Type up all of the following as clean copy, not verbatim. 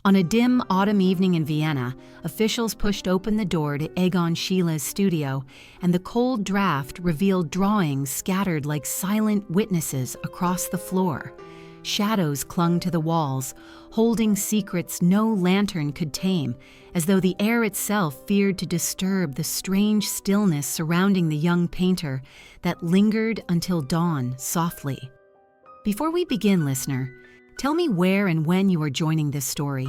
On a dim autumn evening in Vienna, officials pushed open the door to Egon Schiele's studio, and the cold draft revealed drawings scattered like silent witnesses across the floor. Shadows clung to the walls, holding secrets no lantern could tame, as though the air itself feared to disturb the strange stillness surrounding the young painter that lingered until dawn softly. Before we begin, listener, tell me where and when you are joining this story,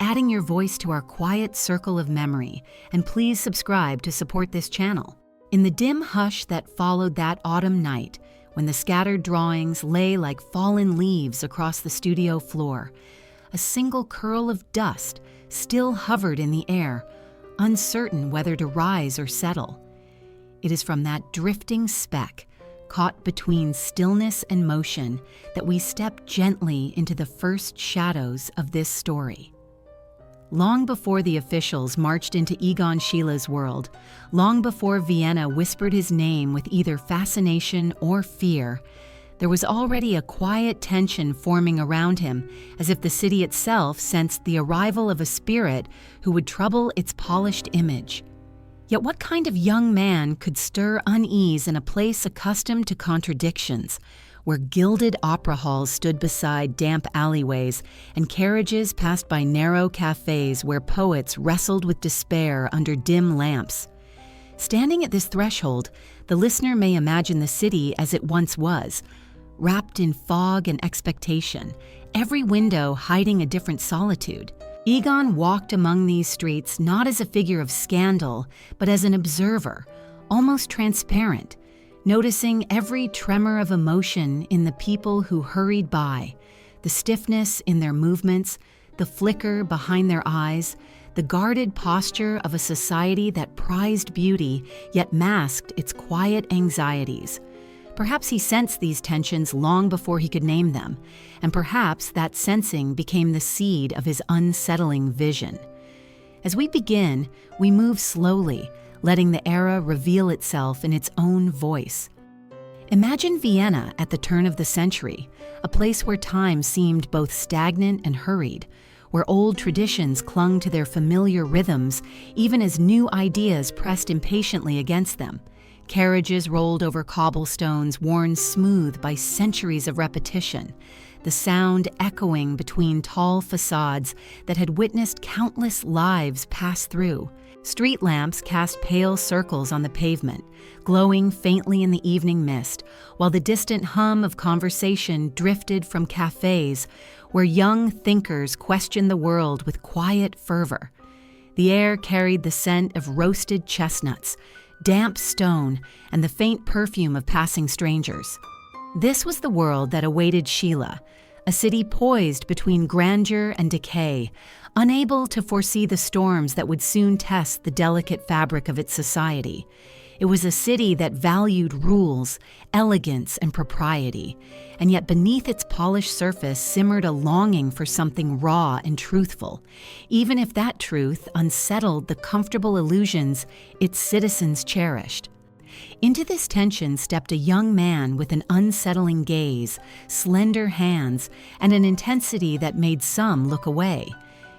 adding your voice to our quiet circle of memory, and please subscribe to support this channel. In the dim hush that followed that autumn night, when the scattered drawings lay like fallen leaves across the studio floor, a single curl of dust still hovered in the air, uncertain whether to rise or settle. It is from that drifting speck, caught between stillness and motion, that we step gently into the first shadows of this story. Long before the officials marched into Egon Schiele's world, long before Vienna whispered his name with either fascination or fear, there was already a quiet tension forming around him, as if the city itself sensed the arrival of a spirit who would trouble its polished image. Yet what kind of young man could stir unease in a place accustomed to contradictions, where gilded opera halls stood beside damp alleyways and carriages passed by narrow cafes where poets wrestled with despair under dim lamps? Standing at this threshold, the listener may imagine the city as it once was, wrapped in fog and expectation, every window hiding a different solitude. Egon walked among these streets not as a figure of scandal, but as an observer, almost transparent, noticing every tremor of emotion in the people who hurried by, the stiffness in their movements, the flicker behind their eyes, the guarded posture of a society that prized beauty yet masked its quiet anxieties. Perhaps he sensed these tensions long before he could name them, and perhaps that sensing became the seed of his unsettling vision. As we begin, we move slowly, letting the era reveal itself in its own voice. Imagine Vienna at the turn of the century, a place where time seemed both stagnant and hurried, where old traditions clung to their familiar rhythms even as new ideas pressed impatiently against them. Carriages rolled over cobblestones worn smooth by centuries of repetition, the sound echoing between tall facades that had witnessed countless lives pass through. Street lamps cast pale circles on the pavement, glowing faintly in the evening mist, while the distant hum of conversation drifted from cafes where young thinkers questioned the world with quiet fervor. The air carried the scent of roasted chestnuts, damp stone, and the faint perfume of passing strangers. This was the world that awaited Schiele, a city poised between grandeur and decay, unable to foresee the storms that would soon test the delicate fabric of its society. It was a city that valued rules, elegance, and propriety, and yet beneath its polished surface simmered a longing for something raw and truthful, even if that truth unsettled the comfortable illusions its citizens cherished. Into this tension stepped a young man with an unsettling gaze, slender hands, and an intensity that made some look away.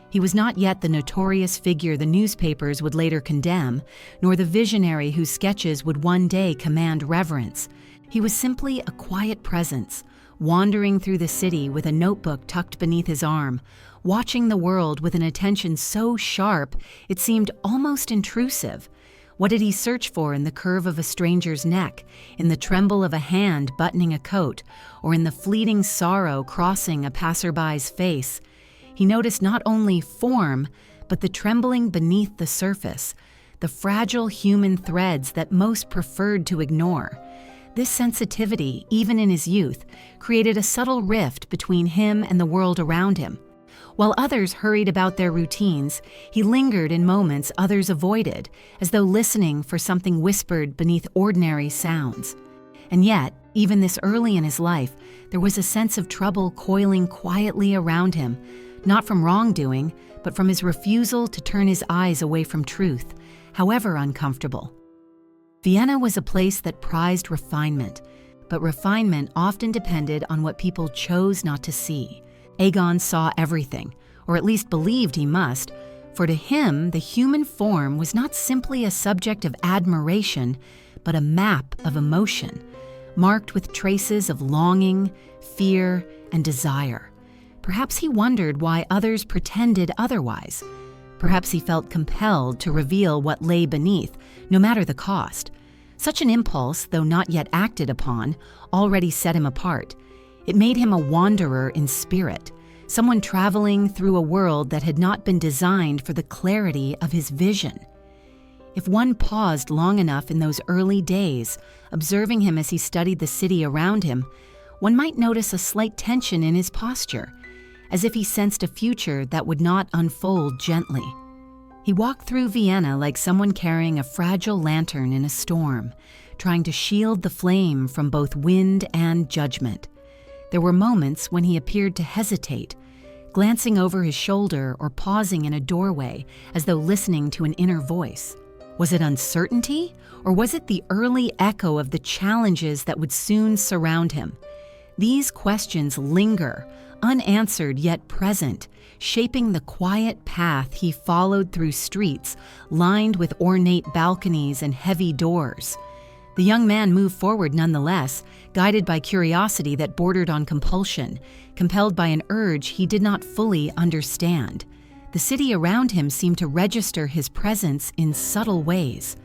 He was not yet the notorious figure the newspapers would later condemn, nor the visionary whose sketches would one day command reverence. He was simply a quiet presence, wandering through the city with a notebook tucked beneath his arm, watching the world with an attention so sharp it seemed almost intrusive. What did he search for in the curve of a stranger's neck, in the tremble of a hand buttoning a coat, or in the fleeting sorrow crossing a passerby's face? He noticed not only form, but the trembling beneath the surface, the fragile human threads that most preferred to ignore. This sensitivity, even in his youth, created a subtle rift between him and the world around him. While others hurried about their routines, he lingered in moments others avoided, as though listening for something whispered beneath ordinary sounds. And yet, even this early in his life, there was a sense of trouble coiling quietly around him, not from wrongdoing, but from his refusal to turn his eyes away from truth, however uncomfortable. Vienna was a place that prized refinement, but refinement often depended on what people chose not to see. Egon saw everything, or at least believed he must, for to him the human form was not simply a subject of admiration, but a map of emotion, marked with traces of longing, fear, and desire. Perhaps he wondered why others pretended otherwise. Perhaps he felt compelled to reveal what lay beneath, no matter the cost. Such an impulse, though not yet acted upon, already set him apart. It made him a wanderer in spirit, someone traveling through a world that had not been designed for the clarity of his vision. If one paused long enough in those early days, observing him as he studied the city around him, one might notice a slight tension in his posture, as if he sensed a future that would not unfold gently. He walked through Vienna like someone carrying a fragile lantern in a storm, trying to shield the flame from both wind and judgment. There were moments when he appeared to hesitate, glancing over his shoulder or pausing in a doorway as though listening to an inner voice. Was it uncertainty, or was it the early echo of the challenges that would soon surround him? These questions linger, unanswered yet present, shaping the quiet path he followed through streets lined with ornate balconies and heavy doors. The young man moved forward nonetheless, guided by curiosity that bordered on compulsion, compelled by an urge he did not fully understand. The city around him seemed to register his presence in subtle ways.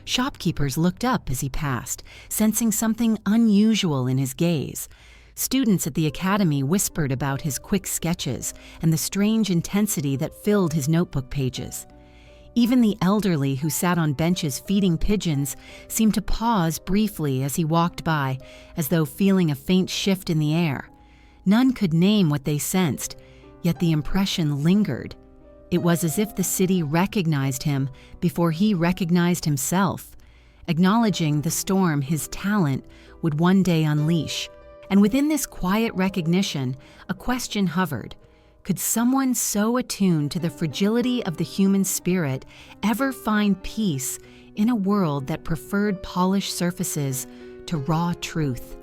Shopkeepers looked up as he passed, sensing something unusual in his gaze. Students at the academy whispered about his quick sketches and the strange intensity that filled his notebook pages. Even the elderly who sat on benches feeding pigeons seemed to pause briefly as he walked by, as though feeling a faint shift in the air. None could name what they sensed, yet the impression lingered. It was as if the city recognized him before he recognized himself, acknowledging the storm his talent would one day unleash. And within this quiet recognition, a question hovered. Could someone so attuned to the fragility of the human spirit ever find peace in a world that preferred polished surfaces to raw truth?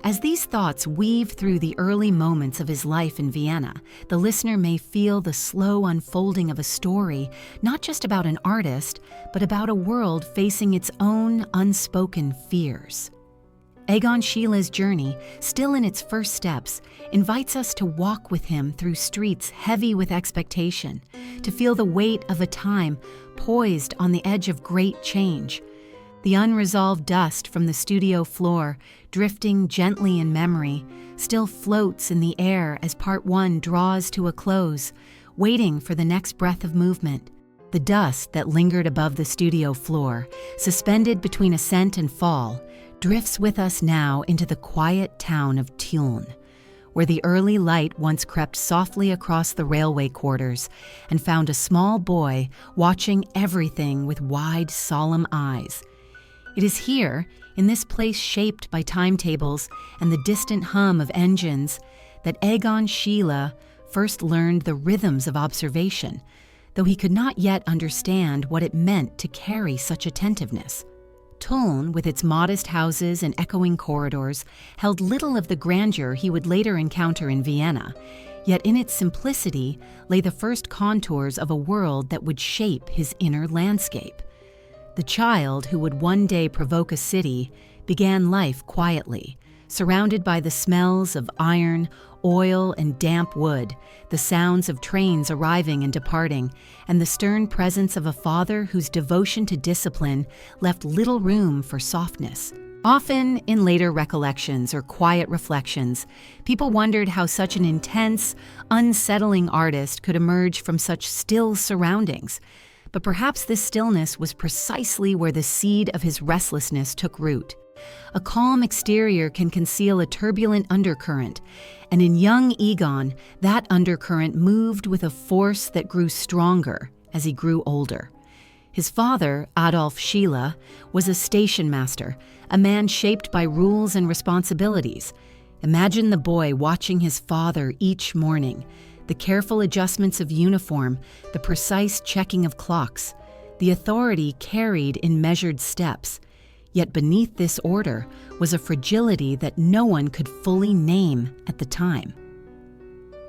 As these thoughts weave through the early moments of his life in Vienna, the listener may feel the slow unfolding of a story, not just about an artist, but about a world facing its own unspoken fears. Egon Schiele's journey, still in its first steps, invites us to walk with him through streets heavy with expectation, to feel the weight of a time poised on the edge of great change. The unresolved dust from the studio floor, drifting gently in memory, still floats in the air as part one draws to a close, waiting for the next breath of movement. The dust that lingered above the studio floor, suspended between ascent and fall, drifts with us now into the quiet town of Tulln, where the early light once crept softly across the railway quarters and found a small boy watching everything with wide, solemn eyes. It is here, in this place shaped by timetables and the distant hum of engines, that Egon Schiele first learned the rhythms of observation, though he could not yet understand what it meant to carry such attentiveness. Tulln, with its modest houses and echoing corridors, held little of the grandeur he would later encounter in Vienna, yet in its simplicity lay the first contours of a world that would shape his inner landscape. The child who would one day provoke a city began life quietly, surrounded by the smells of iron, oil, and damp wood, the sounds of trains arriving and departing, and the stern presence of a father whose devotion to discipline left little room for softness. Often, in later recollections or quiet reflections, people wondered how such an intense, unsettling artist could emerge from such still surroundings. But perhaps this stillness was precisely where the seed of his restlessness took root. A calm exterior can conceal a turbulent undercurrent, and in young Egon, that undercurrent moved with a force that grew stronger as he grew older. His father, Adolf Schiele, was a station master, a man shaped by rules and responsibilities. Imagine the boy watching his father each morning, the careful adjustments of uniform, the precise checking of clocks, the authority carried in measured steps. Yet beneath this order was a fragility that no one could fully name at the time.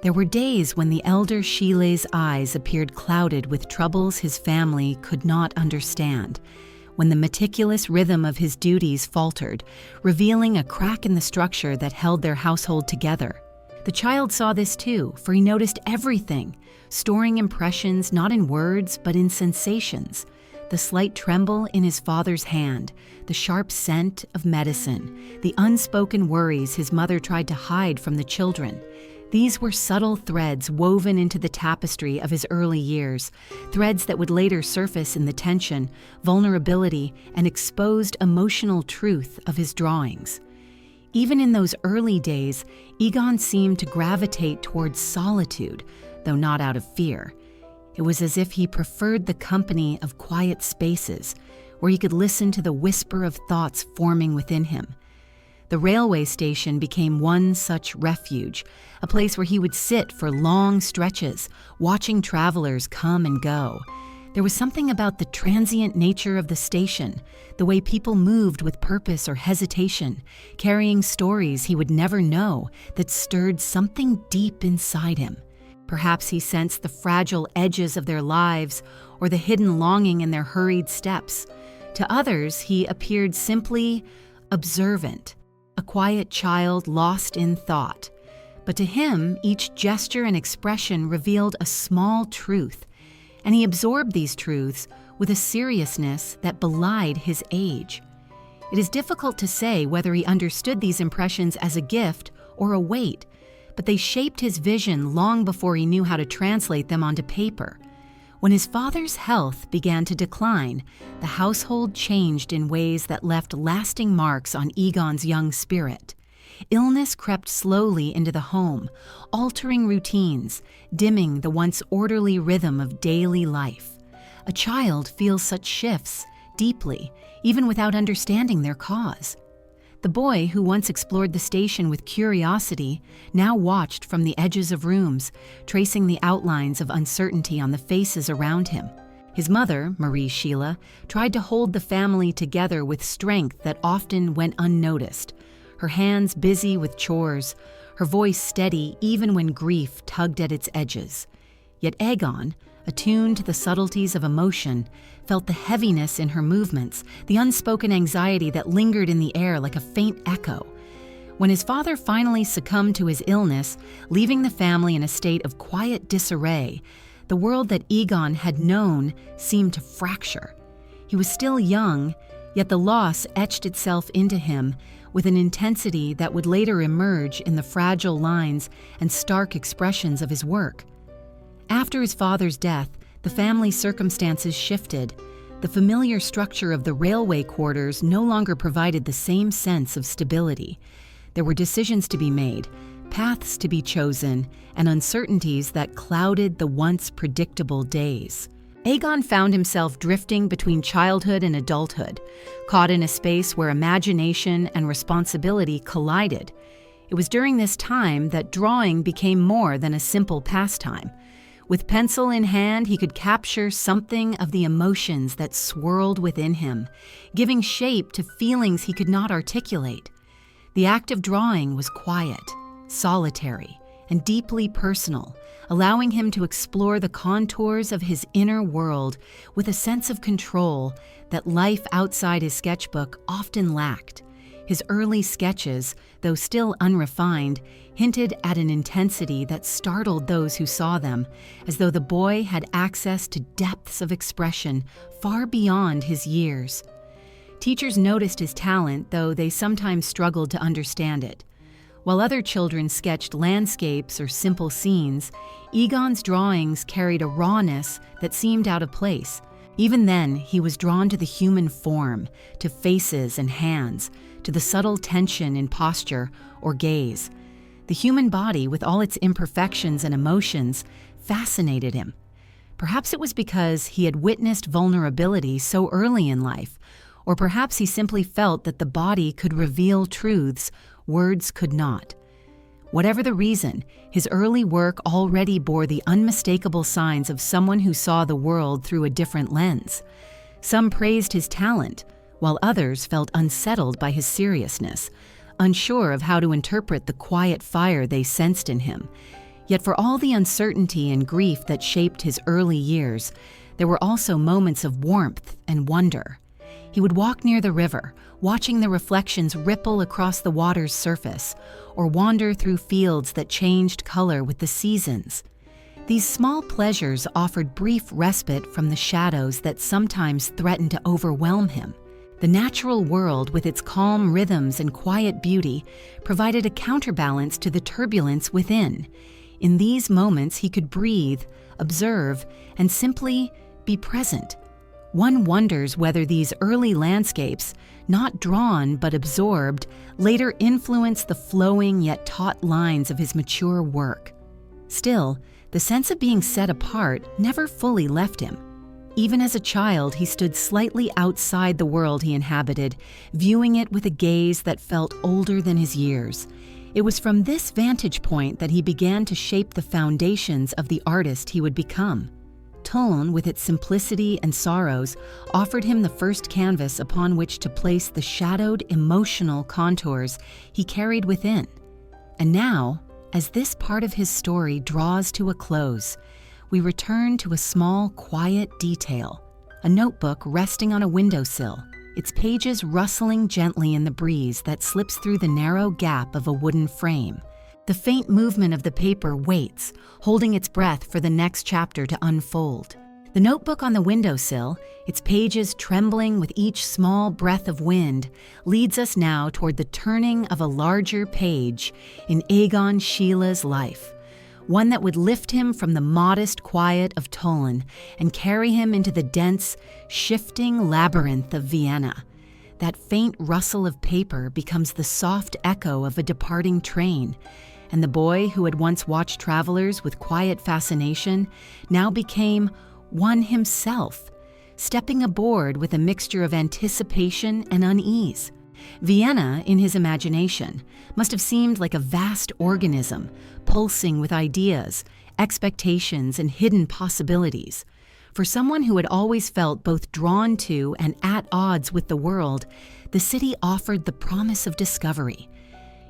There were days when the elder Schiele's eyes appeared clouded with troubles his family could not understand, when the meticulous rhythm of his duties faltered, revealing a crack in the structure that held their household together. The child saw this too, for he noticed everything, storing impressions not in words but in sensations. The slight tremble in his father's hand, the sharp scent of medicine, the unspoken worries his mother tried to hide from the children. These were subtle threads woven into the tapestry of his early years, threads that would later surface in the tension, vulnerability, and exposed emotional truth of his drawings. Even in those early days, Egon seemed to gravitate towards solitude, though not out of fear. It was as if he preferred the company of quiet spaces, where he could listen to the whisper of thoughts forming within him. The railway station became one such refuge, a place where he would sit for long stretches, watching travelers come and go. There was something about the transient nature of the station, the way people moved with purpose or hesitation, carrying stories he would never know, that stirred something deep inside him. Perhaps he sensed the fragile edges of their lives or the hidden longing in their hurried steps. To others, he appeared simply observant, a quiet child lost in thought. But to him, each gesture and expression revealed a small truth, and he absorbed these truths with a seriousness that belied his age. It is difficult to say whether he understood these impressions as a gift or a weight, but they shaped his vision long before he knew how to translate them onto paper. When his father's health began to decline, the household changed in ways that left lasting marks on Egon's young spirit. Illness crept slowly into the home, altering routines, dimming the once orderly rhythm of daily life. A child feels such shifts deeply, even without understanding their cause. The boy, who once explored the station with curiosity, now watched from the edges of rooms, tracing the outlines of uncertainty on the faces around him. His mother, Marie Schiele, tried to hold the family together with strength that often went unnoticed, her hands busy with chores, her voice steady even when grief tugged at its edges. Yet Egon, attuned to the subtleties of emotion, felt the heaviness in her movements, the unspoken anxiety that lingered in the air like a faint echo. When his father finally succumbed to his illness, leaving the family in a state of quiet disarray, the world that Egon had known seemed to fracture. He was still young, yet the loss etched itself into him with an intensity that would later emerge in the fragile lines and stark expressions of his work. After his father's death, the family's circumstances shifted. The familiar structure of the railway quarters no longer provided the same sense of stability. There were decisions to be made, paths to be chosen, and uncertainties that clouded the once predictable days. Egon found himself drifting between childhood and adulthood, caught in a space where imagination and responsibility collided. It was during this time that drawing became more than a simple pastime. With pencil in hand, he could capture something of the emotions that swirled within him, giving shape to feelings he could not articulate. The act of drawing was quiet, solitary, and deeply personal, allowing him to explore the contours of his inner world with a sense of control that life outside his sketchbook often lacked. His early sketches, though still unrefined, hinted at an intensity that startled those who saw them, as though the boy had access to depths of expression far beyond his years. Teachers noticed his talent, though they sometimes struggled to understand it. While other children sketched landscapes or simple scenes, Egon's drawings carried a rawness that seemed out of place. Even then, he was drawn to the human form, to faces and hands, to the subtle tension in posture or gaze. The human body, with all its imperfections and emotions, fascinated him. Perhaps it was because he had witnessed vulnerability so early in life, or perhaps he simply felt that the body could reveal truths words could not. Whatever the reason, his early work already bore the unmistakable signs of someone who saw the world through a different lens. Some praised his talent, while others felt unsettled by his seriousness, unsure of how to interpret the quiet fire they sensed in him. Yet for all the uncertainty and grief that shaped his early years, there were also moments of warmth and wonder. He would walk near the river, watching the reflections ripple across the water's surface, or wander through fields that changed color with the seasons. These small pleasures offered brief respite from the shadows that sometimes threatened to overwhelm him. The natural world, with its calm rhythms and quiet beauty, provided a counterbalance to the turbulence within. In these moments, he could breathe, observe, and simply be present. One wonders whether these early landscapes, not drawn but absorbed, later influenced the flowing yet taut lines of his mature work. Still, the sense of being set apart never fully left him. Even as a child, he stood slightly outside the world he inhabited, viewing it with a gaze that felt older than his years. It was from this vantage point that he began to shape the foundations of the artist he would become. Tulln, with its simplicity and sorrows, offered him the first canvas upon which to place the shadowed, emotional contours he carried within. And now, as this part of his story draws to a close, we return to a small, quiet detail, a notebook resting on a windowsill, its pages rustling gently in the breeze that slips through the narrow gap of a wooden frame. The faint movement of the paper waits, holding its breath for the next chapter to unfold. The notebook on the windowsill, its pages trembling with each small breath of wind, leads us now toward the turning of a larger page in Egon Schiele's life, one that would lift him from the modest quiet of Tulln and carry him into the dense, shifting labyrinth of Vienna. That faint rustle of paper becomes the soft echo of a departing train, and the boy who had once watched travelers with quiet fascination now became one himself, stepping aboard with a mixture of anticipation and unease. Vienna, in his imagination, must have seemed like a vast organism, pulsing with ideas, expectations, and hidden possibilities. For someone who had always felt both drawn to and at odds with the world, the city offered the promise of discovery.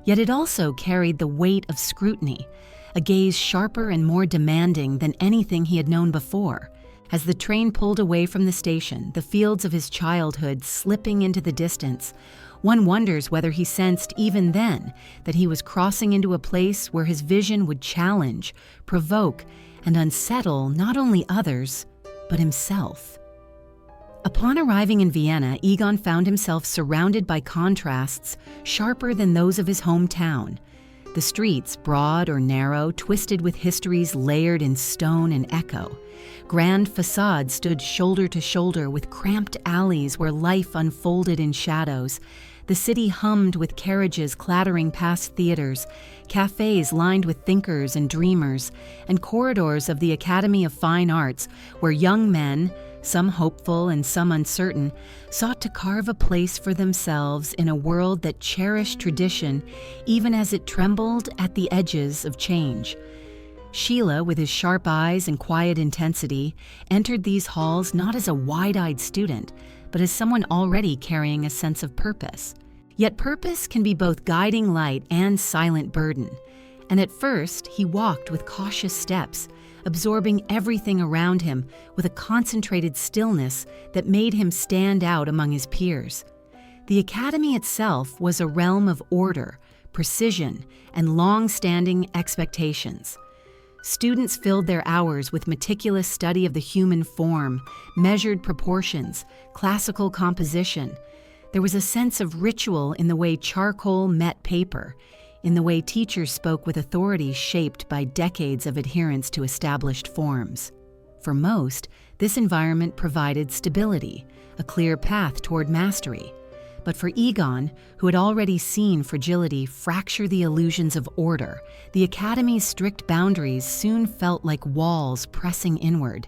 Yet it also carried the weight of scrutiny, a gaze sharper and more demanding than anything he had known before. As the train pulled away from the station, the fields of his childhood slipping into the distance, one wonders whether he sensed even then that he was crossing into a place where his vision would challenge, provoke, and unsettle not only others, but himself. Upon arriving in Vienna, Egon found himself surrounded by contrasts sharper than those of his hometown. The streets, broad or narrow, twisted with histories layered in stone and echo. Grand facades stood shoulder to shoulder with cramped alleys where life unfolded in shadows. The city hummed with carriages clattering past theaters, cafes lined with thinkers and dreamers, and corridors of the Academy of Fine Arts where young men, some hopeful and some uncertain, sought to carve a place for themselves in a world that cherished tradition even as it trembled at the edges of change. Schiele, with his sharp eyes and quiet intensity, entered these halls not as a wide-eyed student, but as someone already carrying a sense of purpose. Yet purpose can be both guiding light and silent burden, and at first he walked with cautious steps, absorbing everything around him with a concentrated stillness that made him stand out among his peers. The academy itself was a realm of order, precision, and long-standing expectations. Students filled their hours with meticulous study of the human form, measured proportions, classical composition. There was a sense of ritual in the way charcoal met paper, in the way teachers spoke with authority shaped by decades of adherence to established forms. For most, this environment provided stability, a clear path toward mastery. But for Egon, who had already seen fragility fracture the illusions of order, the academy's strict boundaries soon felt like walls pressing inward.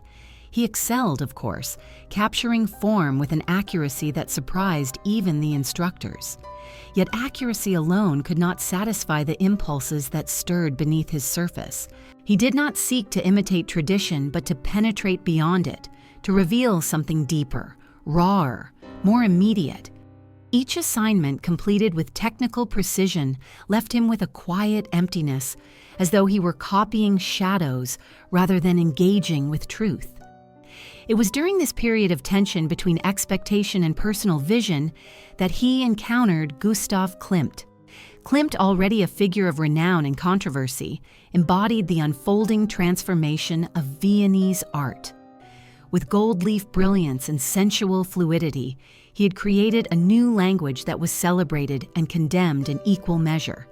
He excelled, of course, capturing form with an accuracy that surprised even the instructors. Yet accuracy alone could not satisfy the impulses that stirred beneath his surface. He did not seek to imitate tradition, but to penetrate beyond it, to reveal something deeper, rawer, more immediate. Each assignment, completed with technical precision, left him with a quiet emptiness, as though he were copying shadows rather than engaging with truth. It was during this period of tension between expectation and personal vision that he encountered Gustav Klimt. Klimt, already a figure of renown and controversy, embodied the unfolding transformation of Viennese art. With gold leaf brilliance and sensual fluidity, he had created a new language that was celebrated and condemned in equal measure.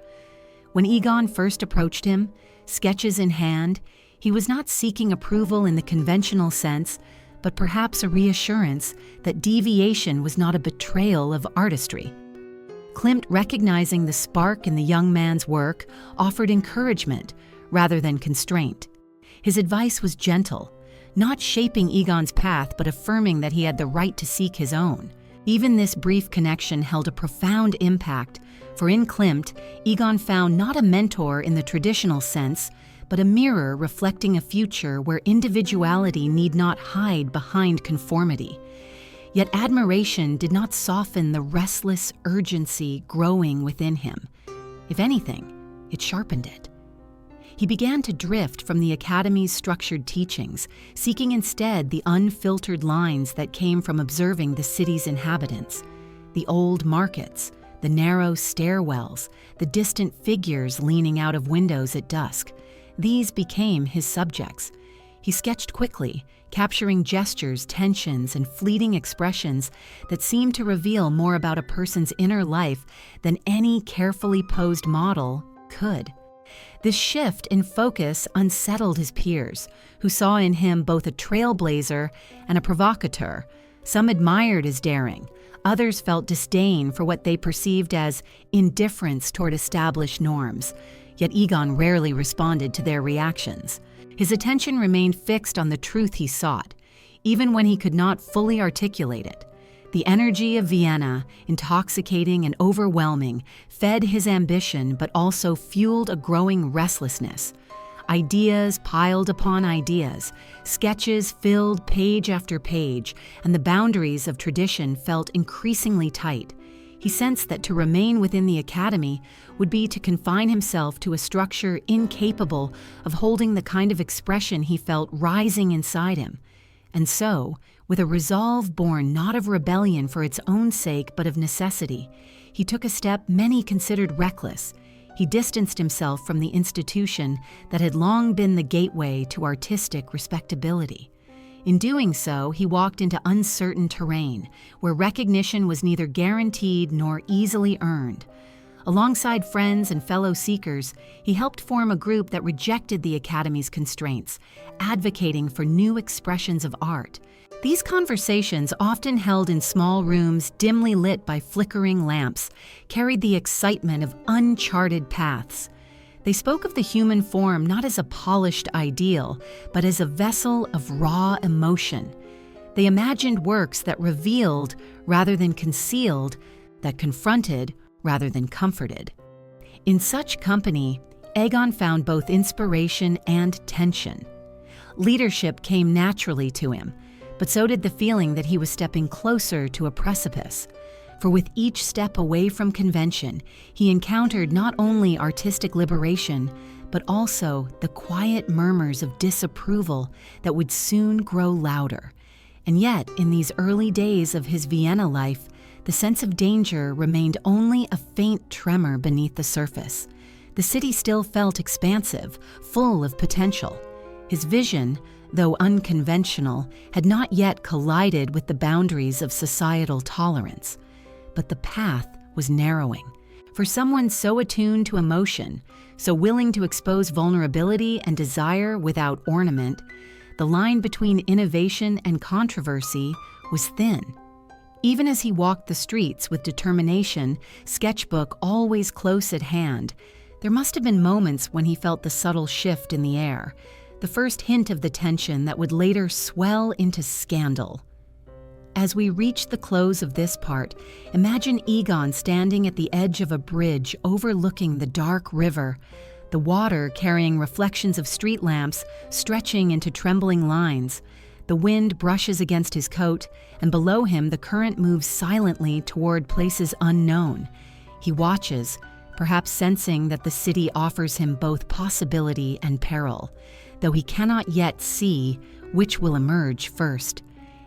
When Egon first approached him, sketches in hand, he was not seeking approval in the conventional sense, but perhaps a reassurance that deviation was not a betrayal of artistry. Klimt, recognizing the spark in the young man's work, offered encouragement rather than constraint. His advice was gentle, not shaping Egon's path but affirming that he had the right to seek his own. Even this brief connection held a profound impact, for in Klimt, Egon found not a mentor in the traditional sense, but a mirror reflecting a future where individuality need not hide behind conformity. Yet admiration did not soften the restless urgency growing within him. If anything, it sharpened it. He began to drift from the Academy's structured teachings, seeking instead the unfiltered lines that came from observing the city's inhabitants. The old markets, the narrow stairwells, the distant figures leaning out of windows at dusk. These became his subjects. He sketched quickly, capturing gestures, tensions, and fleeting expressions that seemed to reveal more about a person's inner life than any carefully posed model could. This shift in focus unsettled his peers, who saw in him both a trailblazer and a provocateur. Some admired his daring. Others felt disdain for what they perceived as indifference toward established norms. Yet Egon rarely responded to their reactions. His attention remained fixed on the truth he sought, even when he could not fully articulate it. The energy of Vienna, intoxicating and overwhelming, fed his ambition but also fueled a growing restlessness. Ideas piled upon ideas, sketches filled page after page, and the boundaries of tradition felt increasingly tight. He sensed that to remain within the Academy would be to confine himself to a structure incapable of holding the kind of expression he felt rising inside him. And so, with a resolve born not of rebellion for its own sake but of necessity, he took a step many considered reckless. He distanced himself from the institution that had long been the gateway to artistic respectability. In doing so, he walked into uncertain terrain, where recognition was neither guaranteed nor easily earned. Alongside friends and fellow seekers, he helped form a group that rejected the Academy's constraints, advocating for new expressions of art. These conversations, often held in small rooms dimly lit by flickering lamps, carried the excitement of uncharted paths. They spoke of the human form not as a polished ideal, but as a vessel of raw emotion. They imagined works that revealed rather than concealed, that confronted rather than comforted. In such company, Egon found both inspiration and tension. Leadership came naturally to him, but so did the feeling that he was stepping closer to a precipice. For with each step away from convention, he encountered not only artistic liberation, but also the quiet murmurs of disapproval that would soon grow louder. And yet, in these early days of his Vienna life, the sense of danger remained only a faint tremor beneath the surface. The city still felt expansive, full of potential. His vision, though unconventional, had not yet collided with the boundaries of societal tolerance. But the path was narrowing. For someone so attuned to emotion, so willing to expose vulnerability and desire without ornament, the line between innovation and controversy was thin. Even as he walked the streets with determination, sketchbook always close at hand, there must have been moments when he felt the subtle shift in the air, the first hint of the tension that would later swell into scandal. As we reach the close of this part, imagine Egon standing at the edge of a bridge overlooking the dark river, the water carrying reflections of street lamps stretching into trembling lines. The wind brushes against his coat, and below him the current moves silently toward places unknown. He watches, perhaps sensing that the city offers him both possibility and peril, though he cannot yet see which will emerge first.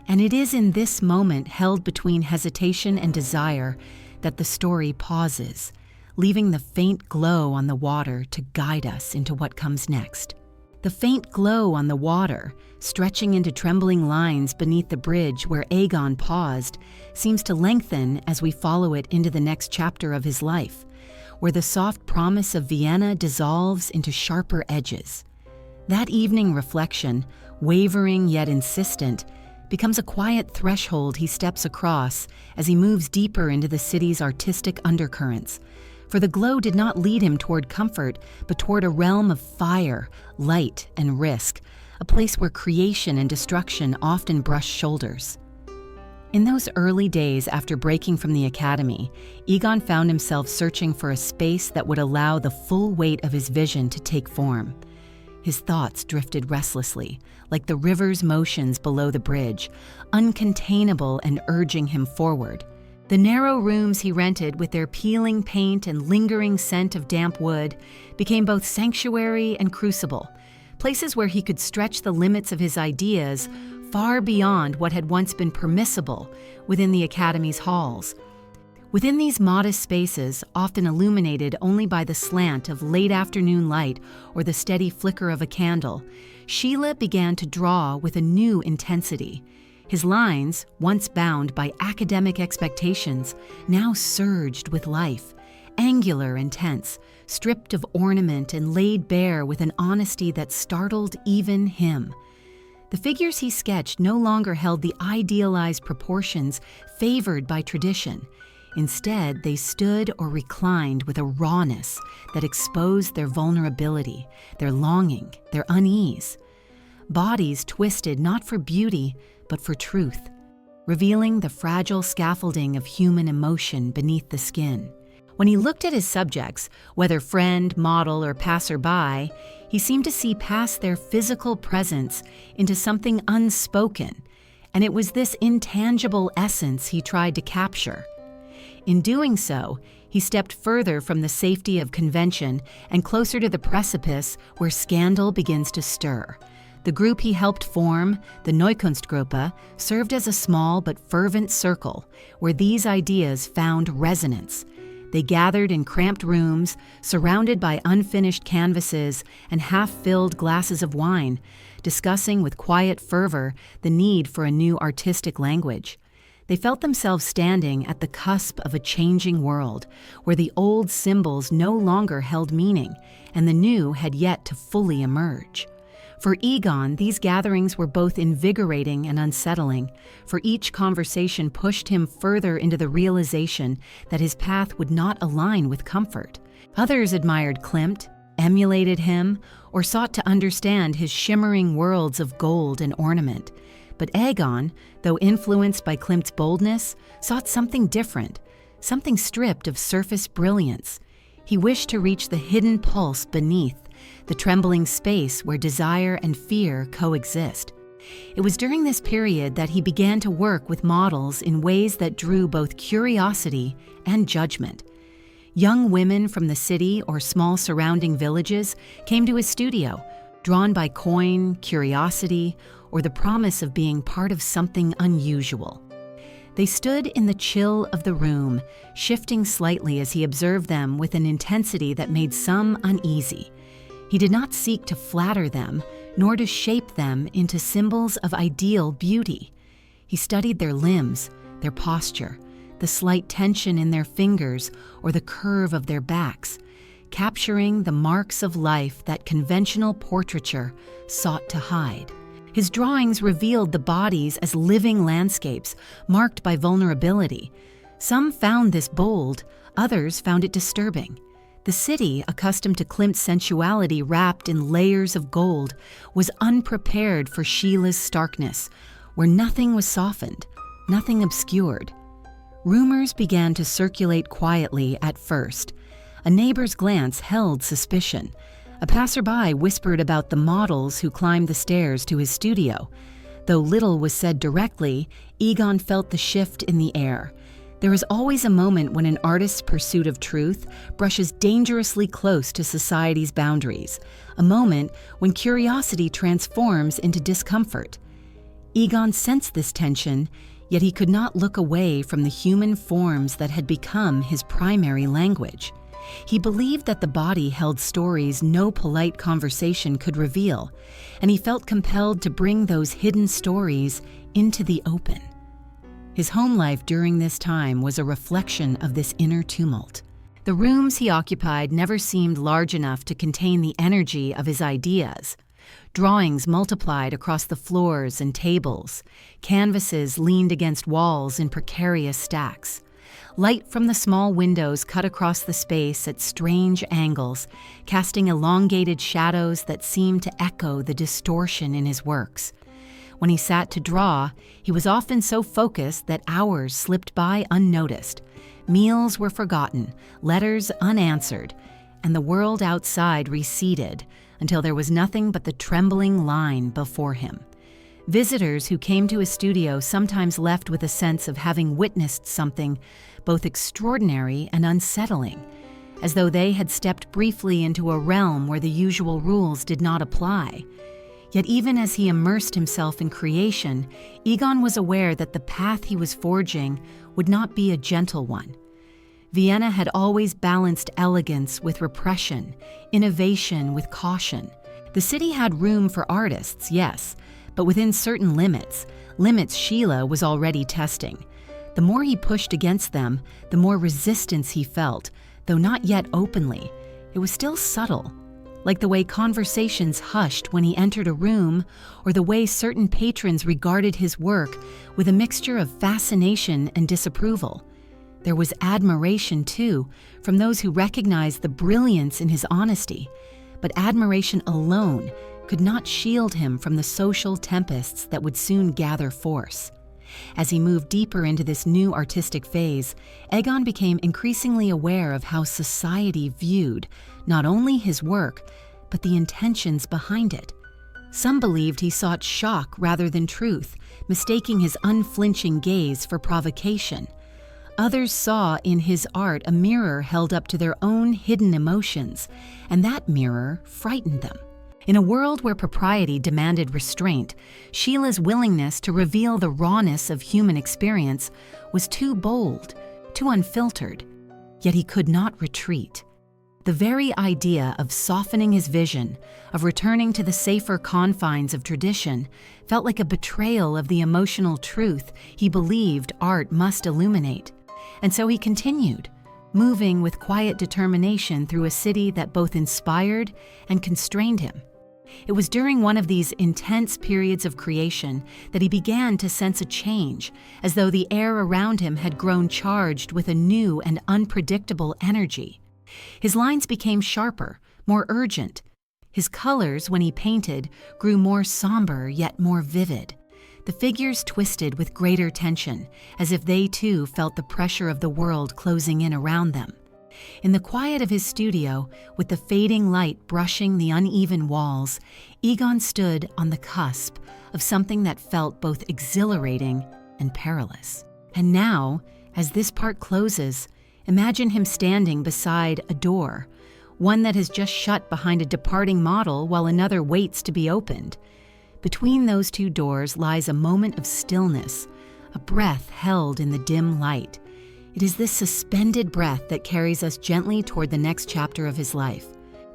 And it is in this moment held between hesitation and desire that the story pauses, leaving the faint glow on the water to guide us into what comes next. The faint glow on the water, stretching into trembling lines beneath the bridge where Egon paused, seems to lengthen as we follow it into the next chapter of his life, where the soft promise of Vienna dissolves into sharper edges. That evening reflection, wavering yet insistent, becomes a quiet threshold he steps across as he moves deeper into the city's artistic undercurrents. For the glow did not lead him toward comfort, but toward a realm of fire, light, and risk, a place where creation and destruction often brush shoulders. In those early days after breaking from the academy, Egon found himself searching for a space that would allow the full weight of his vision to take form. His thoughts drifted restlessly, like the river's motions below the bridge, uncontainable and urging him forward. The narrow rooms he rented, with their peeling paint and lingering scent of damp wood, became both sanctuary and crucible, places where he could stretch the limits of his ideas far beyond what had once been permissible within the academy's halls. Within these modest spaces, often illuminated only by the slant of late afternoon light or the steady flicker of a candle, Schiele began to draw with a new intensity. His lines, once bound by academic expectations, now surged with life, angular and tense, stripped of ornament and laid bare with an honesty that startled even him. The figures he sketched no longer held the idealized proportions favored by tradition. Instead, they stood or reclined with a rawness that exposed their vulnerability, their longing, their unease. Bodies twisted not for beauty, but for truth, revealing the fragile scaffolding of human emotion beneath the skin. When he looked at his subjects, whether friend, model, or passerby, he seemed to see past their physical presence into something unspoken, and it was this intangible essence he tried to capture. In doing so, he stepped further from the safety of convention and closer to the precipice where scandal begins to stir. The group he helped form, the Neukunstgruppe, served as a small but fervent circle where these ideas found resonance. They gathered in cramped rooms, surrounded by unfinished canvases and half-filled glasses of wine, discussing with quiet fervor the need for a new artistic language. They felt themselves standing at the cusp of a changing world, where the old symbols no longer held meaning, and the new had yet to fully emerge. For Egon, these gatherings were both invigorating and unsettling, for each conversation pushed him further into the realization that his path would not align with comfort. Others admired Klimt, emulated him, or sought to understand his shimmering worlds of gold and ornament. But Egon, though influenced by Klimt's boldness, sought something different, something stripped of surface brilliance. He wished to reach the hidden pulse beneath, the trembling space where desire and fear coexist. It was during this period that he began to work with models in ways that drew both curiosity and judgment. Young women from the city or small surrounding villages came to his studio, drawn by coin, curiosity, or the promise of being part of something unusual. They stood in the chill of the room, shifting slightly as he observed them with an intensity that made some uneasy. He did not seek to flatter them, nor to shape them into symbols of ideal beauty. He studied their limbs, their posture, the slight tension in their fingers or the curve of their backs, capturing the marks of life that conventional portraiture sought to hide. His drawings revealed the bodies as living landscapes marked by vulnerability. Some found this bold, others found it disturbing. The city, accustomed to Klimt's sensuality wrapped in layers of gold, was unprepared for Schiele's starkness, where nothing was softened, nothing obscured. Rumors began to circulate quietly at first. A neighbor's glance held suspicion. A passerby whispered about the models who climbed the stairs to his studio. Though little was said directly, Egon felt the shift in the air. There is always a moment when an artist's pursuit of truth brushes dangerously close to society's boundaries, a moment when curiosity transforms into discomfort. Egon sensed this tension, yet he could not look away from the human forms that had become his primary language. He believed that the body held stories no polite conversation could reveal, and he felt compelled to bring those hidden stories into the open. His home life during this time was a reflection of this inner tumult. The rooms he occupied never seemed large enough to contain the energy of his ideas. Drawings multiplied across the floors and tables. Canvases leaned against walls in precarious stacks. Light from the small windows cut across the space at strange angles, casting elongated shadows that seemed to echo the distortion in his works. When he sat to draw, he was often so focused that hours slipped by unnoticed. Meals were forgotten, letters unanswered, and the world outside receded until there was nothing but the trembling line before him. Visitors who came to his studio sometimes left with a sense of having witnessed something both extraordinary and unsettling, as though they had stepped briefly into a realm where the usual rules did not apply. Yet even as he immersed himself in creation, Egon was aware that the path he was forging would not be a gentle one. Vienna had always balanced elegance with repression, innovation with caution. The city had room for artists, yes, but within certain limits Schiele was already testing. The more he pushed against them, the more resistance he felt, though not yet openly. It was still subtle, like the way conversations hushed when he entered a room, or the way certain patrons regarded his work with a mixture of fascination and disapproval. There was admiration, too, from those who recognized the brilliance in his honesty, but admiration alone could not shield him from the social tempests that would soon gather force. As he moved deeper into this new artistic phase, Egon became increasingly aware of how society viewed not only his work, but the intentions behind it. Some believed he sought shock rather than truth, mistaking his unflinching gaze for provocation. Others saw in his art a mirror held up to their own hidden emotions, and that mirror frightened them. In a world where propriety demanded restraint, Schiele's willingness to reveal the rawness of human experience was too bold, too unfiltered, yet he could not retreat. The very idea of softening his vision, of returning to the safer confines of tradition, felt like a betrayal of the emotional truth he believed art must illuminate. And so he continued, moving with quiet determination through a city that both inspired and constrained him. It was during one of these intense periods of creation that he began to sense a change, as though the air around him had grown charged with a new and unpredictable energy. His lines became sharper, more urgent. His colors, when he painted, grew more somber yet more vivid. The figures twisted with greater tension, as if they too felt the pressure of the world closing in around them. In the quiet of his studio, with the fading light brushing the uneven walls, Egon stood on the cusp of something that felt both exhilarating and perilous. And now, as this part closes, imagine him standing beside a door, one that has just shut behind a departing model while another waits to be opened. Between those two doors lies a moment of stillness, a breath held in the dim light. It is this suspended breath that carries us gently toward the next chapter of his life.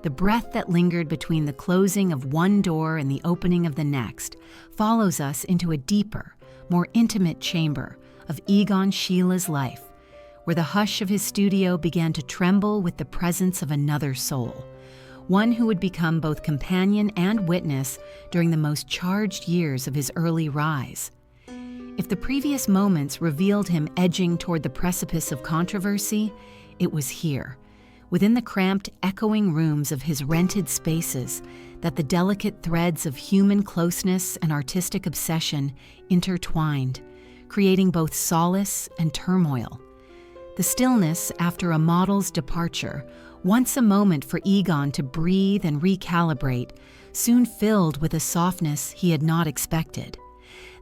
The breath that lingered between the closing of one door and the opening of the next follows us into a deeper, more intimate chamber of Egon Schiele's life, where the hush of his studio began to tremble with the presence of another soul, one who would become both companion and witness during the most charged years of his early rise. If the previous moments revealed him edging toward the precipice of controversy, it was here, within the cramped, echoing rooms of his rented spaces, that the delicate threads of human closeness and artistic obsession intertwined, creating both solace and turmoil. The stillness after a model's departure, once a moment for Egon to breathe and recalibrate, soon filled with a softness he had not expected.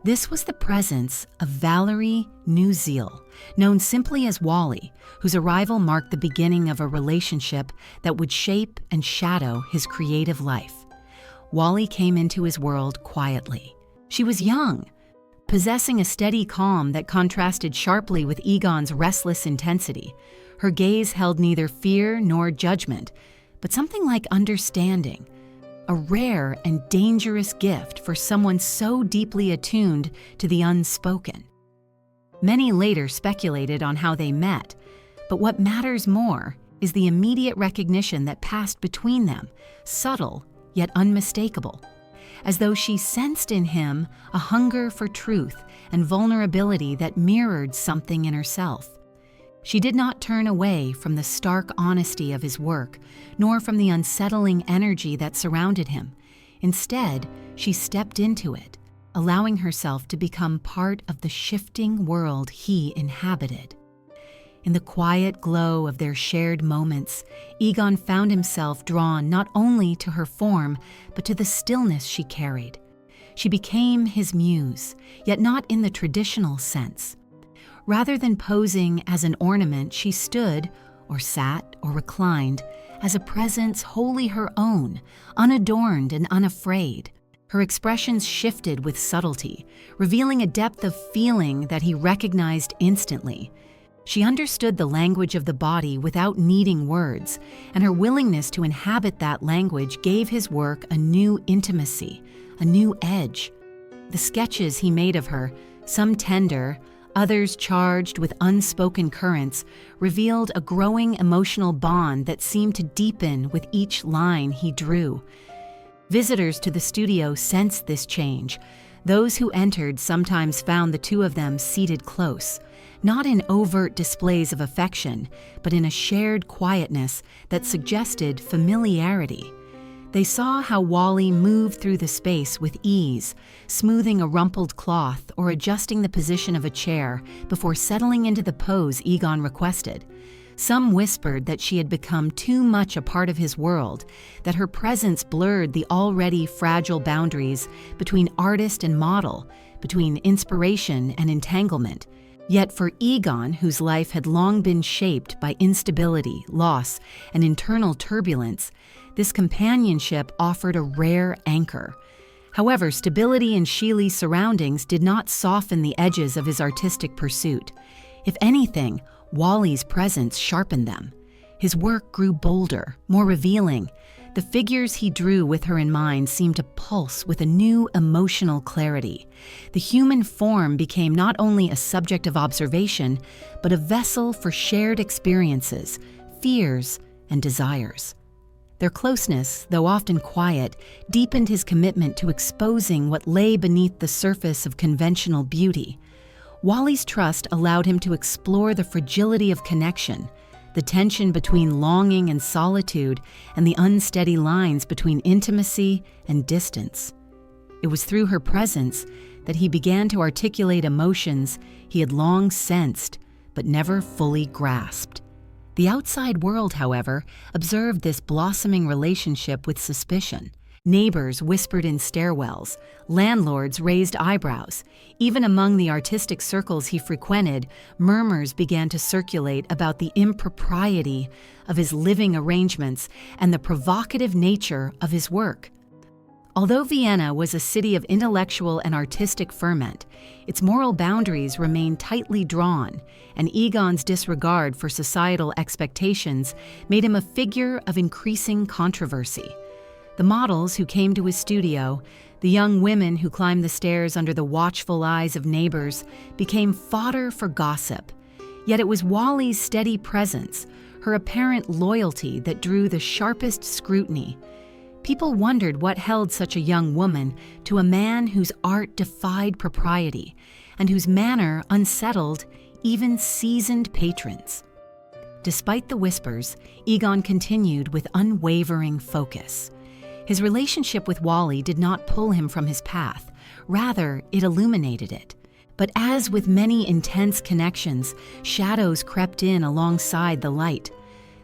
This was the presence of Valerie Newzeal, known simply as Wally, whose arrival marked the beginning of a relationship that would shape and shadow his creative life. Wally came into his world quietly. She was young, possessing a steady calm that contrasted sharply with Egon's restless intensity. Her gaze held neither fear nor judgment, but something like understanding, a rare and dangerous gift for someone so deeply attuned to the unspoken. Many later speculated on how they met, but what matters more is the immediate recognition that passed between them, subtle yet unmistakable, as though she sensed in him a hunger for truth and vulnerability that mirrored something in herself. She did not turn away from the stark honesty of his work, nor from the unsettling energy that surrounded him. Instead, she stepped into it, allowing herself to become part of the shifting world he inhabited. In the quiet glow of their shared moments, Egon found himself drawn not only to her form, but to the stillness she carried. She became his muse, yet not in the traditional sense. Rather than posing as an ornament, she stood, or sat, or reclined, as a presence wholly her own, unadorned and unafraid. Her expressions shifted with subtlety, revealing a depth of feeling that he recognized instantly. She understood the language of the body without needing words, and her willingness to inhabit that language gave his work a new intimacy, a new edge. The sketches he made of her, some tender, others charged with unspoken currents, revealed a growing emotional bond that seemed to deepen with each line he drew. Visitors to the studio sensed this change. Those who entered sometimes found the two of them seated close, not in overt displays of affection, but in a shared quietness that suggested familiarity. They saw how Wally moved through the space with ease, smoothing a rumpled cloth or adjusting the position of a chair before settling into the pose Egon requested. Some whispered that she had become too much a part of his world, that her presence blurred the already fragile boundaries between artist and model, between inspiration and entanglement. Yet for Egon, whose life had long been shaped by instability, loss, and internal turbulence, this companionship offered a rare anchor. However, stability in Schiele's surroundings did not soften the edges of his artistic pursuit. If anything, Wally's presence sharpened them. His work grew bolder, more revealing. The figures he drew with her in mind seemed to pulse with a new emotional clarity. The human form became not only a subject of observation, but a vessel for shared experiences, fears, and desires. Their closeness, though often quiet, deepened his commitment to exposing what lay beneath the surface of conventional beauty. Wally's trust allowed him to explore the fragility of connection, the tension between longing and solitude, and the unsteady lines between intimacy and distance. It was through her presence that he began to articulate emotions he had long sensed but never fully grasped. The outside world, however, observed this blossoming relationship with suspicion. Neighbors whispered in stairwells, landlords raised eyebrows. Even among the artistic circles he frequented, murmurs began to circulate about the impropriety of his living arrangements and the provocative nature of his work. Although Vienna was a city of intellectual and artistic ferment, its moral boundaries remained tightly drawn, and Egon's disregard for societal expectations made him a figure of increasing controversy. The models who came to his studio, the young women who climbed the stairs under the watchful eyes of neighbors, became fodder for gossip. Yet it was Wally's steady presence, her apparent loyalty, that drew the sharpest scrutiny. People wondered what held such a young woman to a man whose art defied propriety and whose manner unsettled even seasoned patrons. Despite the whispers, Egon continued with unwavering focus. His relationship with Wally did not pull him from his path. Rather, it illuminated it. But as with many intense connections, shadows crept in alongside the light.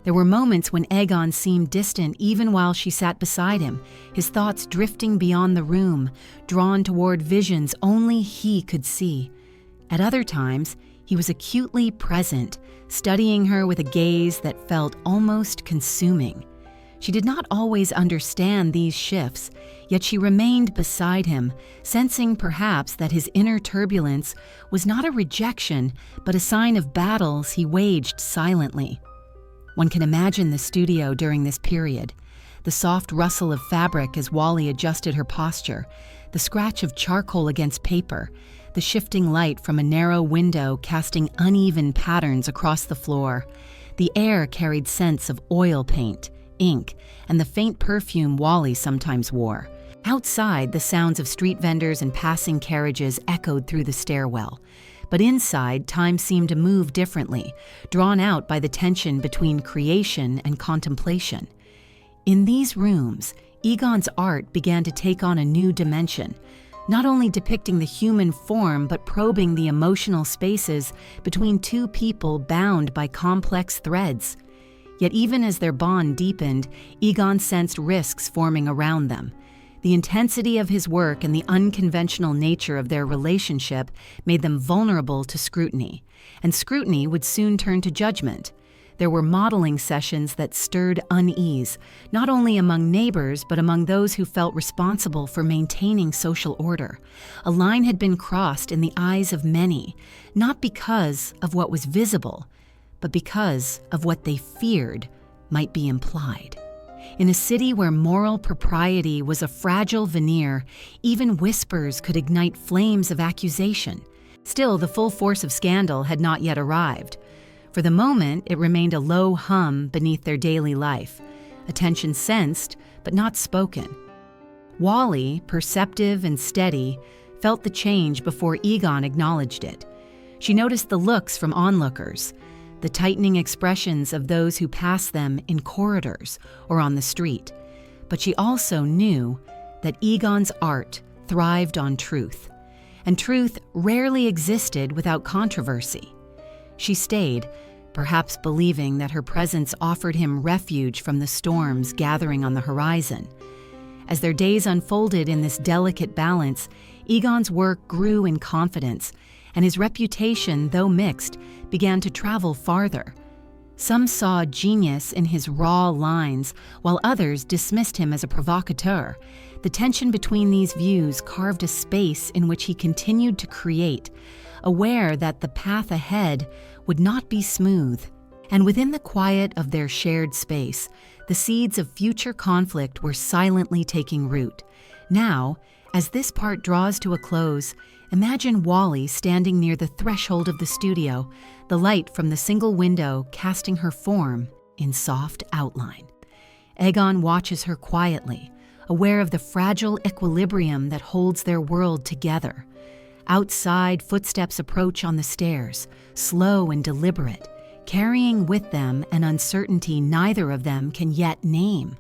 There were moments when Egon seemed distant even while she sat beside him, his thoughts drifting beyond the room, drawn toward visions only he could see. At other times, he was acutely present, studying her with a gaze that felt almost consuming. She did not always understand these shifts, yet she remained beside him, sensing perhaps that his inner turbulence was not a rejection, but a sign of battles he waged silently. One can imagine the studio during this period, the soft rustle of fabric as Wally adjusted her posture, the scratch of charcoal against paper, the shifting light from a narrow window casting uneven patterns across the floor. The air carried scents of oil paint, ink, and the faint perfume Wally sometimes wore. Outside, the sounds of street vendors and passing carriages echoed through the stairwell. But inside, time seemed to move differently, drawn out by the tension between creation and contemplation. In these rooms, Egon's art began to take on a new dimension, not only depicting the human form but probing the emotional spaces between two people bound by complex threads. Yet even as their bond deepened, Egon sensed risks forming around them. The intensity of his work and the unconventional nature of their relationship made them vulnerable to scrutiny, and scrutiny would soon turn to judgment. There were modeling sessions that stirred unease, not only among neighbors but among those who felt responsible for maintaining social order. A line had been crossed in the eyes of many, not because of what was visible, but because of what they feared might be implied. In a city where moral propriety was a fragile veneer, even whispers could ignite flames of accusation. Still, the full force of scandal had not yet arrived. For the moment, it remained a low hum beneath their daily life, a tension sensed but not spoken. Wally, perceptive and steady, felt the change before Egon acknowledged it. She noticed the looks from onlookers, the tightening expressions of those who passed them in corridors or on the street. But she also knew that Egon's art thrived on truth, and truth rarely existed without controversy. She stayed, perhaps believing that her presence offered him refuge from the storms gathering on the horizon. As their days unfolded in this delicate balance, Egon's work grew in confidence, and his reputation, though mixed, began to travel farther. Some saw genius in his raw lines, while others dismissed him as a provocateur. The tension between these views carved a space in which he continued to create, aware that the path ahead would not be smooth. And within the quiet of their shared space, the seeds of future conflict were silently taking root. Now, as this part draws to a close, imagine Wally standing near the threshold of the studio, the light from the single window casting her form in soft outline. Egon watches her quietly, aware of the fragile equilibrium that holds their world together. Outside, footsteps approach on the stairs, slow and deliberate, carrying with them an uncertainty neither of them can yet name.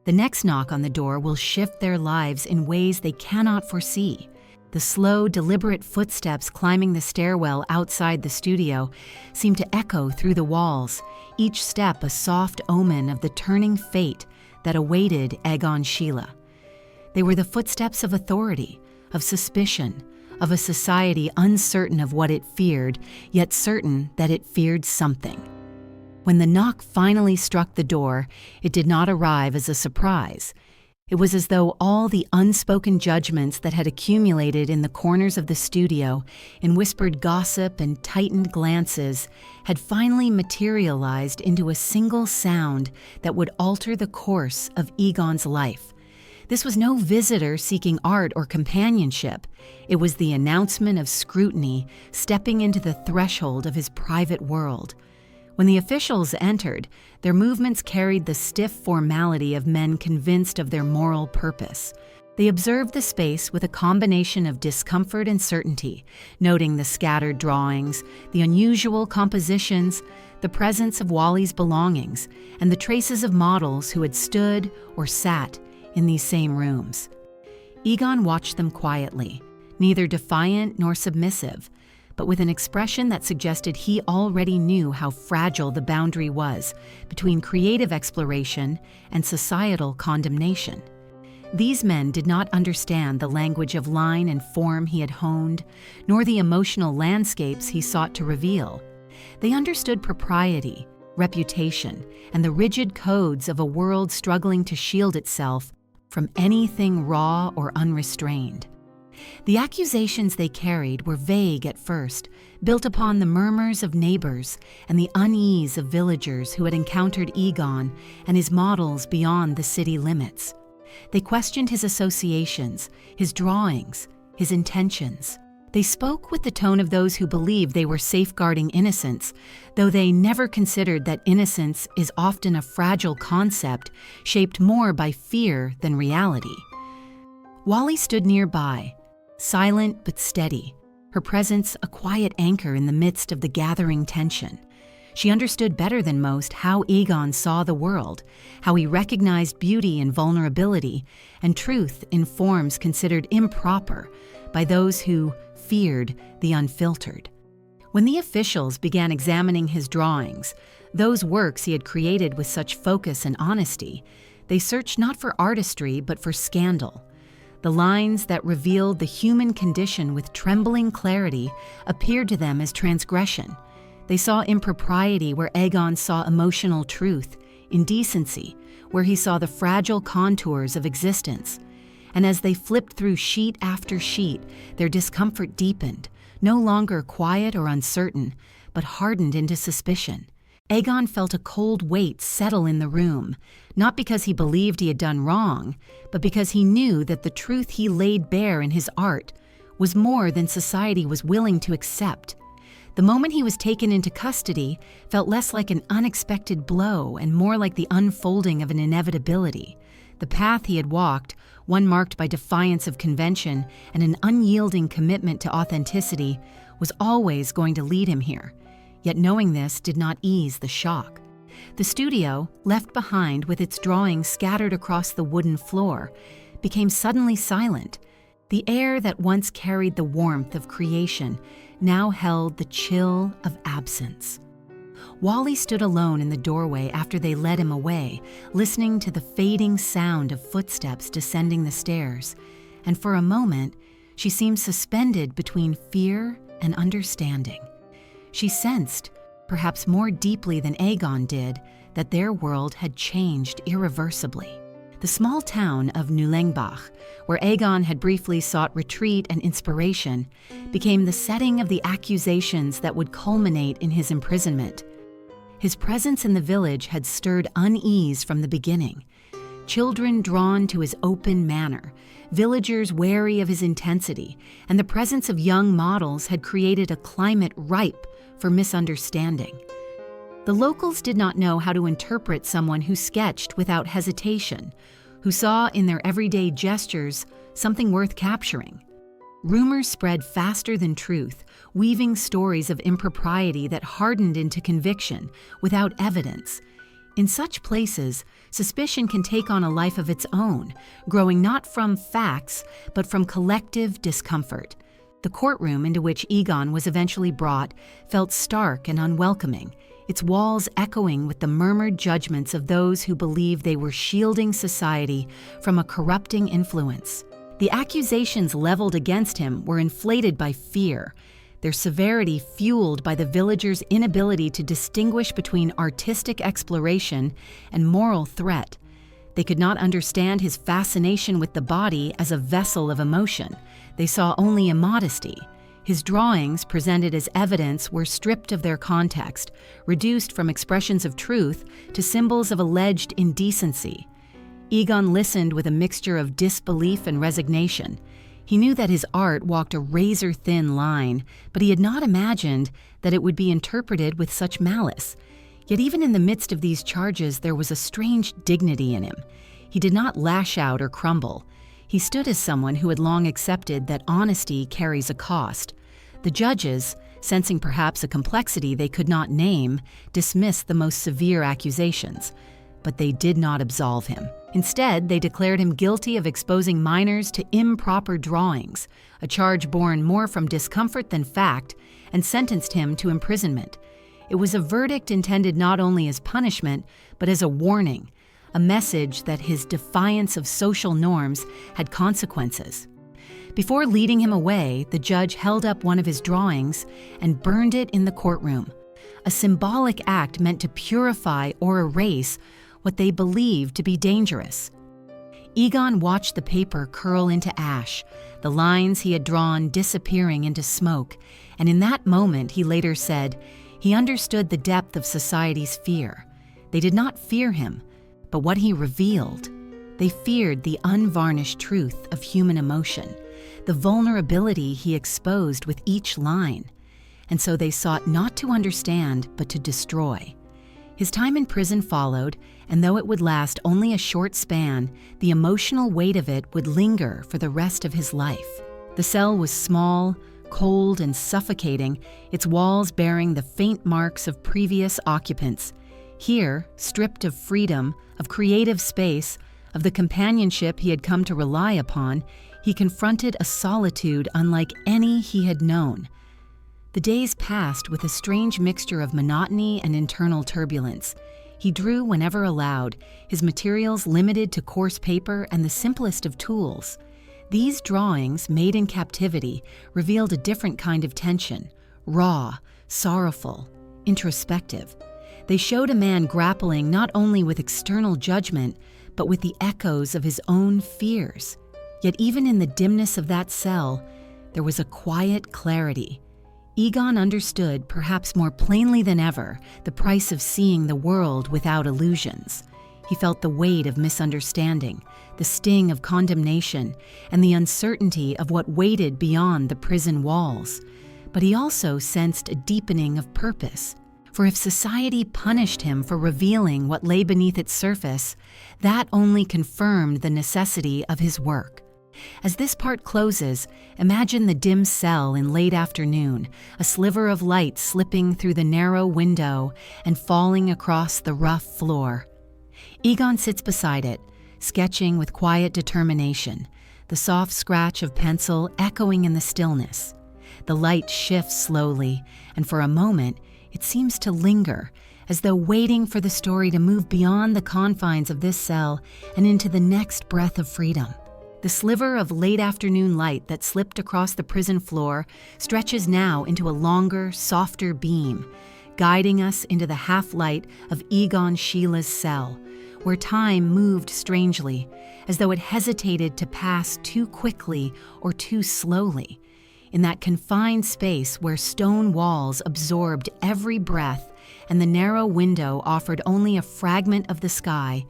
The next knock on the door will shift their lives in ways they cannot foresee. The slow, deliberate footsteps climbing the stairwell outside the studio seem to echo through the walls, each step a soft omen of the turning fate that awaited Egon Schiele. They were the footsteps of authority, of suspicion, of a society uncertain of what it feared, yet certain that it feared something. When the knock finally struck the door, it did not arrive as a surprise. It was as though all the unspoken judgments that had accumulated in the corners of the studio, in whispered gossip and tightened glances, had finally materialized into a single sound that would alter the course of Egon's life. This was no visitor seeking art or companionship. It was the announcement of scrutiny stepping into the threshold of his private world. When the officials entered, their movements carried the stiff formality of men convinced of their moral purpose. They observed the space with a combination of discomfort and certainty, noting the scattered drawings, the unusual compositions, the presence of Wally's belongings, and the traces of models who had stood or sat in these same rooms. Egon watched them quietly, neither defiant nor submissive, but with an expression that suggested he already knew how fragile the boundary was between creative exploration and societal condemnation. These men did not understand the language of line and form he had honed, nor the emotional landscapes he sought to reveal. They understood propriety, reputation, and the rigid codes of a world struggling to shield itself from anything raw or unrestrained. The accusations they carried were vague at first, built upon the murmurs of neighbors and the unease of villagers who had encountered Egon and his models beyond the city limits. They questioned his associations, his drawings, his intentions. They spoke with the tone of those who believed they were safeguarding innocence, though they never considered that innocence is often a fragile concept shaped more by fear than reality. Wally stood nearby, silent but steady, her presence a quiet anchor in the midst of the gathering tension. She understood better than most how Egon saw the world, how he recognized beauty in vulnerability and truth in forms considered improper by those who feared the unfiltered. When the officials began examining his drawings, those works he had created with such focus and honesty, they searched not for artistry but for scandal. The lines that revealed the human condition with trembling clarity appeared to them as transgression. They saw impropriety where Egon saw emotional truth, indecency where he saw the fragile contours of existence. And as they flipped through sheet after sheet, their discomfort deepened, no longer quiet or uncertain, but hardened into suspicion. Egon felt a cold weight settle in the room, not because he believed he had done wrong, but because he knew that the truth he laid bare in his art was more than society was willing to accept. The moment he was taken into custody felt less like an unexpected blow and more like the unfolding of an inevitability. The path he had walked, one marked by defiance of convention and an unyielding commitment to authenticity, was always going to lead him here. Yet knowing this did not ease the shock. The studio, left behind with its drawings scattered across the wooden floor, became suddenly silent. The air that once carried the warmth of creation now held the chill of absence. Wally stood alone in the doorway after they led him away, listening to the fading sound of footsteps descending the stairs, and for a moment she seemed suspended between fear and understanding. She sensed, perhaps more deeply than Egon did, that their world had changed irreversibly. The small town of Nullengbach, where Egon had briefly sought retreat and inspiration, became the setting of the accusations that would culminate in his imprisonment. His presence in the village had stirred unease from the beginning. Children drawn to his open manner, villagers wary of his intensity, and the presence of young models had created a climate ripe for misunderstanding. The locals did not know how to interpret someone who sketched without hesitation, who saw in their everyday gestures something worth capturing. Rumors spread faster than truth, weaving stories of impropriety that hardened into conviction without evidence. In such places, suspicion can take on a life of its own, growing not from facts, but from collective discomfort. The courtroom into which Egon was eventually brought felt stark and unwelcoming, its walls echoing with the murmured judgments of those who believed they were shielding society from a corrupting influence. The accusations leveled against him were inflated by fear, their severity fueled by the villagers' inability to distinguish between artistic exploration and moral threat. They could not understand his fascination with the body as a vessel of emotion. They saw only immodesty. His drawings, presented as evidence, were stripped of their context, reduced from expressions of truth to symbols of alleged indecency. Egon listened with a mixture of disbelief and resignation. He knew that his art walked a razor-thin line, but he had not imagined that it would be interpreted with such malice. Yet even in the midst of these charges, there was a strange dignity in him. He did not lash out or crumble. He stood as someone who had long accepted that honesty carries a cost. The judges, sensing perhaps a complexity they could not name, dismissed the most severe accusations. but they did not absolve him. Instead, they declared him guilty of exposing minors to improper drawings, a charge born more from discomfort than fact, and sentenced him to imprisonment. It was a verdict intended not only as punishment, but as a warning, a message that his defiance of social norms had consequences. Before leading him away, the judge held up one of his drawings and burned it in the courtroom, a symbolic act meant to purify or erase what they believed to be dangerous. Egon watched the paper curl into ash, the lines he had drawn disappearing into smoke, and in that moment, he later said, he understood the depth of society's fear. They did not fear him, but what he revealed. They feared the unvarnished truth of human emotion, the vulnerability he exposed with each line, and so they sought not to understand, but to destroy. His time in prison followed, and though it would last only a short span, the emotional weight of it would linger for the rest of his life. The cell was small, cold, and suffocating, its walls bearing the faint marks of previous occupants. Here, stripped of freedom, of creative space, of the companionship he had come to rely upon, he confronted a solitude unlike any he had known. The days passed with a strange mixture of monotony and internal turbulence. He drew whenever allowed, his materials limited to coarse paper and the simplest of tools. These drawings, made in captivity, revealed a different kind of tension, raw, sorrowful, introspective. They showed a man grappling not only with external judgment, but with the echoes of his own fears. Yet even in the dimness of that cell, there was a quiet clarity. Egon understood, perhaps more plainly than ever, the price of seeing the world without illusions. He felt the weight of misunderstanding, the sting of condemnation, and the uncertainty of what waited beyond the prison walls. But he also sensed a deepening of purpose. For if society punished him for revealing what lay beneath its surface, that only confirmed the necessity of his work. As this part closes, imagine the dim cell in late afternoon, a sliver of light slipping through the narrow window and falling across the rough floor. Egon sits beside it, sketching with quiet determination, the soft scratch of pencil echoing in the stillness. The light shifts slowly, and for a moment, it seems to linger, as though waiting for the story to move beyond the confines of this cell and into the next breath of freedom. The sliver of late afternoon light that slipped across the prison floor stretches now into a longer, softer beam, guiding us into the half-light of Egon Schiele's cell, where time moved strangely, as though it hesitated to pass too quickly or too slowly. In that confined space where stone walls absorbed every breath and the narrow window offered only a fragment of the sky,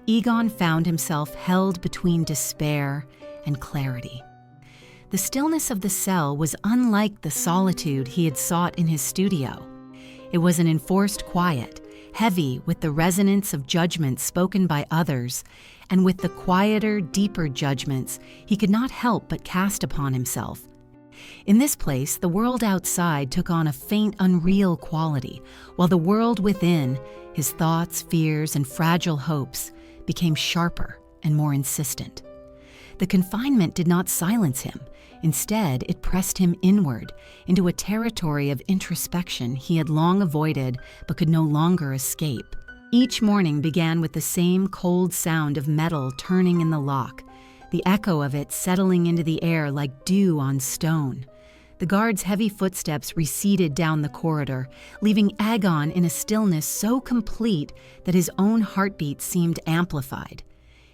Egon found himself held between despair and clarity. The stillness of the cell was unlike the solitude he had sought in his studio. It was an enforced quiet, heavy with the resonance of judgments spoken by others, and with the quieter, deeper judgments he could not help but cast upon himself. In this place, the world outside took on a faint, unreal quality, while the world within, his thoughts, fears, and fragile hopes, became sharper and more insistent. The confinement did not silence him. Instead, it pressed him inward, into a territory of introspection he had long avoided but could no longer escape. Each morning began with the same cold sound of metal turning in the lock, the echo of it settling into the air like dew on stone. The guard's heavy footsteps receded down the corridor, leaving Egon in a stillness so complete that his own heartbeat seemed amplified.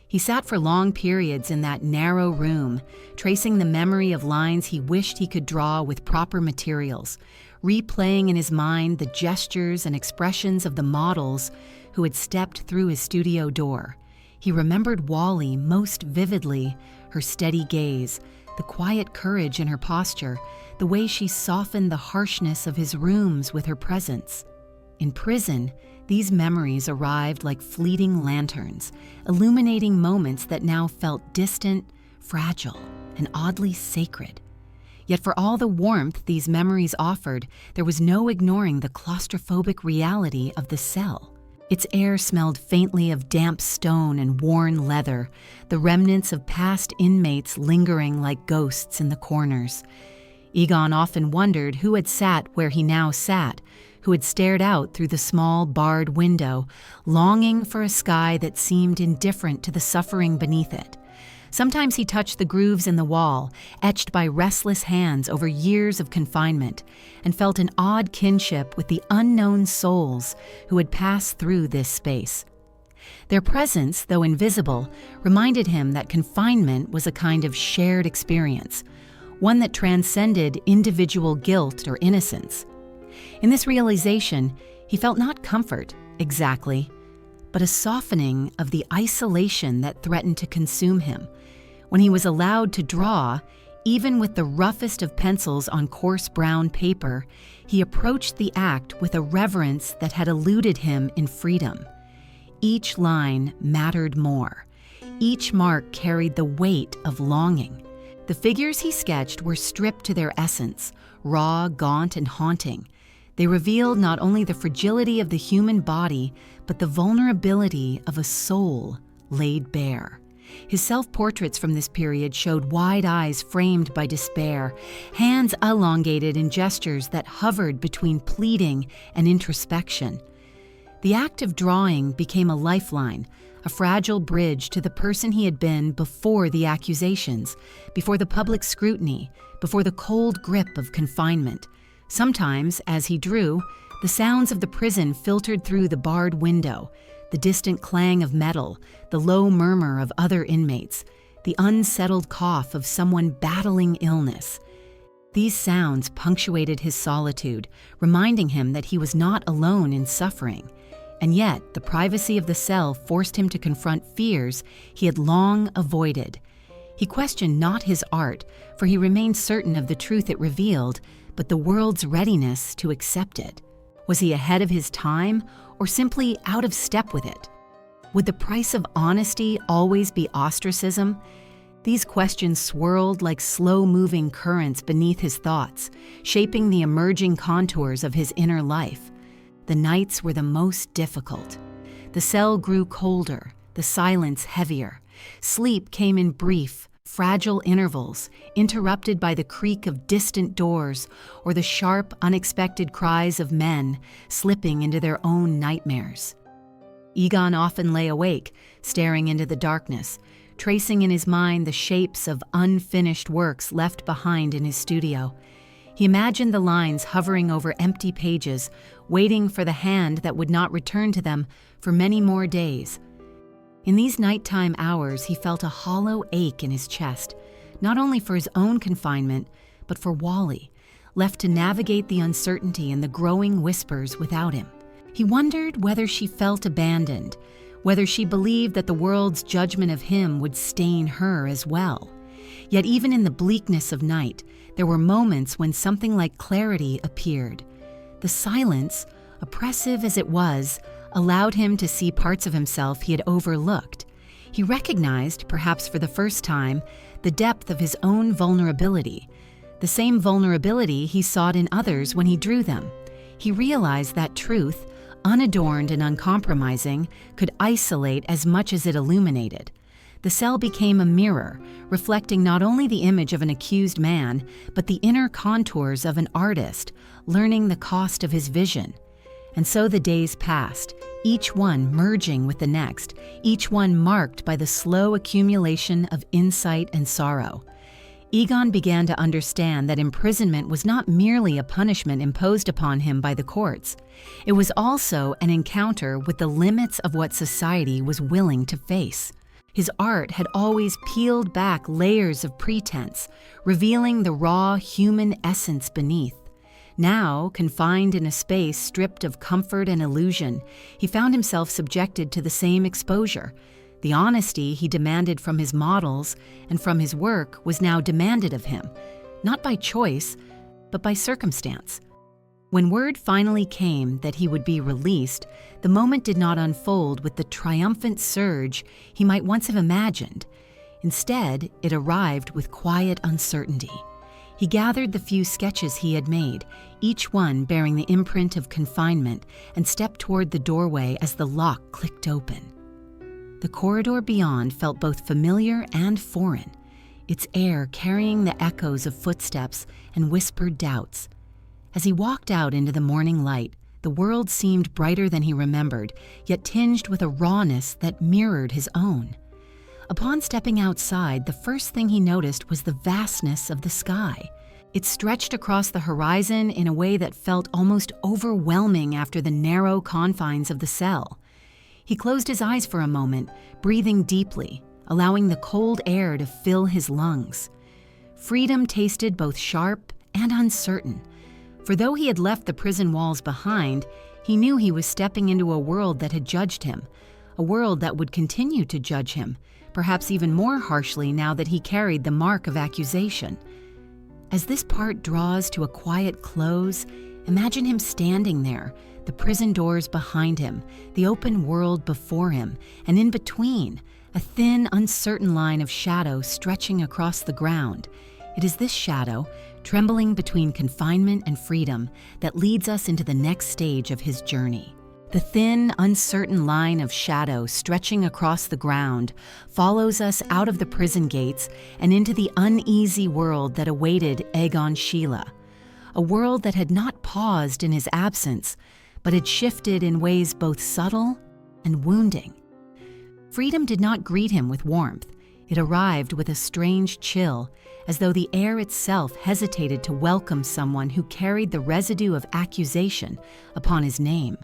He sat for long periods in that narrow room, tracing the memory of lines he wished he could draw with proper materials, replaying in his mind the gestures and expressions of the models who had stepped through his studio door. He remembered Wally most vividly, her steady gaze, the quiet courage in her posture, the way she softened the harshness of his rooms with her presence. In prison, these memories arrived like fleeting lanterns, illuminating moments that now felt distant, fragile, and oddly sacred. Yet for all the warmth these memories offered, there was no ignoring the claustrophobic reality of the cell. Its air smelled faintly of damp stone and worn leather, the remnants of past inmates lingering like ghosts in the corners. Egon often wondered who had sat where he now sat, who had stared out through the small barred window, longing for a sky that seemed indifferent to the suffering beneath it. Sometimes he touched the grooves in the wall, etched by restless hands over years of confinement, and felt an odd kinship with the unknown souls who had passed through this space. Their presence, though invisible, reminded him that confinement was a kind of shared experience, one that transcended individual guilt or innocence. In this realization, he felt not comfort, exactly, but a softening of the isolation that threatened to consume him. When he was allowed to draw, even with the roughest of pencils on coarse brown paper, he approached the act with a reverence that had eluded him in freedom. Each line mattered more. Each mark carried the weight of longing. The figures he sketched were stripped to their essence, raw, gaunt, and haunting. They revealed not only the fragility of the human body, but the vulnerability of a soul laid bare. His self-portraits from this period showed wide eyes framed by despair, hands elongated in gestures that hovered between pleading and introspection. The act of drawing became a lifeline, a fragile bridge to the person he had been before the accusations, before the public scrutiny, before the cold grip of confinement. Sometimes, as he drew, the sounds of the prison filtered through the barred window, the distant clang of metal, the low murmur of other inmates, the unsettled cough of someone battling illness. These sounds punctuated his solitude, reminding him that he was not alone in suffering. And yet, the privacy of the cell forced him to confront fears he had long avoided. He questioned not his art, for he remained certain of the truth it revealed, but the world's readiness to accept it. Was he ahead of his time, or simply out of step with it? Would the price of honesty always be ostracism? These questions swirled like slow-moving currents beneath his thoughts, shaping the emerging contours of his inner life. The nights were the most difficult. The cell grew colder, the silence heavier. Sleep came in brief, fragile intervals, interrupted by the creak of distant doors or the sharp, unexpected cries of men slipping into their own nightmares. Egon often lay awake, staring into the darkness, tracing in his mind the shapes of unfinished works left behind in his studio. He imagined the lines hovering over empty pages, waiting for the hand that would not return to them for many more days. In these nighttime hours, he felt a hollow ache in his chest, not only for his own confinement, but for Wally, left to navigate the uncertainty and the growing whispers without him. He wondered whether she felt abandoned, whether she believed that the world's judgment of him would stain her as well. Yet even in the bleakness of night, there were moments when something like clarity appeared. The silence, oppressive as it was, allowed him to see parts of himself he had overlooked. He recognized, perhaps for the first time, the depth of his own vulnerability, the same vulnerability he sought in others when he drew them. He realized that truth, unadorned and uncompromising, could isolate as much as it illuminated. The cell became a mirror, reflecting not only the image of an accused man, but the inner contours of an artist, learning the cost of his vision. And so the days passed, each one merging with the next, each one marked by the slow accumulation of insight and sorrow. Egon began to understand that imprisonment was not merely a punishment imposed upon him by the courts. It was also an encounter with the limits of what society was willing to face. His art had always peeled back layers of pretense, revealing the raw human essence beneath. Now, confined in a space stripped of comfort and illusion, he found himself subjected to the same exposure. The honesty he demanded from his models and from his work was now demanded of him, not by choice, but by circumstance. When word finally came that he would be released, the moment did not unfold with the triumphant surge he might once have imagined. Instead, it arrived with quiet uncertainty. He gathered the few sketches he had made, each one bearing the imprint of confinement, and stepped toward the doorway as the lock clicked open. The corridor beyond felt both familiar and foreign, its air carrying the echoes of footsteps and whispered doubts. As he walked out into the morning light, the world seemed brighter than he remembered, yet tinged with a rawness that mirrored his own. Upon stepping outside, the first thing he noticed was the vastness of the sky. It stretched across the horizon in a way that felt almost overwhelming after the narrow confines of the cell. He closed his eyes for a moment, breathing deeply, allowing the cold air to fill his lungs. Freedom tasted both sharp and uncertain, for though he had left the prison walls behind, he knew he was stepping into a world that had judged him, a world that would continue to judge him, perhaps even more harshly now that he carried the mark of accusation. As this part draws to a quiet close, imagine him standing there, the prison doors behind him, the open world before him, and in between, a thin, uncertain line of shadow stretching across the ground. It is this shadow, trembling between confinement and freedom, that leads us into the next stage of his journey. The thin, uncertain line of shadow stretching across the ground follows us out of the prison gates and into the uneasy world that awaited Egon Schiele, a world that had not paused in his absence, but had shifted in ways both subtle and wounding. Freedom did not greet him with warmth. It arrived with a strange chill, as though the air itself hesitated to welcome someone who carried the residue of accusation upon his name.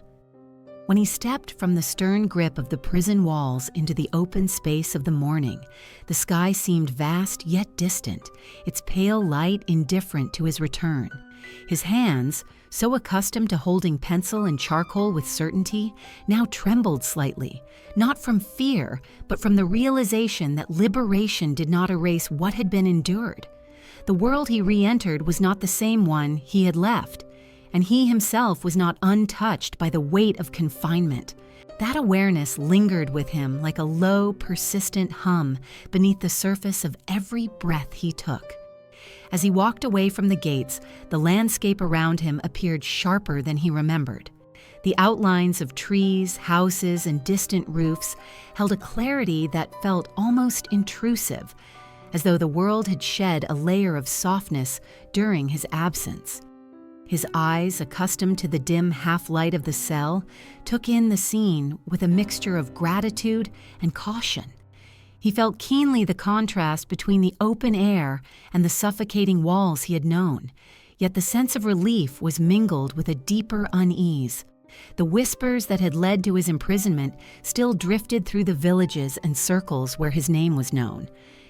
When he stepped from the stern grip of the prison walls into the open space of the morning, the sky seemed vast yet distant, its pale light indifferent to his return. His hands, so accustomed to holding pencil and charcoal with certainty, now trembled slightly, not from fear, but from the realization that liberation did not erase what had been endured. The world he re-entered was not the same one he had left, and he himself was not untouched by the weight of confinement. That awareness lingered with him like a low, persistent hum beneath the surface of every breath he took. As he walked away from the gates, the landscape around him appeared sharper than he remembered. The outlines of trees, houses, and distant roofs held a clarity that felt almost intrusive, as though the world had shed a layer of softness during his absence. His eyes, accustomed to the dim half-light of the cell, took in the scene with a mixture of gratitude and caution. He felt keenly the contrast between the open air and the suffocating walls he had known, yet the sense of relief was mingled with a deeper unease. The whispers that had led to his imprisonment still drifted through the villages and circles where his name was known,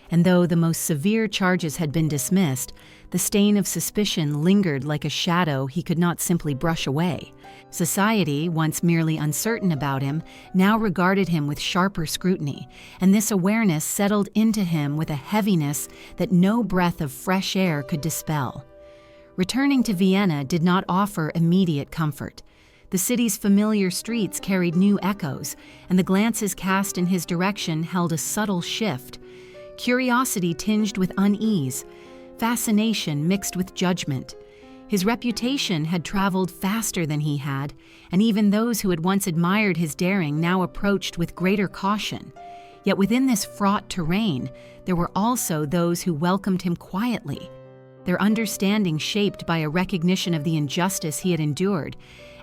and though the most severe charges had been dismissed, the stain of suspicion lingered like a shadow he could not simply brush away. Society, once merely uncertain about him, now regarded him with sharper scrutiny, and this awareness settled into him with a heaviness that no breath of fresh air could dispel. Returning to Vienna did not offer immediate comfort. The city's familiar streets carried new echoes, and the glances cast in his direction held a subtle shift. Curiosity tinged with unease, fascination mixed with judgment. His reputation had traveled faster than he had, and even those who had once admired his daring now approached with greater caution. Yet within this fraught terrain, there were also those who welcomed him quietly, their understanding shaped by a recognition of the injustice he had endured,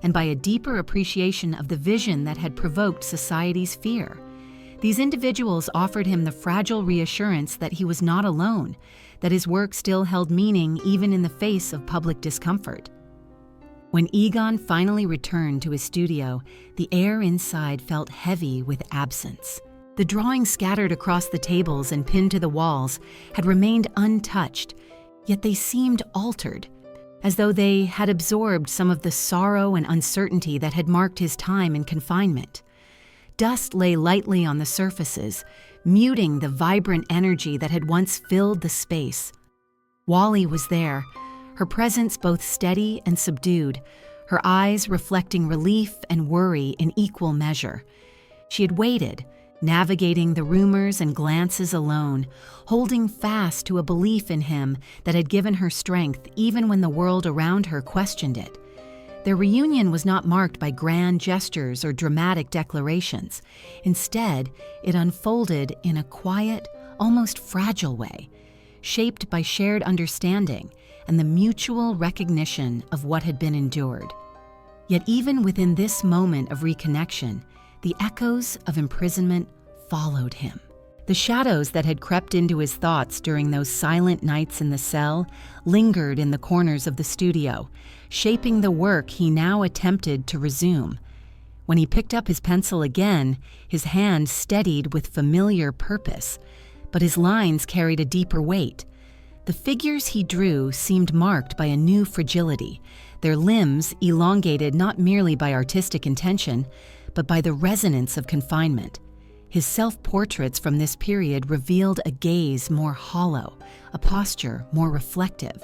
and by a deeper appreciation of the vision that had provoked society's fear. These individuals offered him the fragile reassurance that he was not alone, that his work still held meaning even in the face of public discomfort. When Egon finally returned to his studio, the air inside felt heavy with absence. The drawings scattered across the tables and pinned to the walls had remained untouched, yet they seemed altered, as though they had absorbed some of the sorrow and uncertainty that had marked his time in confinement. Dust lay lightly on the surfaces, muting the vibrant energy that had once filled the space. Wally was there, her presence both steady and subdued, her eyes reflecting relief and worry in equal measure. She had waited, navigating the rumors and glances alone, holding fast to a belief in him that had given her strength even when the world around her questioned it. Their reunion was not marked by grand gestures or dramatic declarations. Instead, it unfolded in a quiet, almost fragile way, shaped by shared understanding and the mutual recognition of what had been endured. Yet even within this moment of reconnection, the echoes of imprisonment followed him. The shadows that had crept into his thoughts during those silent nights in the cell lingered in the corners of the studio, shaping the work he now attempted to resume. When he picked up his pencil again, his hand steadied with familiar purpose, but his lines carried a deeper weight. The figures he drew seemed marked by a new fragility, their limbs elongated not merely by artistic intention, but by the resonance of confinement. His self-portraits from this period revealed a gaze more hollow, a posture more reflective.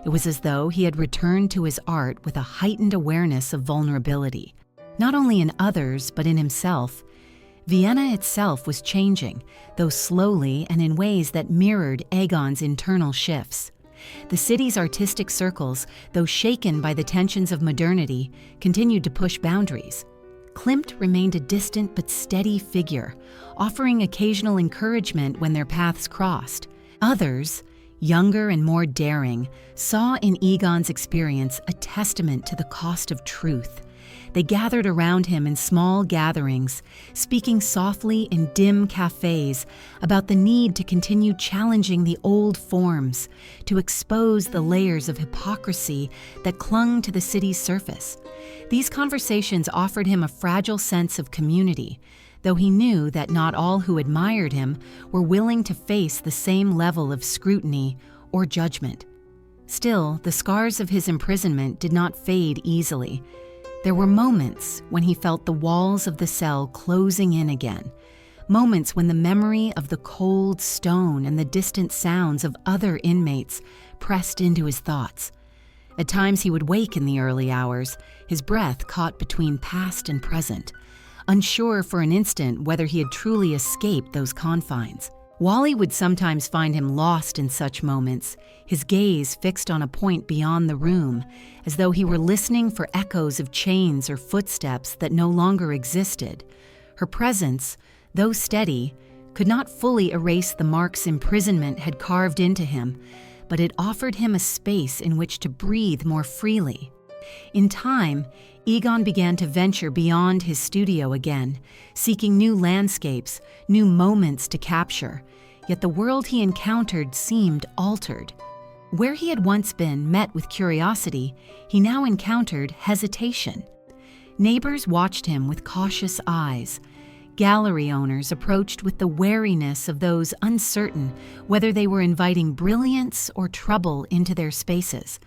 It was as though he had returned to his art with a heightened awareness of vulnerability, not only in others but in himself. Vienna itself was changing, though slowly and in ways that mirrored Egon's internal shifts. The city's artistic circles, though shaken by the tensions of modernity, continued to push boundaries. Klimt remained a distant but steady figure, offering occasional encouragement when their paths crossed. Others, younger and more daring, saw in Egon's experience a testament to the cost of truth. They gathered around him in small gatherings, speaking softly in dim cafes about the need to continue challenging the old forms, to expose the layers of hypocrisy that clung to the city's surface. These conversations offered him a fragile sense of community, though he knew that not all who admired him were willing to face the same level of scrutiny or judgment. Still, the scars of his imprisonment did not fade easily. There were moments when he felt the walls of the cell closing in again, moments when the memory of the cold stone and the distant sounds of other inmates pressed into his thoughts. At times he would wake in the early hours, his breath caught between past and present, unsure for an instant whether he had truly escaped those confines. Wally would sometimes find him lost in such moments, his gaze fixed on a point beyond the room, as though he were listening for echoes of chains or footsteps that no longer existed. Her presence, though steady, could not fully erase the marks imprisonment had carved into him, but it offered him a space in which to breathe more freely. In time, Egon began to venture beyond his studio again, seeking new landscapes, new moments to capture. Yet the world he encountered seemed altered. Where he had once been met with curiosity, he now encountered hesitation. Neighbors watched him with cautious eyes. Gallery owners approached with the wariness of those uncertain whether they were inviting brilliance or trouble into their spaces.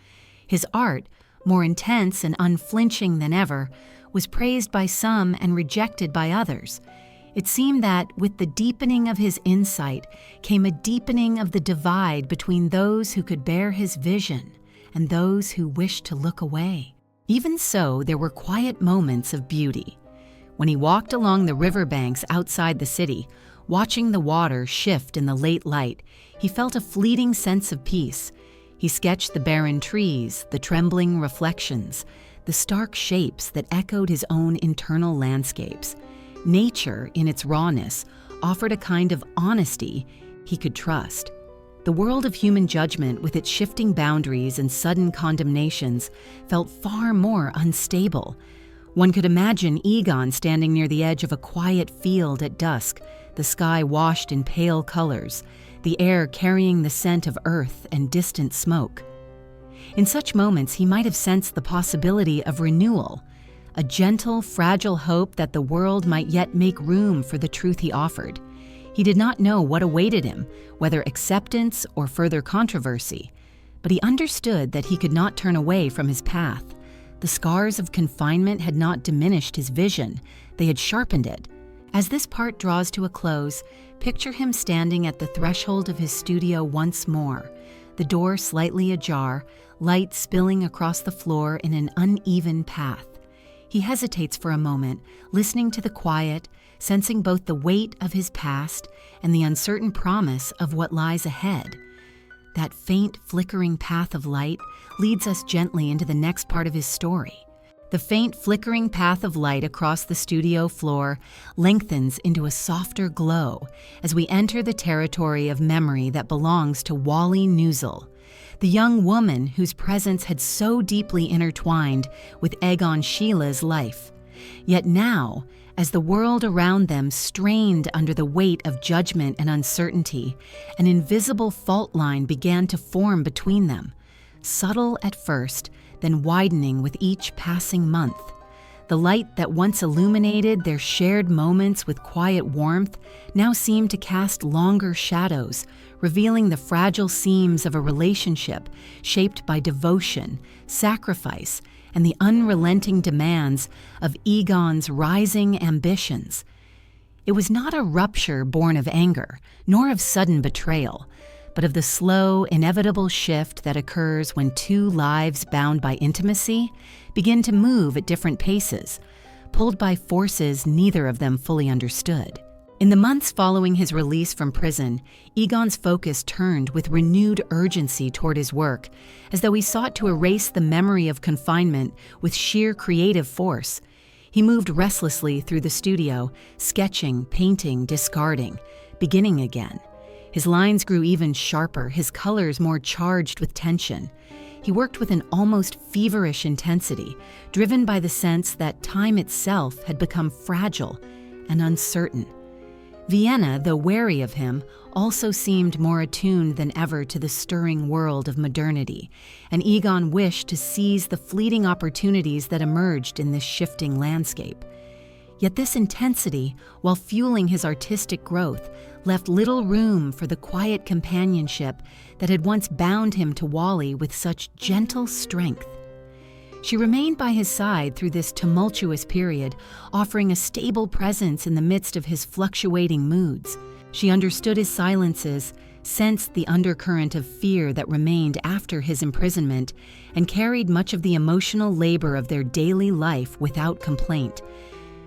His art, more intense and unflinching than ever, was praised by some and rejected by others. It seemed that with the deepening of his insight came a deepening of the divide between those who could bear his vision and those who wished to look away. Even so, there were quiet moments of beauty. When he walked along the riverbanks outside the city, watching the water shift in the late light, he felt a fleeting sense of peace. He sketched the barren trees, the trembling reflections, the stark shapes that echoed his own internal landscapes. Nature, in its rawness, offered a kind of honesty he could trust. The world of human judgment, with its shifting boundaries and sudden condemnations, felt far more unstable. One could imagine Egon standing near the edge of a quiet field at dusk, the sky washed in pale colors, the air carrying the scent of earth and distant smoke. In such moments, he might have sensed the possibility of renewal, a gentle, fragile hope that the world might yet make room for the truth he offered. He did not know what awaited him, whether acceptance or further controversy, but he understood that he could not turn away from his path. The scars of confinement had not diminished his vision, they had sharpened it. As this part draws to a close, picture him standing at the threshold of his studio once more, the door slightly ajar, light spilling across the floor in an uneven path. He hesitates for a moment, listening to the quiet, sensing both the weight of his past and the uncertain promise of what lies ahead. That faint, flickering path of light leads us gently into the next part of his story. The faint, flickering path of light across the studio floor lengthens into a softer glow as we enter the territory of memory that belongs to Wally Newsel, the young woman whose presence had so deeply intertwined with Egon Schiele's life. Yet now, as the world around them strained under the weight of judgment and uncertainty, an invisible fault line began to form between them, subtle at first, then widening with each passing month. The light that once illuminated their shared moments with quiet warmth now seemed to cast longer shadows, revealing the fragile seams of a relationship shaped by devotion, sacrifice, and the unrelenting demands of Egon's rising ambitions. It was not a rupture born of anger, nor of sudden betrayal, but of the slow, inevitable shift that occurs when two lives bound by intimacy begin to move at different paces, pulled by forces neither of them fully understood. In the months following his release from prison, Egon's focus turned with renewed urgency toward his work, as though he sought to erase the memory of confinement with sheer creative force. He moved restlessly through the studio, sketching, painting, discarding, beginning again. His lines grew even sharper, his colors more charged with tension. He worked with an almost feverish intensity, driven by the sense that time itself had become fragile and uncertain. Vienna, though wary of him, also seemed more attuned than ever to the stirring world of modernity, and Egon wished to seize the fleeting opportunities that emerged in this shifting landscape. Yet this intensity, while fueling his artistic growth, left little room for the quiet companionship that had once bound him to Wally with such gentle strength. She remained by his side through this tumultuous period, offering a stable presence in the midst of his fluctuating moods. She understood his silences, sensed the undercurrent of fear that remained after his imprisonment, and carried much of the emotional labor of their daily life without complaint.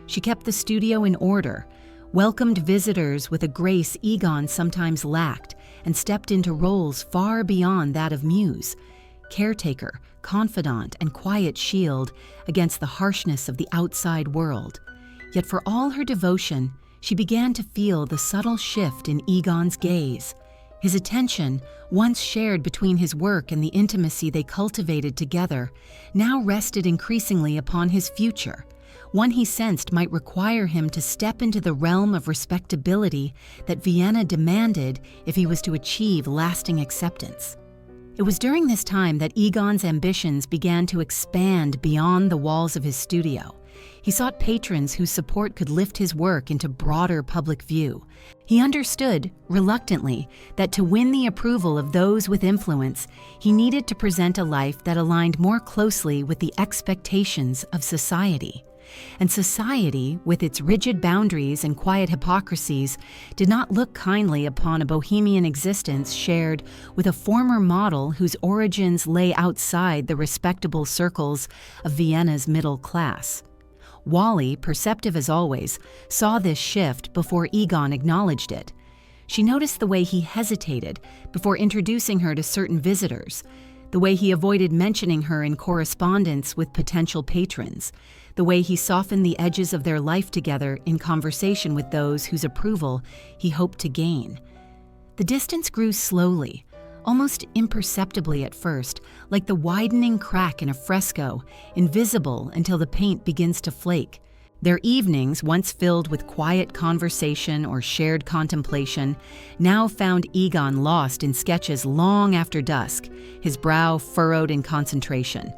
She kept the studio in order, welcomed visitors with a grace Egon sometimes lacked, and stepped into roles far beyond that of muse, caretaker, confidant, and quiet shield against the harshness of the outside world. Yet for all her devotion, she began to feel the subtle shift in Egon's gaze. His attention, once shared between his work and the intimacy they cultivated together, now rested increasingly upon his future, one he sensed might require him to step into the realm of respectability that Vienna demanded if he was to achieve lasting acceptance. It was during this time that Egon's ambitions began to expand beyond the walls of his studio. He sought patrons whose support could lift his work into broader public view. He understood, reluctantly, that to win the approval of those with influence, he needed to present a life that aligned more closely with the expectations of society. And society, with its rigid boundaries and quiet hypocrisies, did not look kindly upon a bohemian existence shared with a former model whose origins lay outside the respectable circles of Vienna's middle class. Wally, perceptive as always, saw this shift before Egon acknowledged it. She noticed the way he hesitated before introducing her to certain visitors, the way he avoided mentioning her in correspondence with potential patrons, the way he softened the edges of their life together in conversation with those whose approval he hoped to gain. The distance grew slowly, almost imperceptibly at first, like the widening crack in a fresco, invisible until the paint begins to flake. Their evenings, once filled with quiet conversation or shared contemplation, now found Egon lost in sketches long after dusk, his brow furrowed in concentration.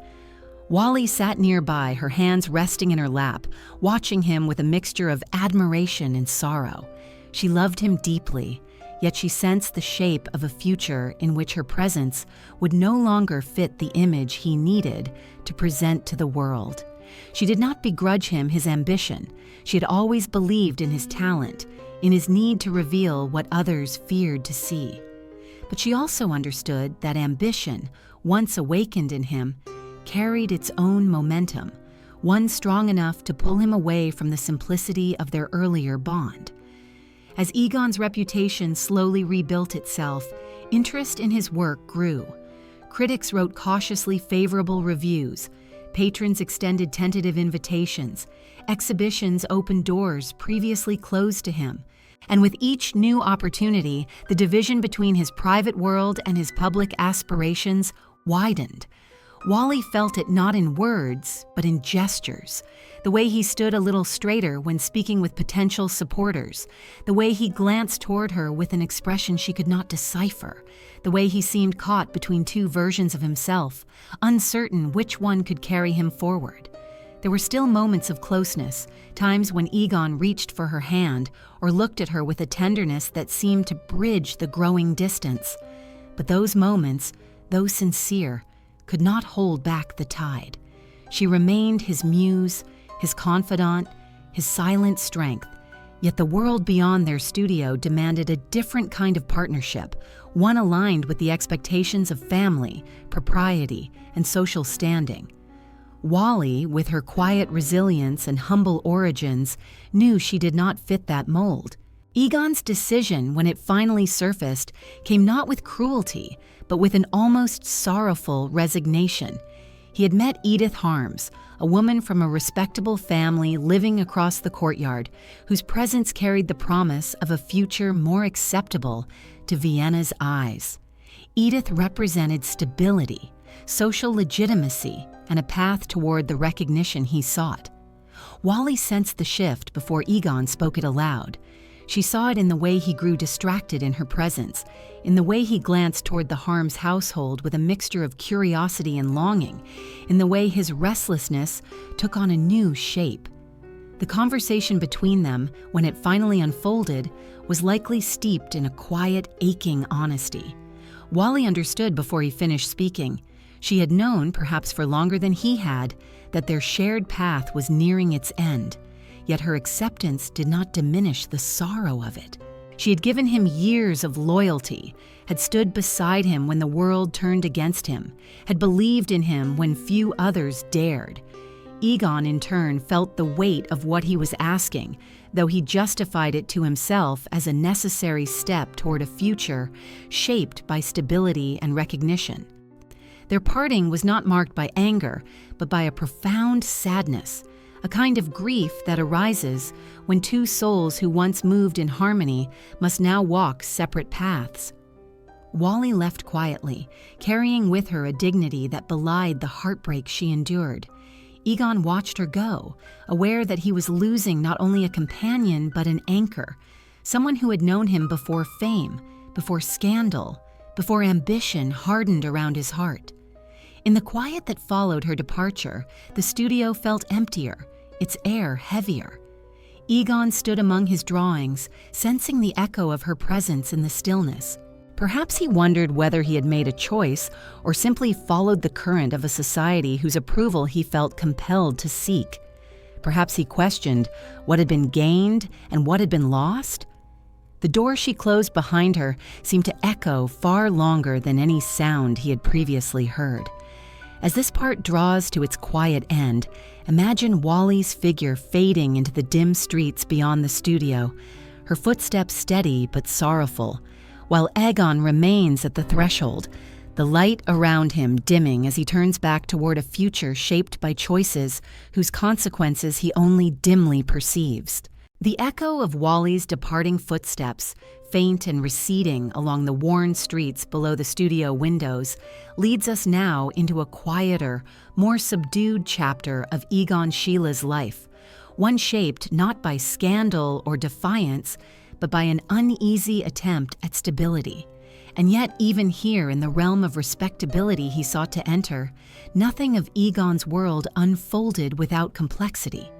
Wally sat nearby, her hands resting in her lap, watching him with a mixture of admiration and sorrow. She loved him deeply, yet she sensed the shape of a future in which her presence would no longer fit the image he needed to present to the world. She did not begrudge him his ambition. She had always believed in his talent, in his need to reveal what others feared to see. But she also understood that ambition, once awakened in him, carried its own momentum, one strong enough to pull him away from the simplicity of their earlier bond. As Egon's reputation slowly rebuilt itself, interest in his work grew. Critics wrote cautiously favorable reviews, patrons extended tentative invitations, exhibitions opened doors previously closed to him, and with each new opportunity, the division between his private world and his public aspirations widened. Wally felt it not in words, but in gestures. The way he stood a little straighter when speaking with potential supporters, the way he glanced toward her with an expression she could not decipher, the way he seemed caught between two versions of himself, uncertain which one could carry him forward. There were still moments of closeness, times when Egon reached for her hand or looked at her with a tenderness that seemed to bridge the growing distance. But those moments, though sincere, could not hold back the tide. She remained his muse, his confidant, his silent strength. Yet the world beyond their studio demanded a different kind of partnership, one aligned with the expectations of family, propriety, and social standing. Wally, with her quiet resilience and humble origins, knew she did not fit that mold. Egon's decision, when it finally surfaced, came not with cruelty, but with an almost sorrowful resignation. He had met Edith Harms, a woman from a respectable family living across the courtyard, whose presence carried the promise of a future more acceptable to Vienna's eyes. Edith represented stability, social legitimacy, and a path toward the recognition he sought. Wally sensed the shift before Egon spoke it aloud. She saw it in the way he grew distracted in her presence, in the way he glanced toward the Harms household with a mixture of curiosity and longing, in the way his restlessness took on a new shape. The conversation between them, when it finally unfolded, was likely steeped in a quiet, aching honesty. Wally understood before he finished speaking. She had known, perhaps for longer than he had, that their shared path was nearing its end. Yet her acceptance did not diminish the sorrow of it. She had given him years of loyalty, had stood beside him when the world turned against him, had believed in him when few others dared. Egon, in turn, felt the weight of what he was asking, though he justified it to himself as a necessary step toward a future shaped by stability and recognition. Their parting was not marked by anger, but by a profound sadness, a kind of grief that arises when two souls who once moved in harmony must now walk separate paths. Wally left quietly, carrying with her a dignity that belied the heartbreak she endured. Egon watched her go, aware that he was losing not only a companion but an anchor, someone who had known him before fame, before scandal, before ambition hardened around his heart. In the quiet that followed her departure, the studio felt emptier, its air heavier. Egon stood among his drawings, sensing the echo of her presence in the stillness. Perhaps he wondered whether he had made a choice or simply followed the current of a society whose approval he felt compelled to seek. Perhaps he questioned what had been gained and what had been lost. The door she closed behind her seemed to echo far longer than any sound he had previously heard. As this part draws to its quiet end, imagine Wally's figure fading into the dim streets beyond the studio, her footsteps steady but sorrowful, while Egon remains at the threshold, the light around him dimming as he turns back toward a future shaped by choices whose consequences he only dimly perceives. The echo of Wally's departing footsteps, faint and receding along the worn streets below the studio windows, leads us now into a quieter, more subdued chapter of Egon Schiele's life, one shaped not by scandal or defiance, but by an uneasy attempt at stability. And yet, even here in the realm of respectability he sought to enter, nothing of Egon's world unfolded without complexity.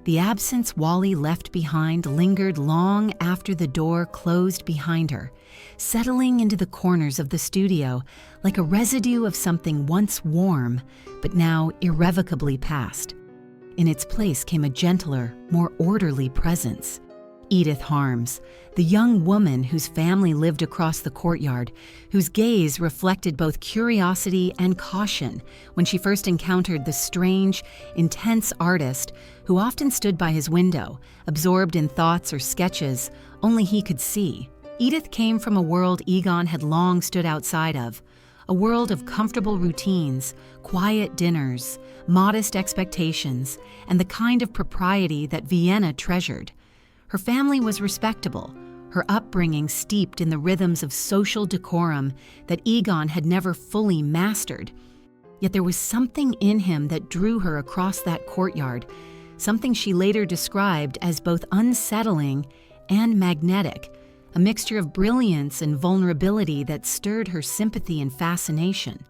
The absence Wally left behind lingered long after the door closed behind her, settling into the corners of the studio like a residue of something once warm, but now irrevocably past. In its place came a gentler, more orderly presence. Edith Harms, the young woman whose family lived across the courtyard, whose gaze reflected both curiosity and caution when she first encountered the strange, intense artist who often stood by his window, absorbed in thoughts or sketches only he could see. Edith came from a world Egon had long stood outside of, a world of comfortable routines, quiet dinners, modest expectations, and the kind of propriety that Vienna treasured. Her family was respectable, her upbringing steeped in the rhythms of social decorum that Egon had never fully mastered. Yet there was something in him that drew her across that courtyard, something she later described as both unsettling and magnetic, a mixture of brilliance and vulnerability that stirred her sympathy and fascination.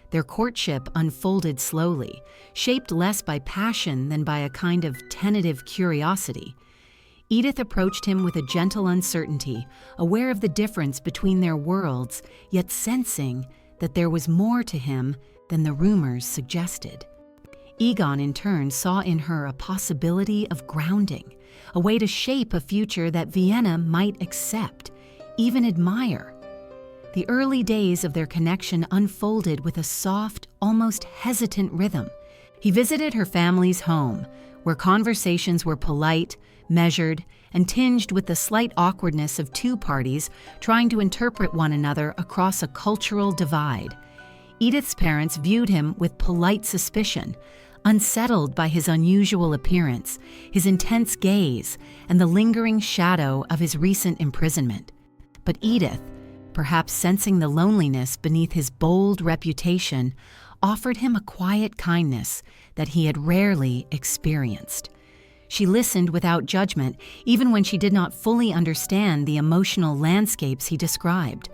Their courtship unfolded slowly, shaped less by passion than by a kind of tentative curiosity. Edith approached him with a gentle uncertainty, aware of the difference between their worlds, yet sensing that there was more to him than the rumors suggested. Egon, in turn, saw in her a possibility of grounding, a way to shape a future that Vienna might accept, even admire. The early days of their connection unfolded with a soft, almost hesitant rhythm. He visited her family's home, where conversations were polite, measured, and tinged with the slight awkwardness of two parties trying to interpret one another across a cultural divide. Edith's parents viewed him with polite suspicion, unsettled by his unusual appearance, his intense gaze, and the lingering shadow of his recent imprisonment. But Edith, perhaps sensing the loneliness beneath his bold reputation, offered him a quiet kindness that he had rarely experienced. She listened without judgment, even when she did not fully understand the emotional landscapes he described.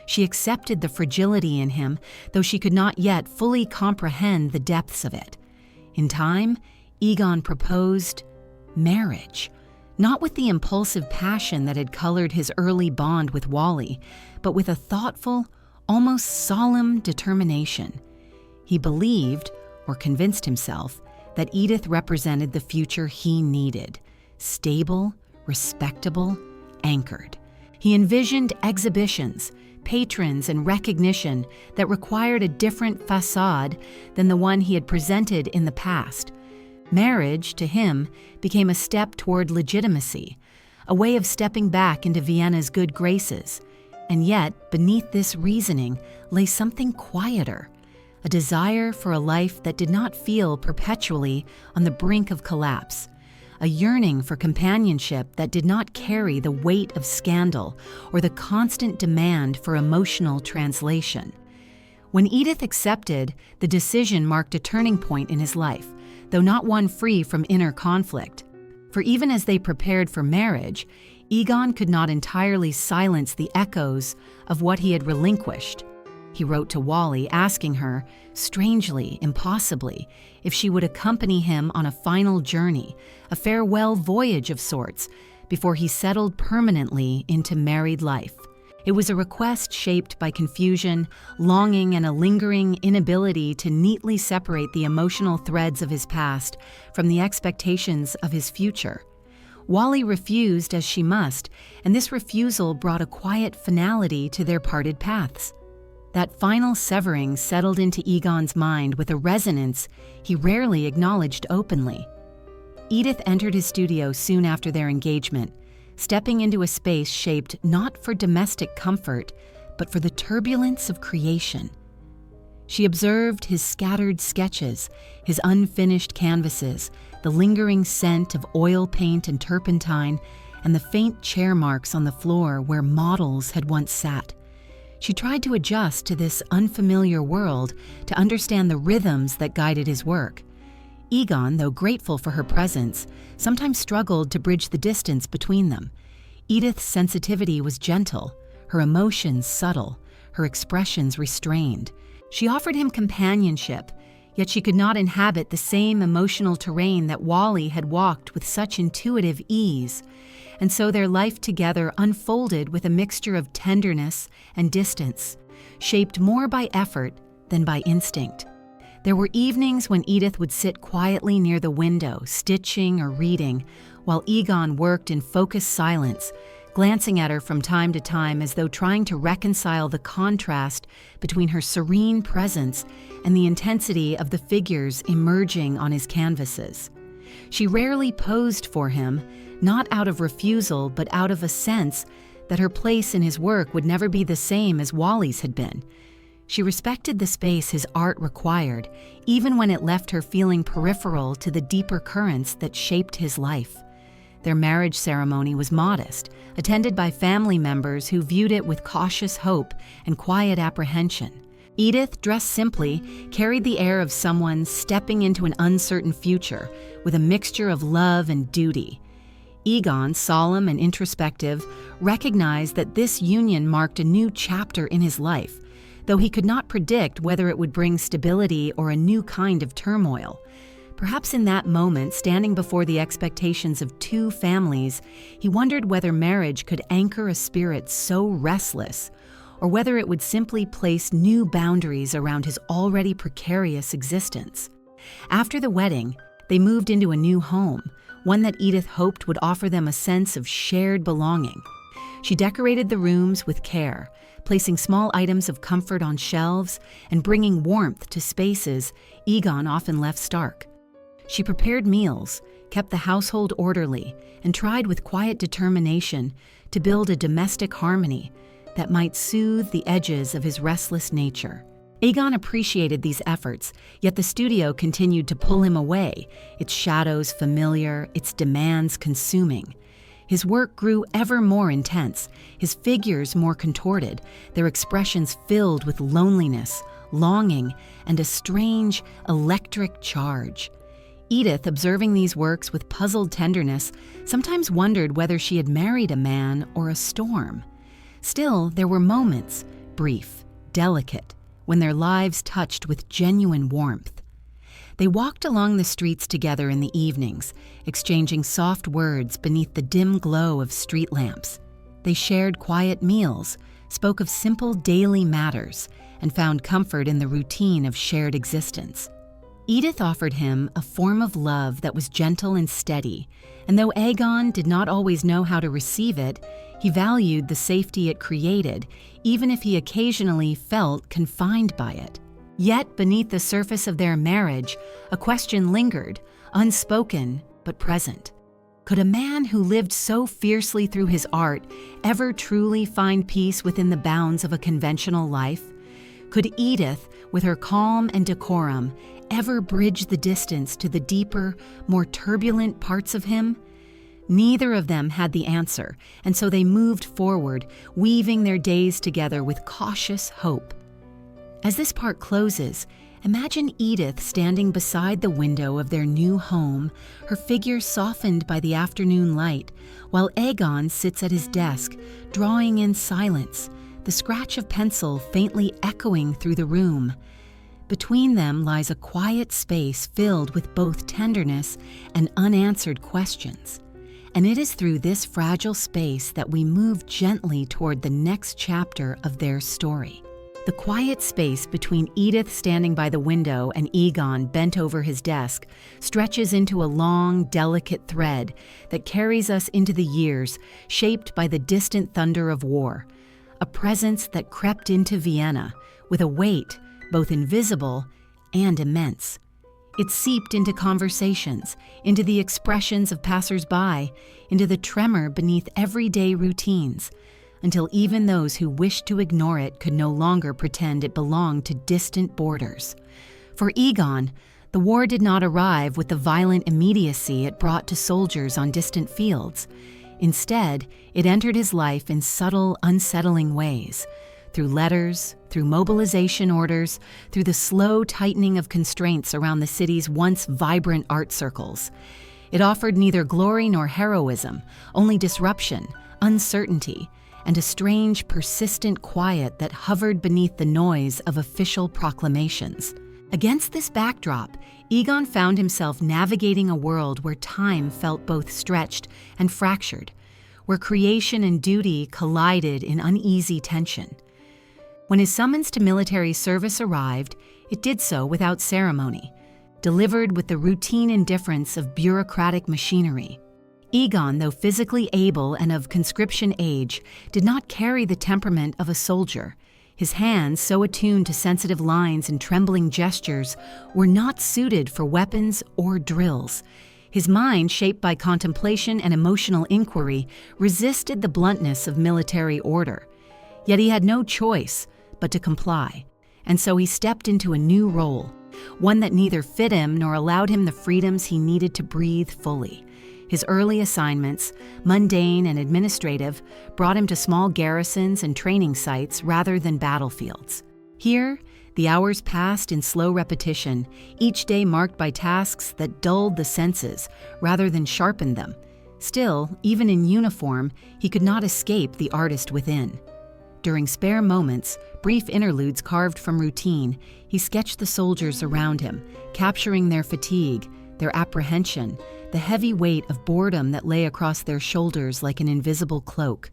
She accepted the fragility in him, though she could not yet fully comprehend the depths of it. In time, Egon proposed marriage, not with the impulsive passion that had colored his early bond with Wally, but with a thoughtful, almost solemn determination. He believed, or convinced himself, that Edith represented the future he needed, stable, respectable, anchored. He envisioned exhibitions, patrons, and recognition that required a different facade than the one he had presented in the past. Marriage, to him, became a step toward legitimacy, a way of stepping back into Vienna's good graces. And yet, beneath this reasoning lay something quieter, a desire for a life that did not feel perpetually on the brink of collapse, a yearning for companionship that did not carry the weight of scandal or the constant demand for emotional translation. When Edith accepted, the decision marked a turning point in his life, though not one free from inner conflict. For even as they prepared for marriage, Egon could not entirely silence the echoes of what he had relinquished. He wrote to Wally asking her, strangely, impossibly, if she would accompany him on a final journey, a farewell voyage of sorts, before he settled permanently into married life. It was a request shaped by confusion, longing, and a lingering inability to neatly separate the emotional threads of his past from the expectations of his future. Wally refused as she must, and this refusal brought a quiet finality to their parted paths. That final severing settled into Egon's mind with a resonance he rarely acknowledged openly. Edith entered his studio soon after their engagement, stepping into a space shaped not for domestic comfort, but for the turbulence of creation. She observed his scattered sketches, his unfinished canvases, the lingering scent of oil paint and turpentine, and the faint chair marks on the floor where models had once sat. She tried to adjust to this unfamiliar world, to understand the rhythms that guided his work. Egon, though grateful for her presence, sometimes struggled to bridge the distance between them. Edith's sensitivity was gentle, her emotions subtle, her expressions restrained. She offered him companionship, yet she could not inhabit the same emotional terrain that Wally had walked with such intuitive ease. And so their life together unfolded with a mixture of tenderness and distance, shaped more by effort than by instinct. There were evenings when Edith would sit quietly near the window, stitching or reading, while Egon worked in focused silence, glancing at her from time to time as though trying to reconcile the contrast between her serene presence and the intensity of the figures emerging on his canvases. She rarely posed for him, not out of refusal but out of a sense that her place in his work would never be the same as Wally's had been. She respected the space his art required, even when it left her feeling peripheral to the deeper currents that shaped his life. Their marriage ceremony was modest, attended by family members who viewed it with cautious hope and quiet apprehension. Edith, dressed simply, carried the air of someone stepping into an uncertain future with a mixture of love and duty. Egon, solemn and introspective, recognized that this union marked a new chapter in his life, though he could not predict whether it would bring stability or a new kind of turmoil. Perhaps in that moment, standing before the expectations of two families, he wondered whether marriage could anchor a spirit so restless, or whether it would simply place new boundaries around his already precarious existence. After the wedding, they moved into a new home, one that Edith hoped would offer them a sense of shared belonging. She decorated the rooms with care, placing small items of comfort on shelves and bringing warmth to spaces Egon often left stark. She prepared meals, kept the household orderly, and tried with quiet determination to build a domestic harmony that might soothe the edges of his restless nature. Egon appreciated these efforts, yet the studio continued to pull him away, its shadows familiar, its demands consuming. His work grew ever more intense, his figures more contorted, their expressions filled with loneliness, longing, and a strange, electric charge. Edith, observing these works with puzzled tenderness, sometimes wondered whether she had married a man or a storm. Still, there were moments, brief, delicate, when their lives touched with genuine warmth. They walked along the streets together in the evenings, exchanging soft words beneath the dim glow of street lamps. They shared quiet meals, spoke of simple daily matters, and found comfort in the routine of shared existence. Edith offered him a form of love that was gentle and steady, and though Egon did not always know how to receive it, he valued the safety it created, even if he occasionally felt confined by it. Yet, beneath the surface of their marriage, a question lingered, unspoken but present. Could a man who lived so fiercely through his art ever truly find peace within the bounds of a conventional life? Could Edith, with her calm and decorum, ever bridge the distance to the deeper, more turbulent parts of him? Neither of them had the answer, and so they moved forward, weaving their days together with cautious hope. As this part closes, imagine Edith standing beside the window of their new home, her figure softened by the afternoon light, while Egon sits at his desk, drawing in silence, the scratch of pencil faintly echoing through the room. Between them lies a quiet space filled with both tenderness and unanswered questions. And it is through this fragile space that we move gently toward the next chapter of their story. The quiet space between Edith standing by the window and Egon bent over his desk stretches into a long, delicate thread that carries us into the years shaped by the distant thunder of war, a presence that crept into Vienna with a weight both invisible and immense. It seeped into conversations, into the expressions of passers-by, into the tremor beneath everyday routines, until even those who wished to ignore it could no longer pretend it belonged to distant borders. For Egon, the war did not arrive with the violent immediacy it brought to soldiers on distant fields. Instead, it entered his life in subtle, unsettling ways, through letters, through mobilization orders, through the slow tightening of constraints around the city's once vibrant art circles. It offered neither glory nor heroism, only disruption, uncertainty, and a strange, persistent quiet that hovered beneath the noise of official proclamations. Against this backdrop, Egon found himself navigating a world where time felt both stretched and fractured, where creation and duty collided in uneasy tension. When his summons to military service arrived, it did so without ceremony, delivered with the routine indifference of bureaucratic machinery. Egon, though physically able and of conscription age, did not carry the temperament of a soldier. His hands, so attuned to sensitive lines and trembling gestures, were not suited for weapons or drills. His mind, shaped by contemplation and emotional inquiry, resisted the bluntness of military order. Yet he had no choice but to comply, and so he stepped into a new role, one that neither fit him nor allowed him the freedoms he needed to breathe fully. His early assignments, mundane and administrative, brought him to small garrisons and training sites rather than battlefields. Here, the hours passed in slow repetition, each day marked by tasks that dulled the senses rather than sharpened them. Still, even in uniform, he could not escape the artist within. During spare moments, brief interludes carved from routine, he sketched the soldiers around him, capturing their fatigue, their apprehension, the heavy weight of boredom that lay across their shoulders like an invisible cloak.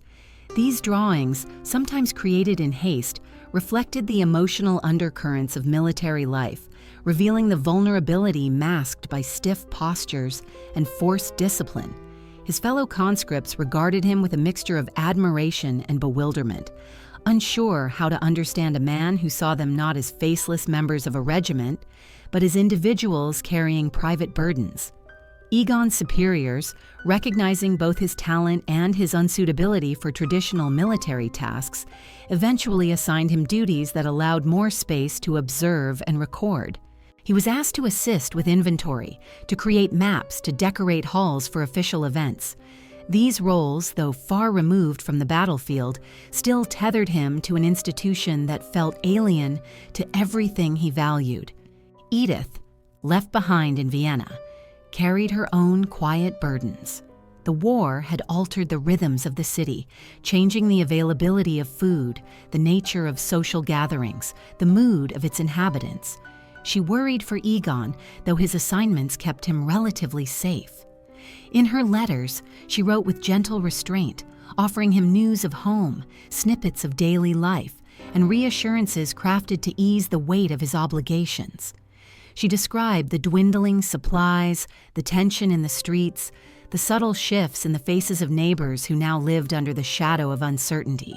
These drawings, sometimes created in haste, reflected the emotional undercurrents of military life, revealing the vulnerability masked by stiff postures and forced discipline. His fellow conscripts regarded him with a mixture of admiration and bewilderment, unsure how to understand a man who saw them not as faceless members of a regiment, but as individuals carrying private burdens. Egon's superiors, recognizing both his talent and his unsuitability for traditional military tasks, eventually assigned him duties that allowed more space to observe and record. He was asked to assist with inventory, to create maps, to decorate halls for official events. These roles, though far removed from the battlefield, still tethered him to an institution that felt alien to everything he valued. Edith, left behind in Vienna, carried her own quiet burdens. The war had altered the rhythms of the city, changing the availability of food, the nature of social gatherings, the mood of its inhabitants. She worried for Egon, though his assignments kept him relatively safe. In her letters, she wrote with gentle restraint, offering him news of home, snippets of daily life, and reassurances crafted to ease the weight of his obligations. She described the dwindling supplies, the tension in the streets, the subtle shifts in the faces of neighbors who now lived under the shadow of uncertainty.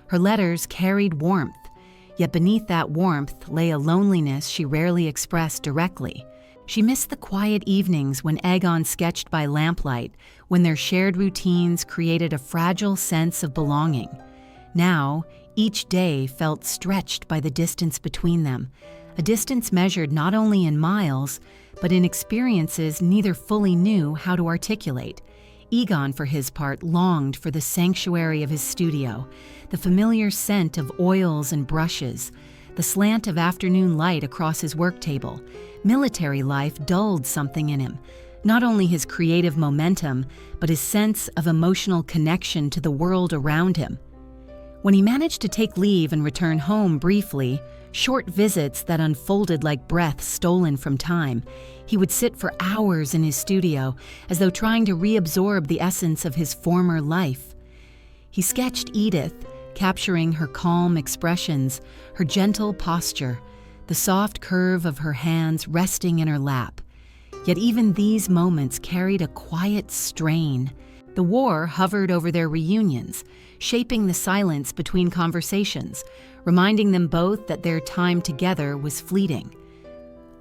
Her letters carried warmth, yet beneath that warmth lay a loneliness she rarely expressed directly. She missed the quiet evenings when Egon sketched by lamplight, when their shared routines created a fragile sense of belonging. Now, each day felt stretched by the distance between them, a distance measured not only in miles, but in experiences neither fully knew how to articulate. Egon, for his part, longed for the sanctuary of his studio, the familiar scent of oils and brushes, the slant of afternoon light across his work table. Military life dulled something in him, not only his creative momentum, but his sense of emotional connection to the world around him. When he managed to take leave and return home briefly, short visits that unfolded like breath stolen from time, he would sit for hours in his studio as though trying to reabsorb the essence of his former life. He sketched Edith, capturing her calm expressions, her gentle posture, the soft curve of her hands resting in her lap. Yet even these moments carried a quiet strain. The war hovered over their reunions, shaping the silence between conversations, reminding them both that their time together was fleeting.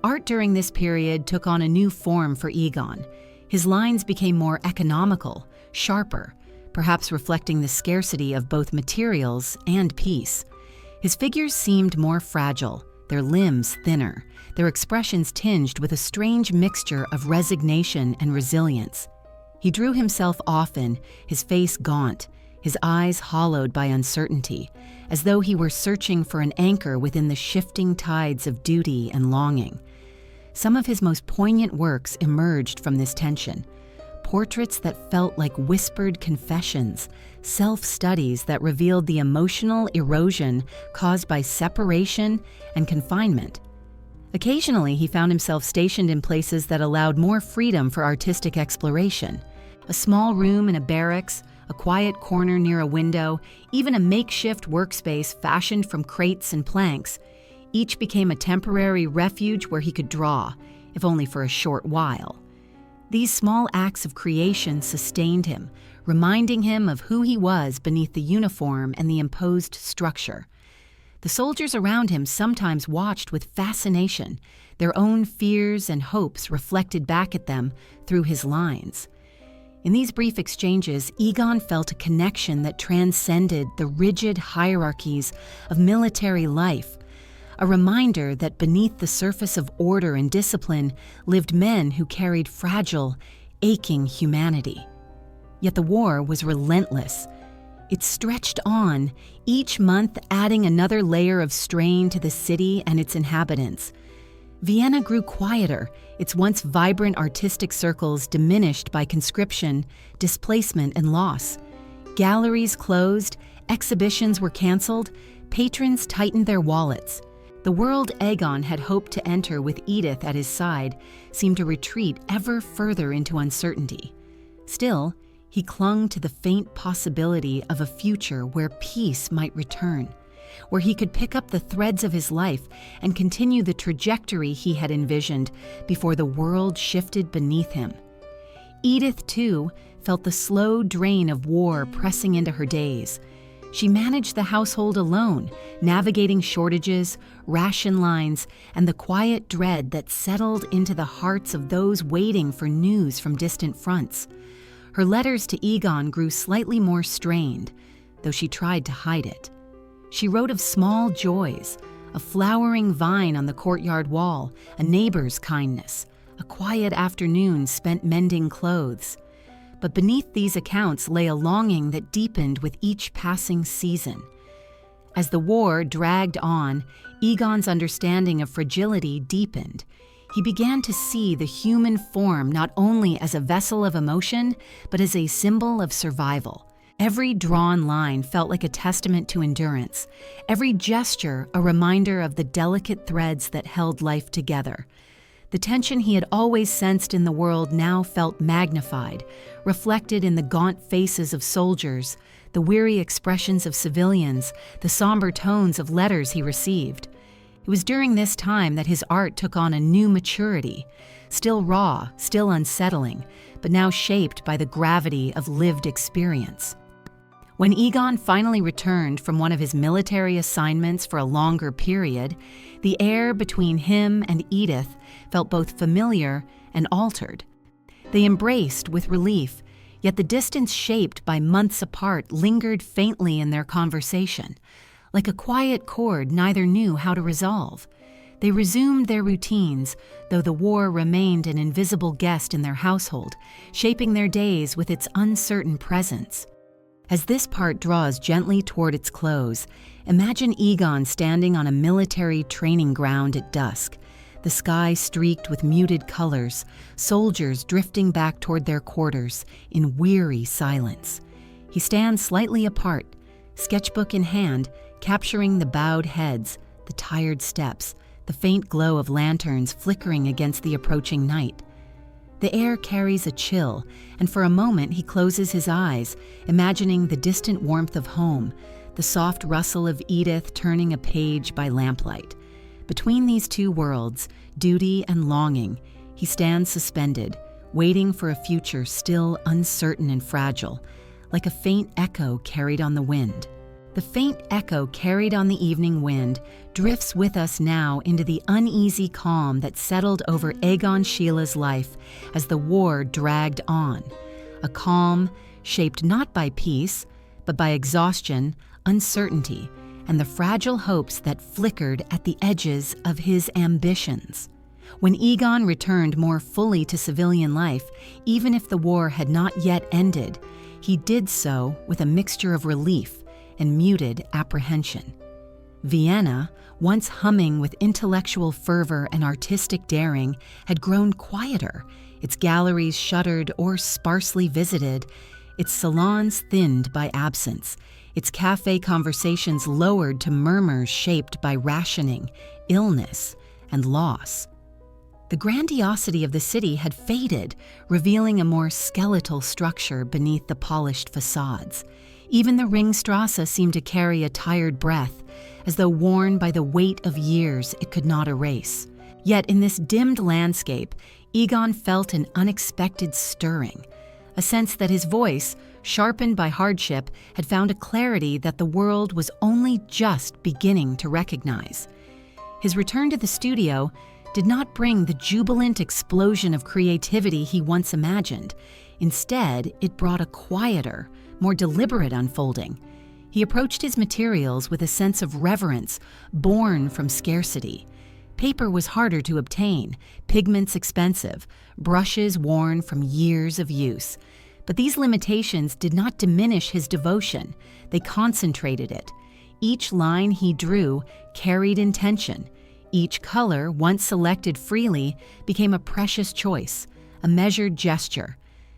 Art during this period took on a new form for Egon. His lines became more economical, sharper, perhaps reflecting the scarcity of both materials and peace. His figures seemed more fragile, their limbs thinner, their expressions tinged with a strange mixture of resignation and resilience. He drew himself often, his face gaunt, his eyes hollowed by uncertainty, as though he were searching for an anchor within the shifting tides of duty and longing. Some of his most poignant works emerged from this tension. Portraits that felt like whispered confessions, self-studies that revealed the emotional erosion caused by separation and confinement. Occasionally, he found himself stationed in places that allowed more freedom for artistic exploration. A small room in a barracks, a quiet corner near a window, even a makeshift workspace fashioned from crates and planks. Each became a temporary refuge where he could draw, if only for a short while. These small acts of creation sustained him, reminding him of who he was beneath the uniform and the imposed structure. The soldiers around him sometimes watched with fascination, their own fears and hopes reflected back at them through his lines. In these brief exchanges, Egon felt a connection that transcended the rigid hierarchies of military life, a reminder that beneath the surface of order and discipline lived men who carried fragile, aching humanity. Yet the war was relentless. It stretched on, each month adding another layer of strain to the city and its inhabitants. Vienna grew quieter, its once vibrant artistic circles diminished by conscription, displacement, and loss. Galleries closed, exhibitions were canceled, patrons tightened their wallets. The world Egon had hoped to enter with Edith at his side seemed to retreat ever further into uncertainty. Still, he clung to the faint possibility of a future where peace might return, where he could pick up the threads of his life and continue the trajectory he had envisioned before the world shifted beneath him. Edith, too, felt the slow drain of war pressing into her days. She managed the household alone, navigating shortages, ration lines, and the quiet dread that settled into the hearts of those waiting for news from distant fronts. Her letters to Egon grew slightly more strained, though she tried to hide it. She wrote of small joys, a flowering vine on the courtyard wall, a neighbor's kindness, a quiet afternoon spent mending clothes. But beneath these accounts lay a longing that deepened with each passing season. As the war dragged on, Egon's understanding of fragility deepened. He began to see the human form not only as a vessel of emotion, but as a symbol of survival. Every drawn line felt like a testament to endurance, every gesture a reminder of the delicate threads that held life together. The tension he had always sensed in the world now felt magnified, reflected in the gaunt faces of soldiers, the weary expressions of civilians, the somber tones of letters he received. It was during this time that his art took on a new maturity, still raw, still unsettling, but now shaped by the gravity of lived experience. When Egon finally returned from one of his military assignments for a longer period, the air between him and Edith felt both familiar and altered. They embraced with relief, yet the distance shaped by months apart lingered faintly in their conversation. Like a quiet chord neither knew how to resolve. They resumed their routines, though the war remained an invisible guest in their household, shaping their days with its uncertain presence. As this part draws gently toward its close, imagine Egon standing on a military training ground at dusk, the sky streaked with muted colors, soldiers drifting back toward their quarters in weary silence. He stands slightly apart, sketchbook in hand, capturing the bowed heads, the tired steps, the faint glow of lanterns flickering against the approaching night. The air carries a chill, and for a moment he closes his eyes, imagining the distant warmth of home, the soft rustle of Edith turning a page by lamplight. Between these two worlds, duty and longing, he stands suspended, waiting for a future still uncertain and fragile, like a faint echo carried on the wind. The faint echo carried on the evening wind drifts with us now into the uneasy calm that settled over Egon Schiele's life as the war dragged on. A calm shaped not by peace, but by exhaustion, uncertainty, and the fragile hopes that flickered at the edges of his ambitions. When Egon returned more fully to civilian life, even if the war had not yet ended, he did so with a mixture of relief and muted apprehension. Vienna, once humming with intellectual fervor and artistic daring, had grown quieter, its galleries shuttered or sparsely visited, its salons thinned by absence, its cafe conversations lowered to murmurs shaped by rationing, illness, and loss. The grandiosity of the city had faded, revealing a more skeletal structure beneath the polished facades. Even the Ringstrasse seemed to carry a tired breath, as though worn by the weight of years it could not erase. Yet in this dimmed landscape, Egon felt an unexpected stirring, a sense that his voice, sharpened by hardship, had found a clarity that the world was only just beginning to recognize. His return to the studio did not bring the jubilant explosion of creativity he once imagined. Instead, it brought a quieter, more deliberate unfolding. He approached his materials with a sense of reverence born from scarcity. Paper was harder to obtain, pigments expensive, brushes worn from years of use. But these limitations did not diminish his devotion. They concentrated it. Each line he drew carried intention. Each color, once selected freely, became a precious choice, a measured gesture.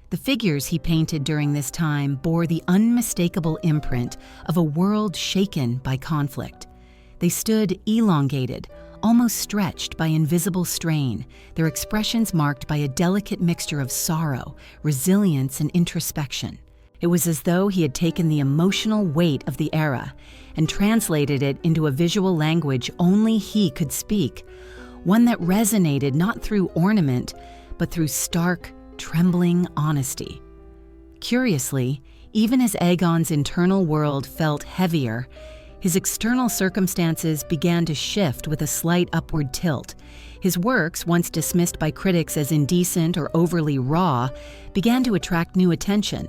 The figures he painted during this time bore the unmistakable imprint of a world shaken by conflict. They stood elongated, almost stretched by invisible strain, their expressions marked by a delicate mixture of sorrow, resilience, and introspection. It was as though he had taken the emotional weight of the era and translated it into a visual language only he could speak, one that resonated not through ornament, but through stark, trembling honesty. Curiously, even as Egon's internal world felt heavier, his external circumstances began to shift with a slight upward tilt. His works, once dismissed by critics as indecent or overly raw, began to attract new attention.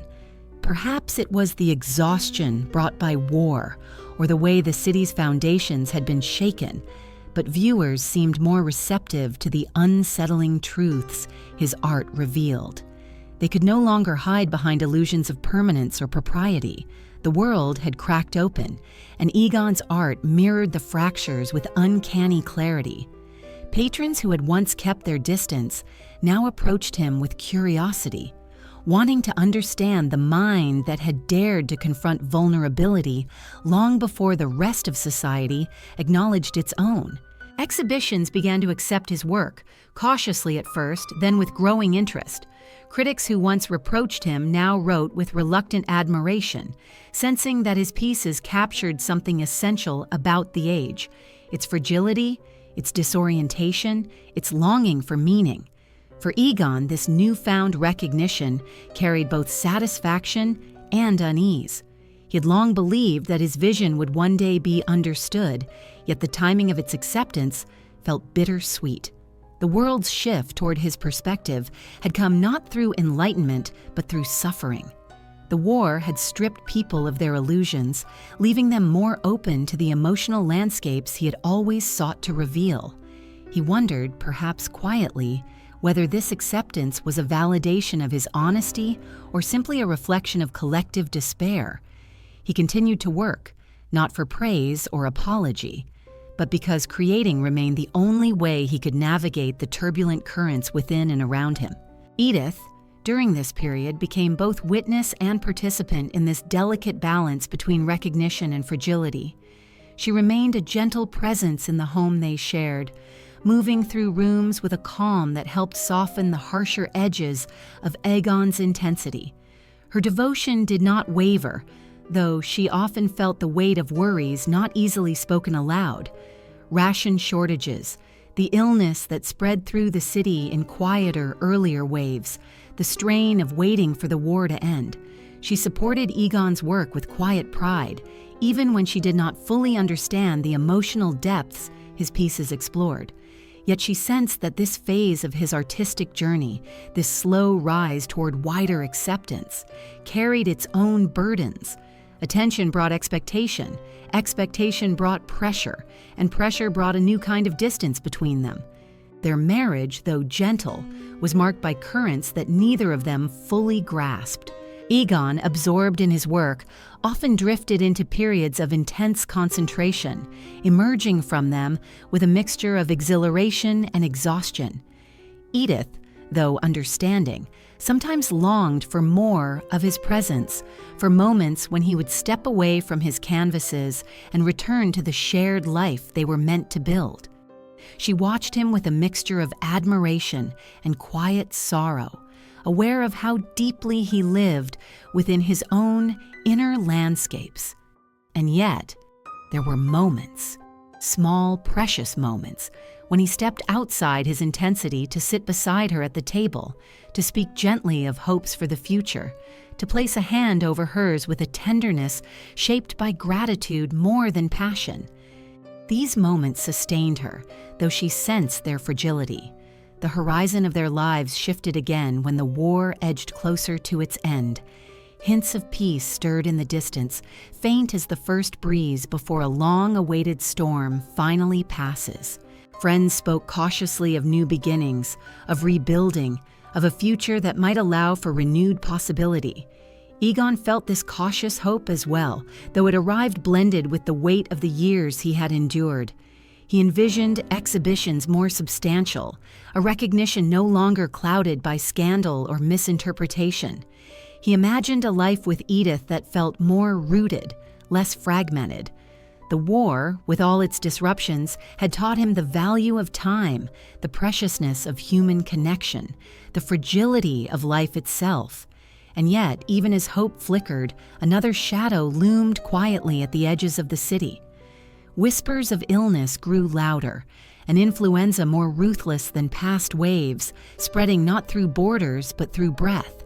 Perhaps it was the exhaustion brought by war, or the way the city's foundations had been shaken, but viewers seemed more receptive to the unsettling truths his art revealed. They could no longer hide behind illusions of permanence or propriety. The world had cracked open, and Egon's art mirrored the fractures with uncanny clarity. Patrons who had once kept their distance now approached him with curiosity, wanting to understand the mind that had dared to confront vulnerability long before the rest of society acknowledged its own. Exhibitions began to accept his work, cautiously at first, then with growing interest. Critics who once reproached him now wrote with reluctant admiration, sensing that his pieces captured something essential about the age: its fragility, its disorientation, its longing for meaning. For Egon, this newfound recognition carried both satisfaction and unease. He had long believed that his vision would one day be understood, yet the timing of its acceptance felt bittersweet. The world's shift toward his perspective had come not through enlightenment, but through suffering. The war had stripped people of their illusions, leaving them more open to the emotional landscapes he had always sought to reveal. He wondered, perhaps quietly, whether this acceptance was a validation of his honesty or simply a reflection of collective despair. He continued to work, not for praise or apology, but because creating remained the only way he could navigate the turbulent currents within and around him. Edith, during this period, became both witness and participant in this delicate balance between recognition and fragility. She remained a gentle presence in the home they shared, moving through rooms with a calm that helped soften the harsher edges of Egon's intensity. Her devotion did not waver, though she often felt the weight of worries not easily spoken aloud. Ration shortages, the illness that spread through the city in quieter, earlier waves, the strain of waiting for the war to end. She supported Egon's work with quiet pride, even when she did not fully understand the emotional depths his pieces explored. Yet she sensed that this phase of his artistic journey, this slow rise toward wider acceptance, carried its own burdens. Attention brought expectation, expectation brought pressure, and pressure brought a new kind of distance between them. Their marriage, though gentle, was marked by currents that neither of them fully grasped. Egon, absorbed in his work, often drifted into periods of intense concentration, emerging from them with a mixture of exhilaration and exhaustion. Edith, though understanding, sometimes longed for more of his presence, for moments when he would step away from his canvases and return to the shared life they were meant to build. She watched him with a mixture of admiration and quiet sorrow, aware of how deeply he lived within his own inner landscapes. And yet, there were moments, Small, precious moments, when he stepped outside his intensity to sit beside her at the table, to speak gently of hopes for the future, to place a hand over hers with a tenderness shaped by gratitude more than passion. These moments sustained her, though she sensed their fragility. The horizon of their lives shifted again when the war edged closer to its end. Hints of peace stirred in the distance, faint as the first breeze before a long-awaited storm finally passes. Friends spoke cautiously of new beginnings, of rebuilding, of a future that might allow for renewed possibility. Egon felt this cautious hope as well, though it arrived blended with the weight of the years he had endured. He envisioned exhibitions more substantial, a recognition no longer clouded by scandal or misinterpretation. He imagined a life with Edith that felt more rooted, less fragmented. The war, with all its disruptions, had taught him the value of time, the preciousness of human connection, the fragility of life itself. And yet, even as hope flickered, another shadow loomed quietly at the edges of the city. Whispers of illness grew louder, an influenza more ruthless than past waves, spreading not through borders but through breath.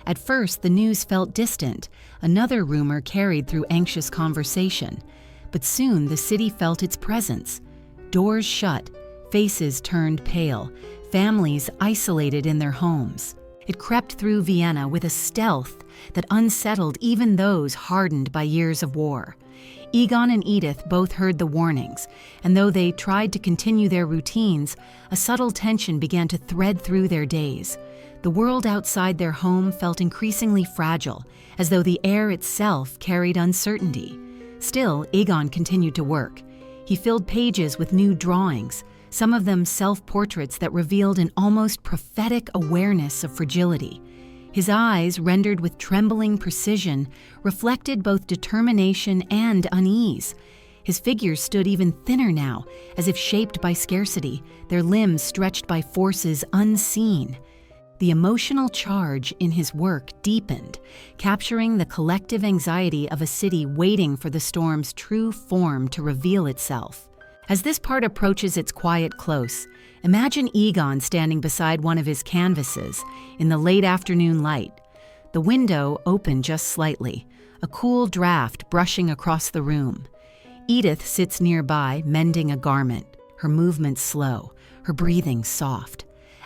At first, the news felt distant, another rumor carried through anxious conversation. But soon the city felt its presence. Doors shut, faces turned pale, families isolated in their homes. It crept through Vienna with a stealth that unsettled even those hardened by years of war. Egon and Edith both heard the warnings, and though they tried to continue their routines, a subtle tension began to thread through their days. The world outside their home felt increasingly fragile, as though the air itself carried uncertainty. Still, Egon continued to work. He filled pages with new drawings, some of them self-portraits that revealed an almost prophetic awareness of fragility. His eyes, rendered with trembling precision, reflected both determination and unease. His figures stood even thinner now, as if shaped by scarcity, their limbs stretched by forces unseen. The emotional charge in his work deepened, capturing the collective anxiety of a city waiting for the storm's true form to reveal itself. As this part approaches its quiet close, imagine Egon standing beside one of his canvases in the late afternoon light. The window opened just slightly, a cool draft brushing across the room. Edith sits nearby, mending a garment, her movements slow, her breathing soft.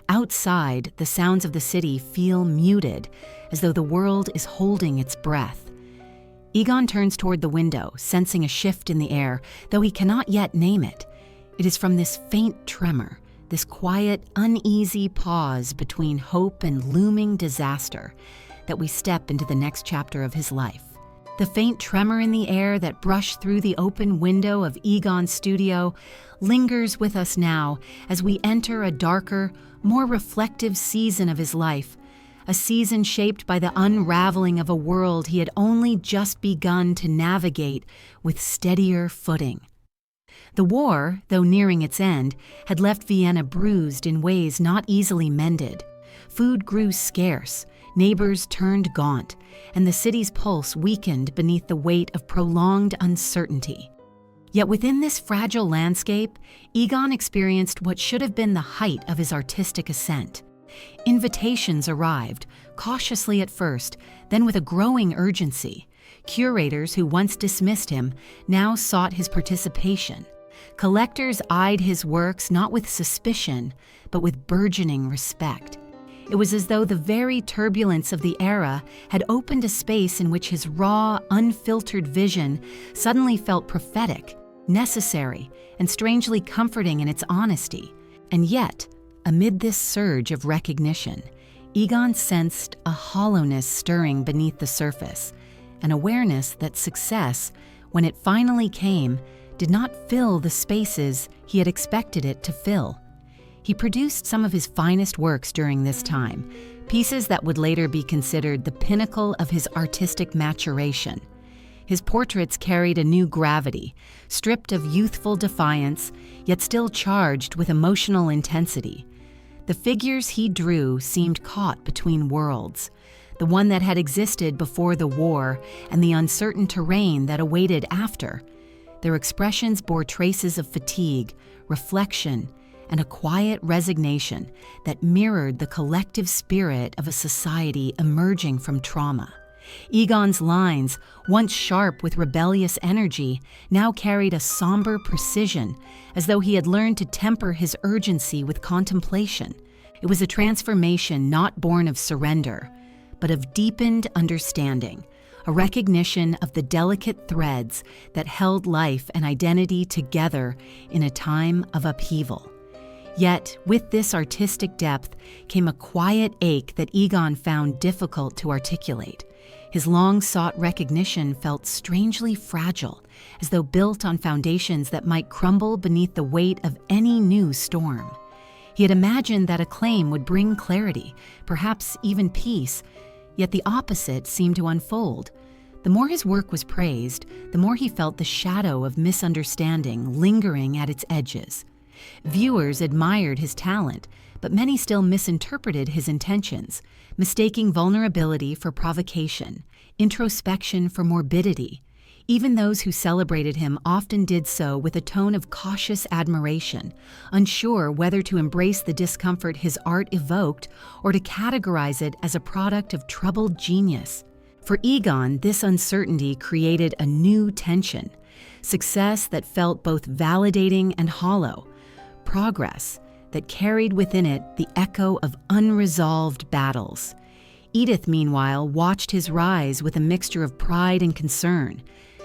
Outside, the sounds of the city feel muted, as though the world is holding its breath. Egon turns toward the window, sensing a shift in the air, though he cannot yet name it. It is from this faint tremor, this quiet, uneasy pause between hope and looming disaster, that we step into the next chapter of his life. The faint tremor in the air that brushed through the open window of Egon's studio lingers with us now as we enter a darker, more reflective season of his life, a season shaped by the unraveling of a world he had only just begun to navigate with steadier footing. The war, though nearing its end, had left Vienna bruised in ways not easily mended. Food grew scarce, neighbors turned gaunt, and the city's pulse weakened beneath the weight of prolonged uncertainty. Yet within this fragile landscape, Egon experienced what should have been the height of his artistic ascent. Invitations arrived, cautiously at first, then with a growing urgency. Curators who once dismissed him now sought his participation. Collectors eyed his works not with suspicion, but with burgeoning respect. It was as though the very turbulence of the era had opened a space in which his raw, unfiltered vision suddenly felt prophetic, necessary, and strangely comforting in its honesty. And yet, amid this surge of recognition, Egon sensed a hollowness stirring beneath the surface, an awareness that success, when it finally came, did not fill the spaces he had expected it to fill. He produced some of his finest works during this time, pieces that would later be considered the pinnacle of his artistic maturation. His portraits carried a new gravity, stripped of youthful defiance, yet still charged with emotional intensity. The figures he drew seemed caught between worlds, the one that had existed before the war and the uncertain terrain that awaited after. Their expressions bore traces of fatigue, reflection, and a quiet resignation that mirrored the collective spirit of a society emerging from trauma. Egon's lines, once sharp with rebellious energy, now carried a somber precision, as though he had learned to temper his urgency with contemplation. It was a transformation not born of surrender, but of deepened understanding, a recognition of the delicate threads that held life and identity together in a time of upheaval. Yet, with this artistic depth came a quiet ache that Egon found difficult to articulate. His long-sought recognition felt strangely fragile, as though built on foundations that might crumble beneath the weight of any new storm. He had imagined that acclaim would bring clarity, perhaps even peace, yet the opposite seemed to unfold. The more his work was praised, the more he felt the shadow of misunderstanding lingering at its edges. Viewers admired his talent, but many still misinterpreted his intentions, mistaking vulnerability for provocation, introspection for morbidity. Even those who celebrated him often did so with a tone of cautious admiration, unsure whether to embrace the discomfort his art evoked or to categorize it as a product of troubled genius. For Egon, this uncertainty created a new tension, success that felt both validating and hollow, progress that carried within it the echo of unresolved battles. Edith, meanwhile, watched his rise with a mixture of pride and concern.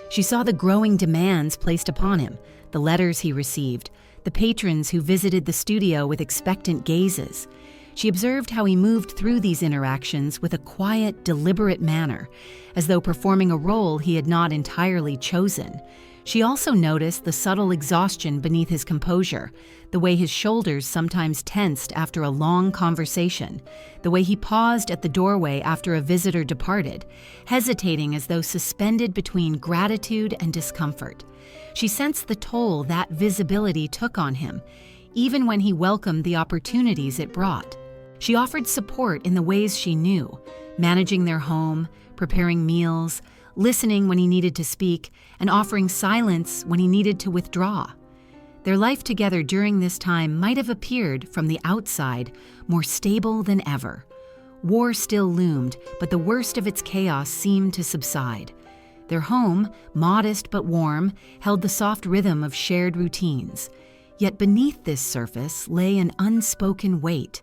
She saw the growing demands placed upon him, the letters he received, the patrons who visited the studio with expectant gazes. She observed how he moved through these interactions with a quiet, deliberate manner, as though performing a role he had not entirely chosen. She also noticed the subtle exhaustion beneath his composure, the way his shoulders sometimes tensed after a long conversation, the way he paused at the doorway after a visitor departed, hesitating as though suspended between gratitude and discomfort. She sensed the toll that visibility took on him, even when he welcomed the opportunities it brought. She offered support in the ways she knew, managing their home, preparing meals, listening when he needed to speak, and offering silence when he needed to withdraw. Their life together during this time might have appeared, from the outside, more stable than ever. War still loomed, but the worst of its chaos seemed to subside. Their home, modest but warm, held the soft rhythm of shared routines. Yet beneath this surface lay an unspoken weight,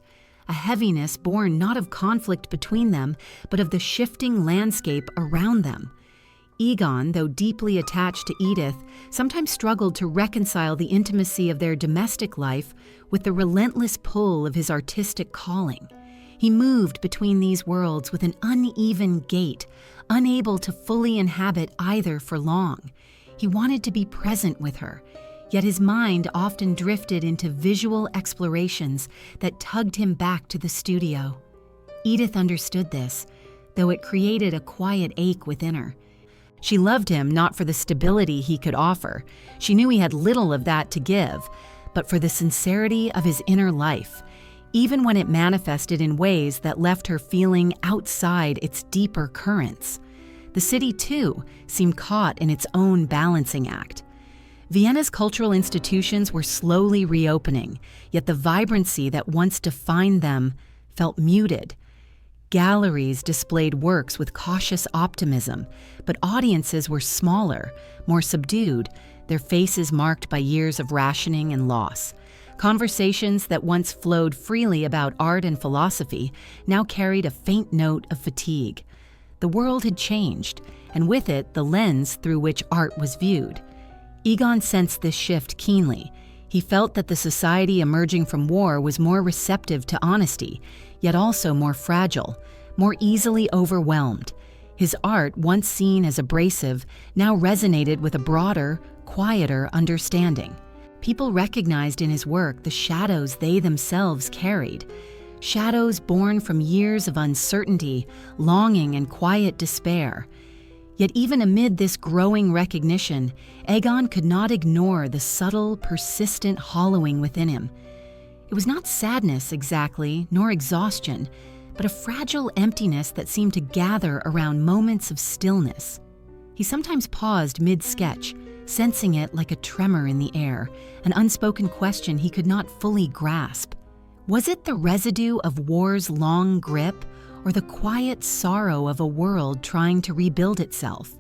a heaviness born not of conflict between them, but of the shifting landscape around them. Egon, though deeply attached to Edith, sometimes struggled to reconcile the intimacy of their domestic life with the relentless pull of his artistic calling. He moved between these worlds with an uneven gait, unable to fully inhabit either for long. He wanted to be present with her, yet his mind often drifted into visual explorations that tugged him back to the studio. Edith understood this, though it created a quiet ache within her. She loved him not for the stability he could offer. She knew he had little of that to give, but for the sincerity of his inner life, even when it manifested in ways that left her feeling outside its deeper currents. The city, too, seemed caught in its own balancing act. Vienna's cultural institutions were slowly reopening, yet the vibrancy that once defined them felt muted. Galleries displayed works with cautious optimism, but audiences were smaller, more subdued, their faces marked by years of rationing and loss. Conversations that once flowed freely about art and philosophy now carried a faint note of fatigue. The world had changed, and with it the lens through which art was viewed. Egon sensed this shift keenly. He felt that the society emerging from war was more receptive to honesty, yet also more fragile, more easily overwhelmed. His art, once seen as abrasive, now resonated with a broader, quieter understanding. People recognized in his work the shadows they themselves carried, shadows born from years of uncertainty, longing, and quiet despair. Yet even amid this growing recognition, Egon could not ignore the subtle, persistent hollowing within him. It was not sadness exactly, nor exhaustion, but a fragile emptiness that seemed to gather around moments of stillness. He sometimes paused mid-sketch, sensing it like a tremor in the air, an unspoken question he could not fully grasp. Was it the residue of war's long grip, or the quiet sorrow of a world trying to rebuild itself?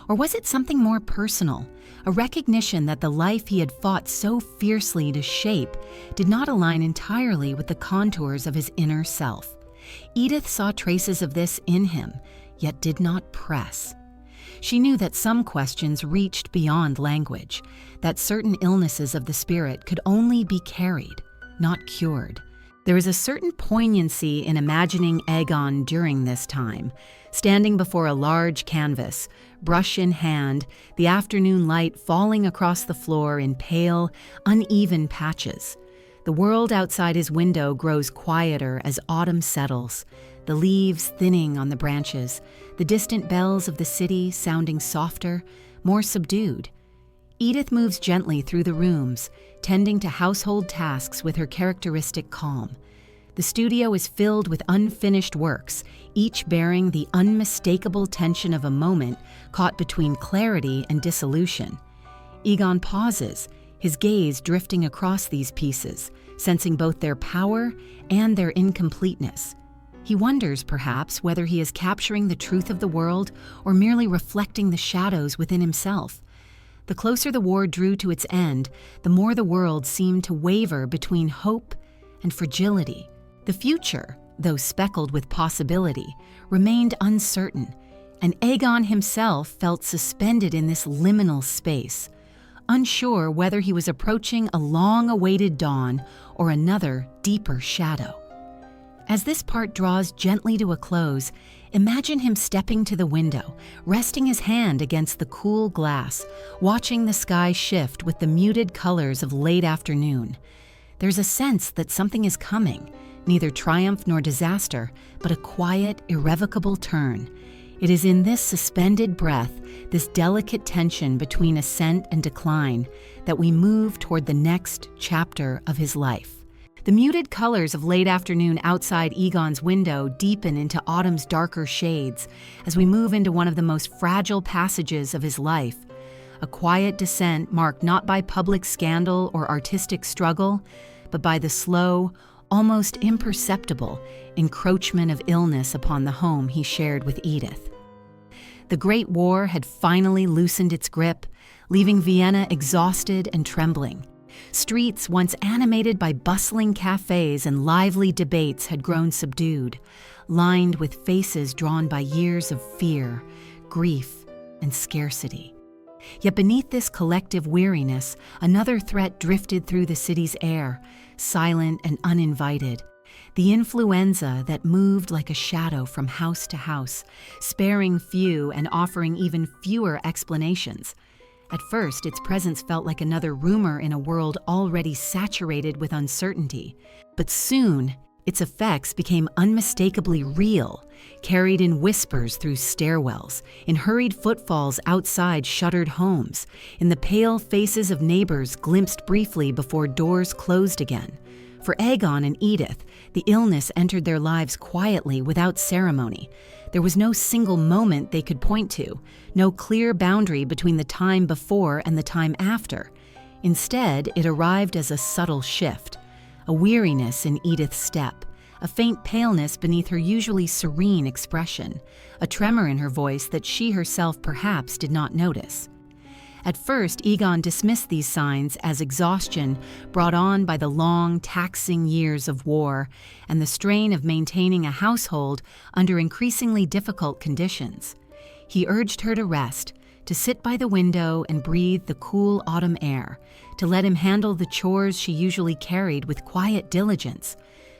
Or was it something more personal, a recognition that the life he had fought so fiercely to shape did not align entirely with the contours of his inner self? Edith saw traces of this in him, yet did not press. She knew that some questions reached beyond language, that certain illnesses of the spirit could only be carried, not cured. There is a certain poignancy in imagining Egon during this time, standing before a large canvas, brush in hand, the afternoon light falling across the floor in pale, uneven patches. The world outside his window grows quieter as autumn settles, the leaves thinning on the branches, the distant bells of the city sounding softer, more subdued. Edith moves gently through the rooms, tending to household tasks with her characteristic calm. The studio is filled with unfinished works, each bearing the unmistakable tension of a moment caught between clarity and dissolution. Egon pauses, his gaze drifting across these pieces, sensing both their power and their incompleteness. He wonders, perhaps, whether he is capturing the truth of the world or merely reflecting the shadows within himself. The closer the war drew to its end, the more the world seemed to waver between hope and fragility. The future, though speckled with possibility, remained uncertain, and Egon himself felt suspended in this liminal space, unsure whether he was approaching a long-awaited dawn or another, deeper shadow. As this part draws gently to a close, imagine him stepping to the window, resting his hand against the cool glass, watching the sky shift with the muted colors of late afternoon. There's a sense that something is coming, neither triumph nor disaster, but a quiet, irrevocable turn. It is in this suspended breath, this delicate tension between ascent and decline, that we move toward the next chapter of his life. The muted colors of late afternoon outside Egon's window deepen into autumn's darker shades as we move into one of the most fragile passages of his life, a quiet descent marked not by public scandal or artistic struggle, but by the slow, almost imperceptible encroachment of illness upon the home he shared with Edith. The Great War had finally loosened its grip, leaving Vienna exhausted and trembling. Streets once animated by bustling cafes and lively debates had grown subdued, lined with faces drawn by years of fear, grief, and scarcity. Yet beneath this collective weariness, another threat drifted through the city's air, silent and uninvited. The influenza that moved like a shadow from house to house, sparing few and offering even fewer explanations. At first, its presence felt like another rumor in a world already saturated with uncertainty. But soon, its effects became unmistakably real, carried in whispers through stairwells, in hurried footfalls outside shuttered homes, in the pale faces of neighbors glimpsed briefly before doors closed again. For Egon and Edith, the illness entered their lives quietly without ceremony. There was no single moment they could point to, no clear boundary between the time before and the time after. Instead, it arrived as a subtle shift, a weariness in Edith's step, a faint paleness beneath her usually serene expression, a tremor in her voice that she herself perhaps did not notice. At first, Egon dismissed these signs as exhaustion brought on by the long, taxing years of war and the strain of maintaining a household under increasingly difficult conditions. He urged her to rest, to sit by the window and breathe the cool autumn air, to let him handle the chores she usually carried with quiet diligence.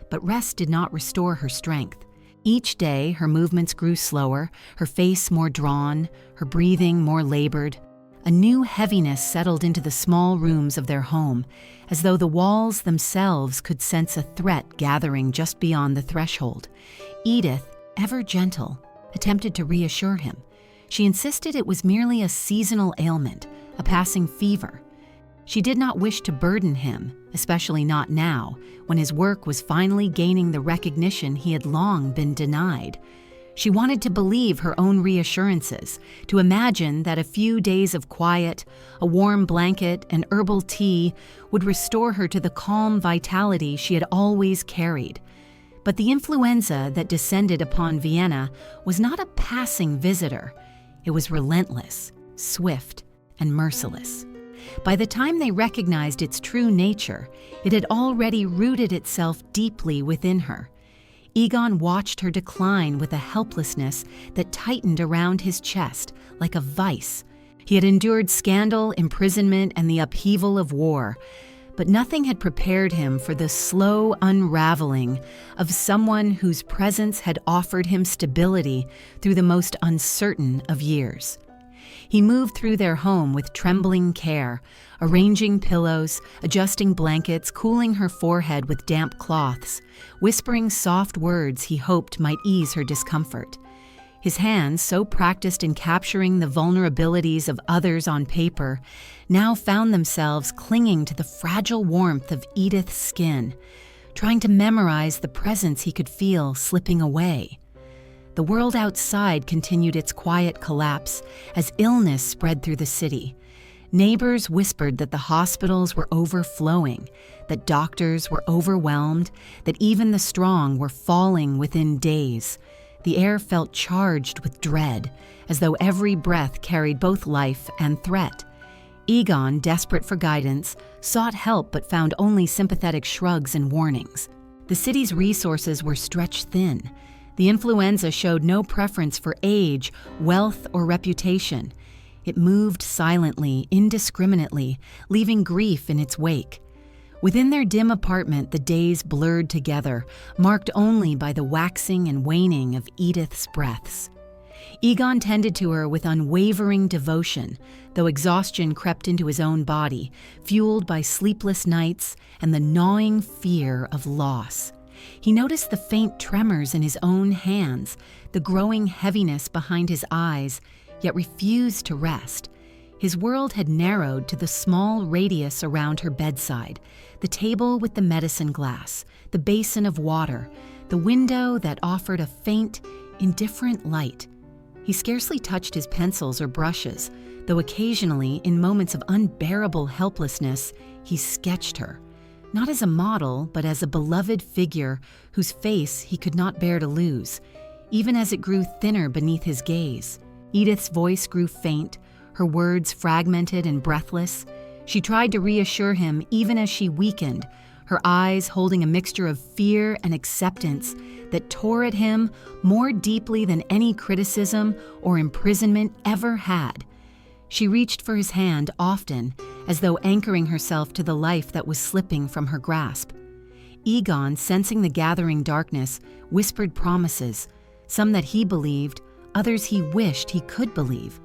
But rest did not restore her strength. Each day, her movements grew slower, her face more drawn, her breathing more labored. A new heaviness settled into the small rooms of their home, as though the walls themselves could sense a threat gathering just beyond the threshold. Edith, ever gentle, attempted to reassure him. She insisted it was merely a seasonal ailment, a passing fever. She did not wish to burden him, especially not now, when his work was finally gaining the recognition he had long been denied. She wanted to believe her own reassurances, to imagine that a few days of quiet, a warm blanket, and herbal tea would restore her to the calm vitality she had always carried. But the influenza that descended upon Vienna was not a passing visitor. It was relentless, swift, and merciless. By the time they recognized its true nature, it had already rooted itself deeply within her. Egon watched her decline with a helplessness that tightened around his chest like a vice. He had endured scandal, imprisonment, and the upheaval of war, but nothing had prepared him for the slow unraveling of someone whose presence had offered him stability through the most uncertain of years. He moved through their home with trembling care, arranging pillows, adjusting blankets, cooling her forehead with damp cloths, whispering soft words he hoped might ease her discomfort. His hands, so practiced in capturing the vulnerabilities of others on paper, now found themselves clinging to the fragile warmth of Edith's skin, trying to memorize the presence he could feel slipping away. The world outside continued its quiet collapse as illness spread through the city. Neighbors whispered that the hospitals were overflowing, that doctors were overwhelmed, that even the strong were falling within days. The air felt charged with dread, as though every breath carried both life and threat. Egon, desperate for guidance, sought help but found only sympathetic shrugs and warnings. The city's resources were stretched thin. The influenza showed no preference for age, wealth, or reputation. It moved silently, indiscriminately, leaving grief in its wake. Within their dim apartment, the days blurred together, marked only by the waxing and waning of Edith's breaths. Egon tended to her with unwavering devotion, though exhaustion crept into his own body, fueled by sleepless nights and the gnawing fear of loss. He noticed the faint tremors in his own hands, the growing heaviness behind his eyes, yet refused to rest. His world had narrowed to the small radius around her bedside, the table with the medicine glass, the basin of water, the window that offered a faint, indifferent light. He scarcely touched his pencils or brushes, though occasionally, in moments of unbearable helplessness, he sketched her. Not as a model, but as a beloved figure whose face he could not bear to lose, even as it grew thinner beneath his gaze. Edith's voice grew faint, her words fragmented and breathless. She tried to reassure him even as she weakened, her eyes holding a mixture of fear and acceptance that tore at him more deeply than any criticism or imprisonment ever had. She reached for his hand often, as though anchoring herself to the life that was slipping from her grasp. Egon, sensing the gathering darkness, whispered promises, some that he believed, others he wished he could believe.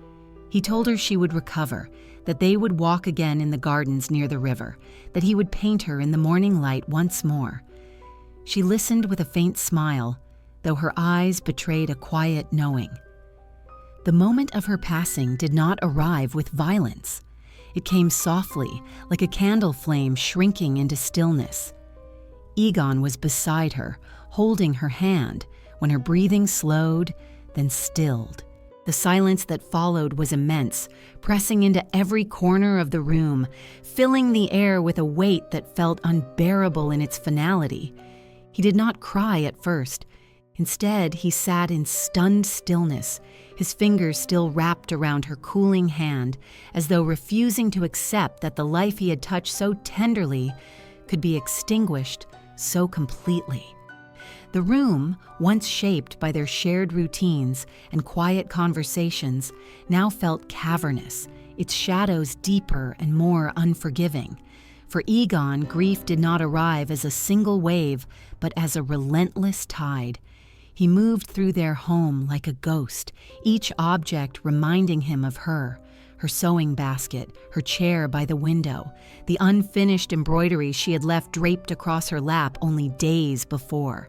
He told her she would recover, that they would walk again in the gardens near the river, that he would paint her in the morning light once more. She listened with a faint smile, though her eyes betrayed a quiet knowing. The moment of her passing did not arrive with violence. It came softly, like a candle flame shrinking into stillness. Egon was beside her, holding her hand, when her breathing slowed, then stilled. The silence that followed was immense, pressing into every corner of the room, filling the air with a weight that felt unbearable in its finality. He did not cry at first. Instead, he sat in stunned stillness, his fingers still wrapped around her cooling hand, as though refusing to accept that the life he had touched so tenderly could be extinguished so completely. The room, once shaped by their shared routines and quiet conversations, now felt cavernous, its shadows deeper and more unforgiving. For Egon, grief did not arrive as a single wave, but as a relentless tide. He moved through their home like a ghost, each object reminding him of her sewing basket, her chair by the window, the unfinished embroidery she had left draped across her lap only days before.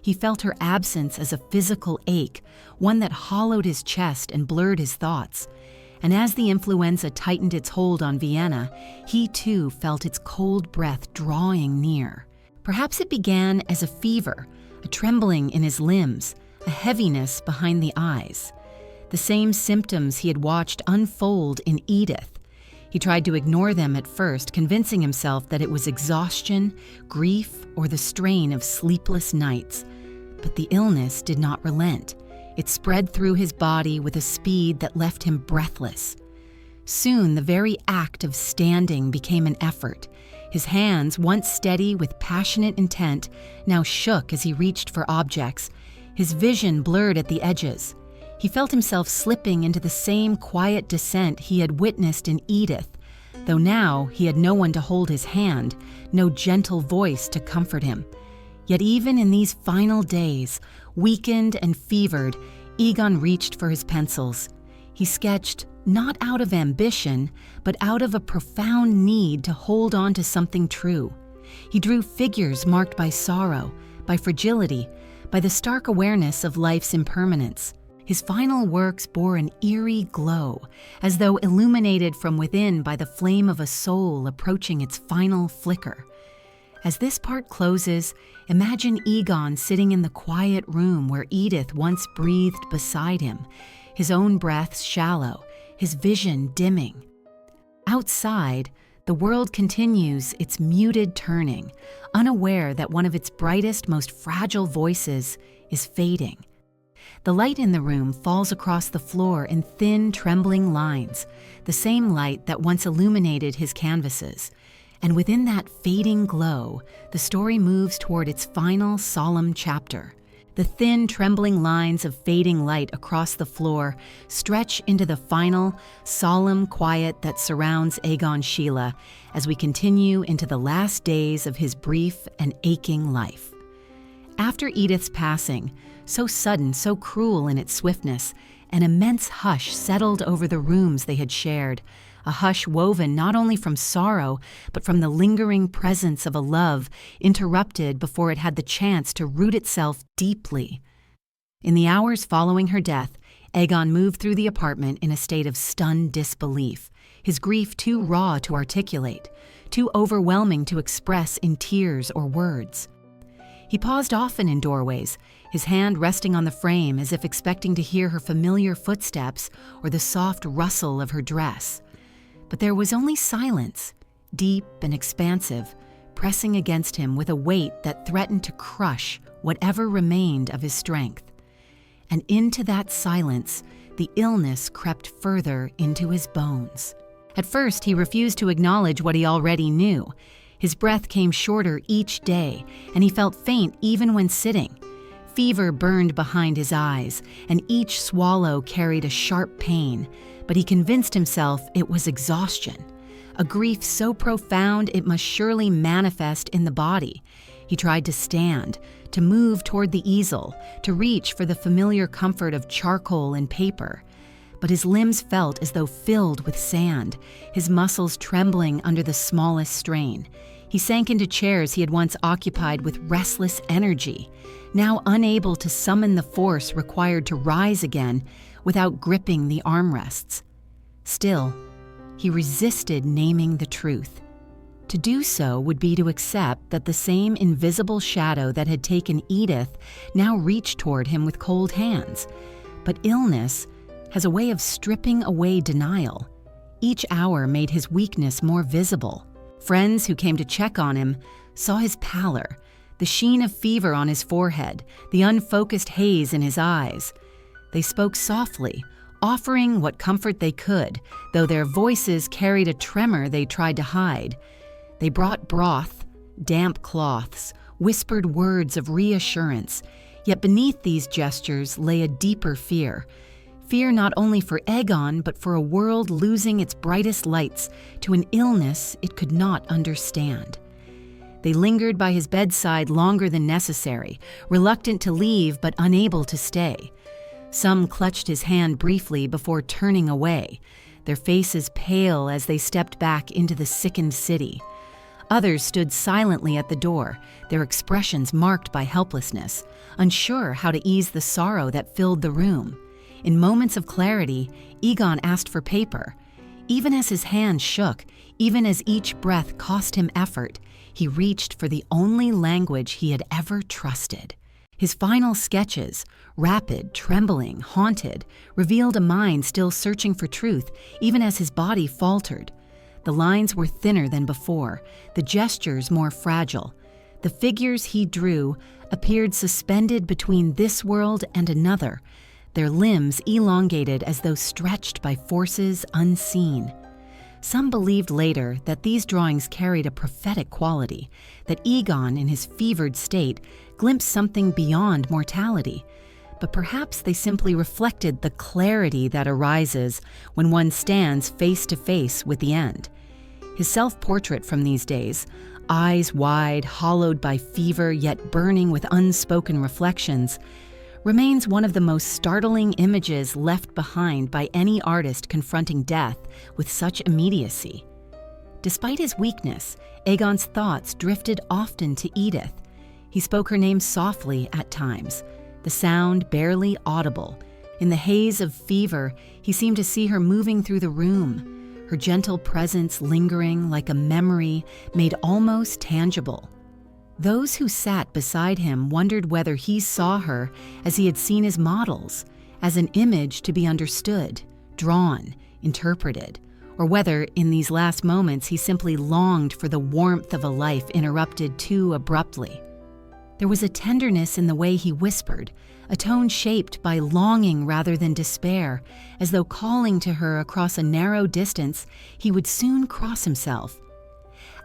He felt her absence as a physical ache, one that hollowed his chest and blurred his thoughts. And as the influenza tightened its hold on Vienna, he too felt its cold breath drawing near. Perhaps it began as a fever, a trembling in his limbs, a heaviness behind the eyes. The same symptoms he had watched unfold in Edith. He tried to ignore them at first, convincing himself that it was exhaustion, grief, or the strain of sleepless nights. But the illness did not relent. It spread through his body with a speed that left him breathless. Soon, the very act of standing became an effort. His hands, once steady with passionate intent, now shook as he reached for objects. His vision blurred at the edges. He felt himself slipping into the same quiet descent he had witnessed in Edith, though now he had no one to hold his hand, no gentle voice to comfort him. Yet even in these final days, weakened and fevered, Egon reached for his pencils. He sketched not out of ambition, but out of a profound need to hold on to something true. He drew figures marked by sorrow, by fragility, by the stark awareness of life's impermanence. His final works bore an eerie glow, as though illuminated from within by the flame of a soul approaching its final flicker. As this part closes, imagine Egon sitting in the quiet room where Edith once breathed beside him, his own breaths shallow, his vision dimming. Outside, the world continues its muted turning, unaware that one of its brightest, most fragile voices is fading. The light in the room falls across the floor in thin, trembling lines, the same light that once illuminated his canvases. And within that fading glow, the story moves toward its final, solemn chapter. The thin, trembling lines of fading light across the floor stretch into the final, solemn quiet that surrounds Egon Schiele as we continue into the last days of his brief and aching life. After Edith's passing, so sudden, so cruel in its swiftness, an immense hush settled over the rooms they had shared, a hush woven not only from sorrow, but from the lingering presence of a love interrupted before it had the chance to root itself deeply. In the hours following her death, Egon moved through the apartment in a state of stunned disbelief, his grief too raw to articulate, too overwhelming to express in tears or words. He paused often in doorways, his hand resting on the frame as if expecting to hear her familiar footsteps or the soft rustle of her dress. But there was only silence, deep and expansive, pressing against him with a weight that threatened to crush whatever remained of his strength. And into that silence, the illness crept further into his bones. At first, he refused to acknowledge what he already knew. His breath came shorter each day, and he felt faint even when sitting. Fever burned behind his eyes, and each swallow carried a sharp pain, but he convinced himself it was exhaustion, a grief so profound it must surely manifest in the body. He tried to stand, to move toward the easel, to reach for the familiar comfort of charcoal and paper. But his limbs felt as though filled with sand, his muscles trembling under the smallest strain. He sank into chairs he had once occupied with restless energy, now unable to summon the force required to rise again without gripping the armrests. Still, he resisted naming the truth. To do so would be to accept that the same invisible shadow that had taken Edith now reached toward him with cold hands. But illness has a way of stripping away denial. Each hour made his weakness more visible. Friends who came to check on him saw his pallor, the sheen of fever on his forehead, the unfocused haze in his eyes. They spoke softly, offering what comfort they could, though their voices carried a tremor they tried to hide. They brought broth, damp cloths, whispered words of reassurance, yet beneath these gestures lay a deeper fear. Fear not only for Egon, but for a world losing its brightest lights to an illness it could not understand. They lingered by his bedside longer than necessary, reluctant to leave but unable to stay. Some clutched his hand briefly before turning away, their faces pale as they stepped back into the sickened city. Others stood silently at the door, their expressions marked by helplessness, unsure how to ease the sorrow that filled the room. In moments of clarity, Egon asked for paper. Even as his hand shook, even as each breath cost him effort, he reached for the only language he had ever trusted. His final sketches, rapid, trembling, haunted, revealed a mind still searching for truth, even as his body faltered. The lines were thinner than before, the gestures more fragile. The figures he drew appeared suspended between this world and another, their limbs elongated as though stretched by forces unseen. Some believed later that these drawings carried a prophetic quality, that Egon, in his fevered state, glimpsed something beyond mortality. But perhaps they simply reflected the clarity that arises when one stands face to face with the end. His self-portrait from these days, eyes wide, hollowed by fever yet burning with unspoken reflections, remains one of the most startling images left behind by any artist confronting death with such immediacy. Despite his weakness, Egon's thoughts drifted often to Edith. He spoke her name softly at times, the sound barely audible. In the haze of fever, he seemed to see her moving through the room, her gentle presence lingering like a memory made almost tangible. Those who sat beside him wondered whether he saw her as he had seen his models, as an image to be understood, drawn, interpreted, or whether, in these last moments, he simply longed for the warmth of a life interrupted too abruptly. There was a tenderness in the way he whispered, a tone shaped by longing rather than despair, as though calling to her across a narrow distance he would soon cross himself.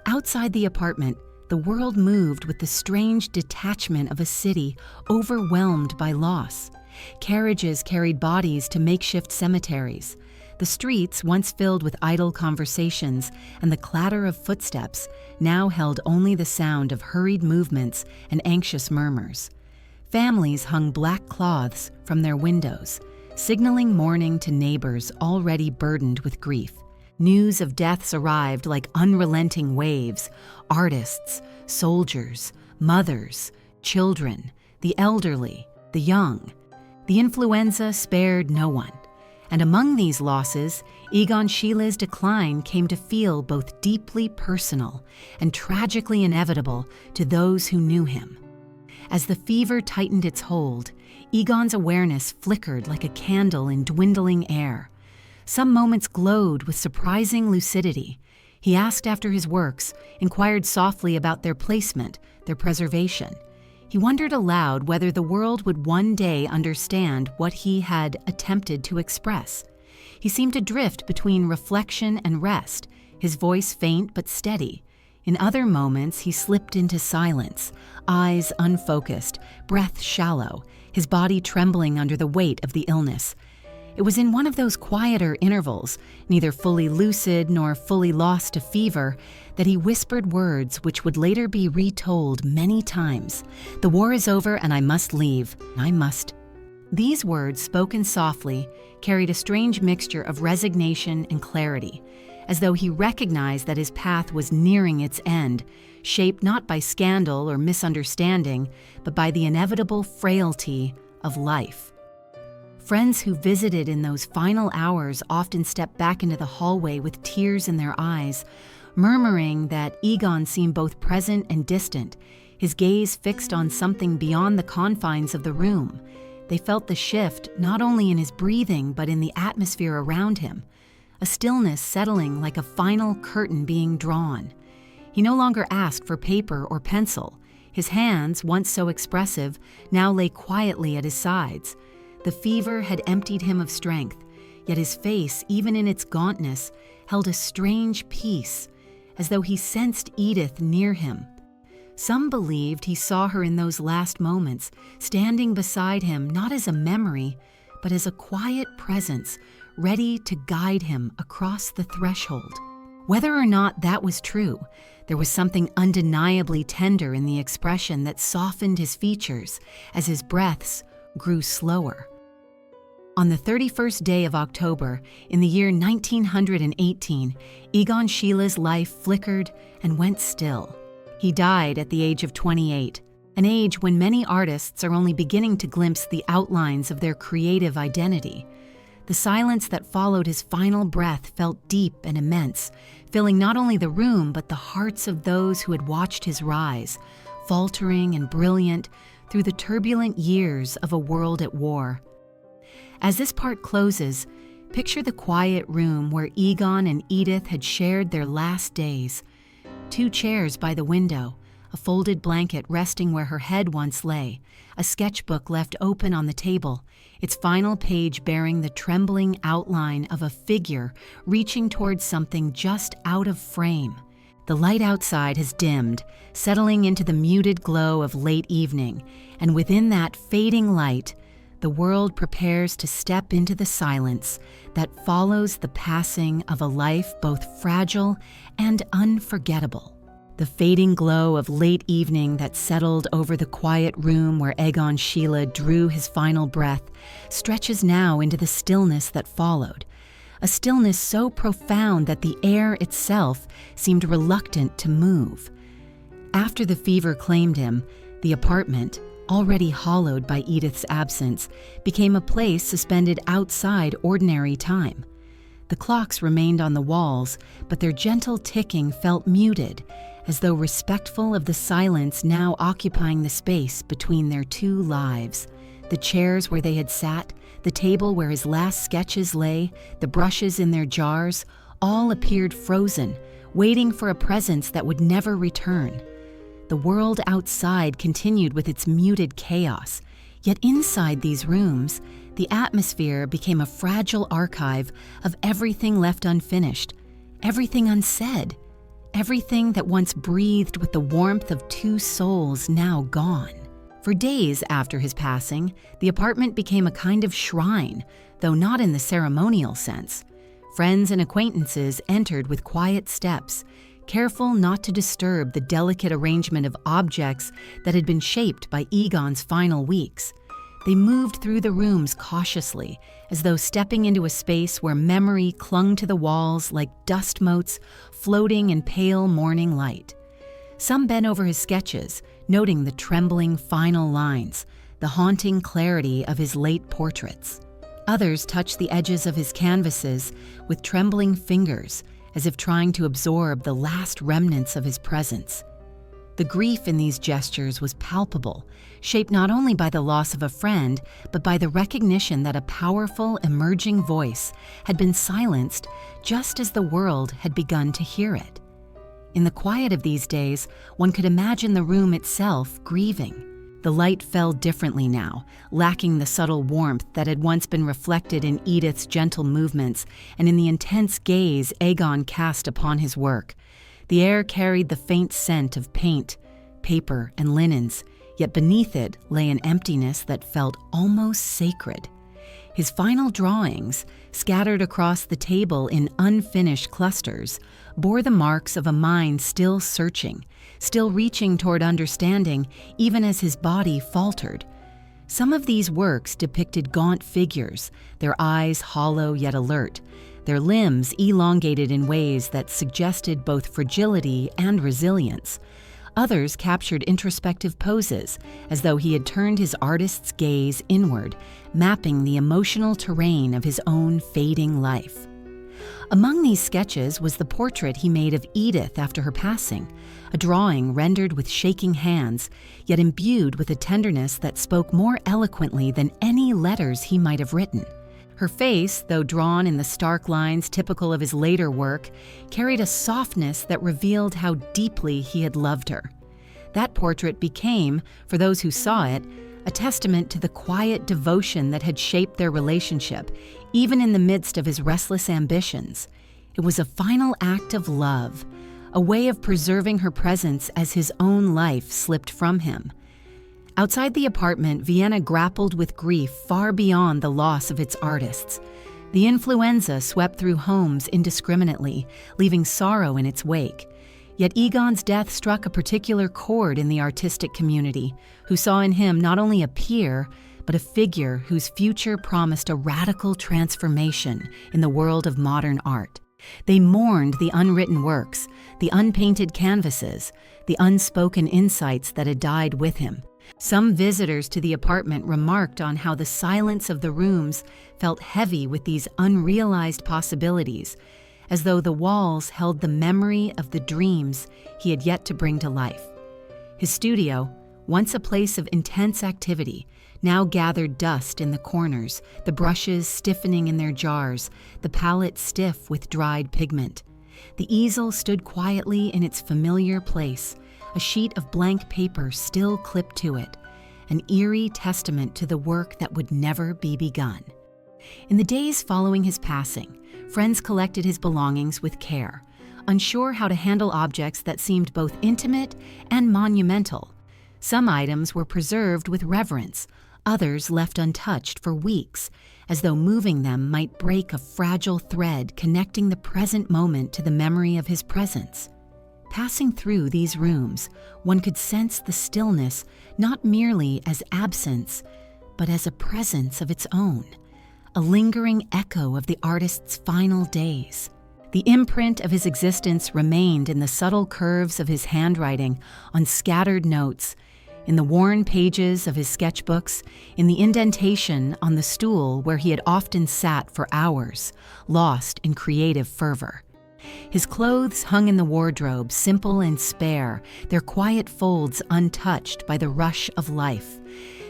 Outside the apartment, the world moved with the strange detachment of a city overwhelmed by loss. Carriages carried bodies to makeshift cemeteries. The streets, once filled with idle conversations and the clatter of footsteps, now held only the sound of hurried movements and anxious murmurs. Families hung black cloths from their windows, signaling mourning to neighbors already burdened with grief. News of deaths arrived like unrelenting waves. Artists, soldiers, mothers, children, the elderly, the young. The influenza spared no one. And among these losses, Egon Schiele's decline came to feel both deeply personal and tragically inevitable to those who knew him. As the fever tightened its hold, Egon's awareness flickered like a candle in dwindling air. Some moments glowed with surprising lucidity. He asked after his works, inquired softly about their placement, their preservation. He wondered aloud whether the world would one day understand what he had attempted to express. He seemed to drift between reflection and rest, his voice faint but steady. In other moments, he slipped into silence, eyes unfocused, breath shallow, his body trembling under the weight of the illness. It was in one of those quieter intervals, neither fully lucid nor fully lost to fever, that he whispered words which would later be retold many times. "The war is over and I must leave. I must." These words, spoken softly, carried a strange mixture of resignation and clarity, as though he recognized that his path was nearing its end, shaped not by scandal or misunderstanding, but by the inevitable frailty of life. Friends who visited in those final hours often stepped back into the hallway with tears in their eyes, murmuring that Egon seemed both present and distant, his gaze fixed on something beyond the confines of the room. They felt the shift not only in his breathing but in the atmosphere around him, a stillness settling like a final curtain being drawn. He no longer asked for paper or pencil. His hands, once so expressive, now lay quietly at his sides. The fever had emptied him of strength, yet his face, even in its gauntness, held a strange peace, as though he sensed Edith near him. Some believed he saw her in those last moments, standing beside him not as a memory, but as a quiet presence, ready to guide him across the threshold. Whether or not that was true, there was something undeniably tender in the expression that softened his features as his breaths grew slower. On the 31st day of October, in the year 1918, Egon Schiele's life flickered and went still. He died at the age of 28, an age when many artists are only beginning to glimpse the outlines of their creative identity. The silence that followed his final breath felt deep and immense, filling not only the room but the hearts of those who had watched his rise, faltering and brilliant, through the turbulent years of a world at war. As this part closes, picture the quiet room where Egon and Edith had shared their last days. 2 chairs by the window, a folded blanket resting where her head once lay, a sketchbook left open on the table, its final page bearing the trembling outline of a figure reaching towards something just out of frame. The light outside has dimmed, settling into the muted glow of late evening, and within that fading light, the world prepares to step into the silence that follows the passing of a life both fragile and unforgettable. The fading glow of late evening that settled over the quiet room where Egon Schiele drew his final breath stretches now into the stillness that followed, a stillness so profound that the air itself seemed reluctant to move. After the fever claimed him, the apartment, already hollowed by Edith's absence, became a place suspended outside ordinary time. The clocks remained on the walls, but their gentle ticking felt muted, as though respectful of the silence now occupying the space between their 2 lives. The chairs where they had sat, the table where his last sketches lay, the brushes in their jars, all appeared frozen, waiting for a presence that would never return. The world outside continued with its muted chaos, yet inside these rooms, the atmosphere became a fragile archive of everything left unfinished, everything unsaid, everything that once breathed with the warmth of 2 souls now gone. For days after his passing, the apartment became a kind of shrine, though not in the ceremonial sense. Friends and acquaintances entered with quiet steps, careful not to disturb the delicate arrangement of objects that had been shaped by Egon's final weeks. They moved through the rooms cautiously, as though stepping into a space where memory clung to the walls like dust motes floating in pale morning light. Some bent over his sketches, noting the trembling final lines, the haunting clarity of his late portraits. Others touched the edges of his canvases with trembling fingers, as if trying to absorb the last remnants of his presence. The grief in these gestures was palpable, shaped not only by the loss of a friend, but by the recognition that a powerful, emerging voice had been silenced just as the world had begun to hear it. In the quiet of these days, one could imagine the room itself grieving. The light fell differently now, lacking the subtle warmth that had once been reflected in Edith's gentle movements and in the intense gaze Egon cast upon his work. The air carried the faint scent of paint, paper, and linens, yet beneath it lay an emptiness that felt almost sacred. His final drawings, scattered across the table in unfinished clusters, bore the marks of a mind still searching, still reaching toward understanding even as his body faltered. Some of these works depicted gaunt figures, their eyes hollow yet alert, their limbs elongated in ways that suggested both fragility and resilience. Others captured introspective poses, as though he had turned his artist's gaze inward, mapping the emotional terrain of his own fading life. Among these sketches was the portrait he made of Edith after her passing, a drawing rendered with shaking hands, yet imbued with a tenderness that spoke more eloquently than any letters he might have written. Her face, though drawn in the stark lines typical of his later work, carried a softness that revealed how deeply he had loved her. That portrait became, for those who saw it, a testament to the quiet devotion that had shaped their relationship, even in the midst of his restless ambitions. It was a final act of love, a way of preserving her presence as his own life slipped from him. Outside the apartment, Vienna grappled with grief far beyond the loss of its artists. The influenza swept through homes indiscriminately, leaving sorrow in its wake. Yet Egon's death struck a particular chord in the artistic community, who saw in him not only a peer, but a figure whose future promised a radical transformation in the world of modern art. They mourned the unwritten works, the unpainted canvases, the unspoken insights that had died with him. Some visitors to the apartment remarked on how the silence of the rooms felt heavy with these unrealized possibilities, as though the walls held the memory of the dreams he had yet to bring to life. His studio, once a place of intense activity, now gathered dust in the corners, the brushes stiffening in their jars, the palette stiff with dried pigment. The easel stood quietly in its familiar place, a sheet of blank paper still clipped to it, an eerie testament to the work that would never be begun. In the days following his passing, friends collected his belongings with care, unsure how to handle objects that seemed both intimate and monumental. Some items were preserved with reverence, others left untouched for weeks, as though moving them might break a fragile thread connecting the present moment to the memory of his presence. Passing through these rooms, one could sense the stillness not merely as absence, but as a presence of its own, a lingering echo of the artist's final days. The imprint of his existence remained in the subtle curves of his handwriting on scattered notes, in the worn pages of his sketchbooks, in the indentation on the stool where he had often sat for hours, lost in creative fervor. His clothes hung in the wardrobe, simple and spare, their quiet folds untouched by the rush of life.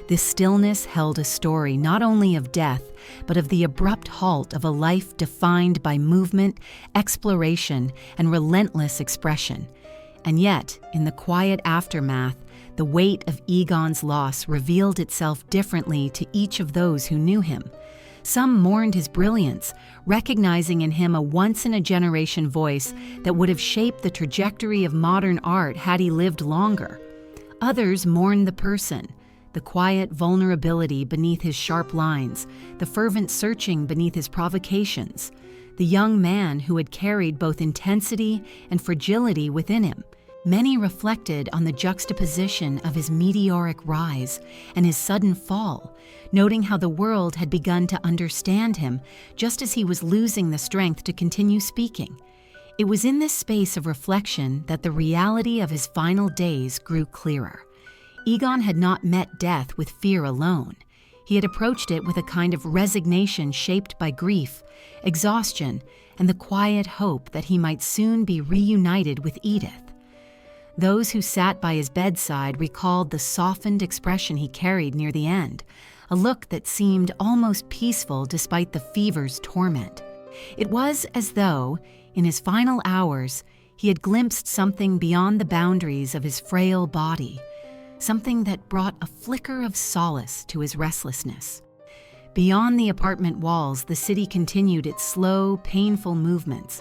This stillness held a story not only of death, but of the abrupt halt of a life defined by movement, exploration, and relentless expression. And yet, in the quiet aftermath, the weight of Egon's loss revealed itself differently to each of those who knew him. Some mourned his brilliance, recognizing in him a once-in-a-generation voice that would have shaped the trajectory of modern art had he lived longer. Others mourned the person, the quiet vulnerability beneath his sharp lines, the fervent searching beneath his provocations, the young man who had carried both intensity and fragility within him. Many reflected on the juxtaposition of his meteoric rise and his sudden fall, noting how the world had begun to understand him just as he was losing the strength to continue speaking. It was in this space of reflection that the reality of his final days grew clearer. Egon had not met death with fear alone. He had approached it with a kind of resignation shaped by grief, exhaustion, and the quiet hope that he might soon be reunited with Edith. Those who sat by his bedside recalled the softened expression he carried near the end, a look that seemed almost peaceful despite the fever's torment. It was as though, in his final hours, he had glimpsed something beyond the boundaries of his frail body, something that brought a flicker of solace to his restlessness. Beyond the apartment walls, the city continued its slow, painful movements.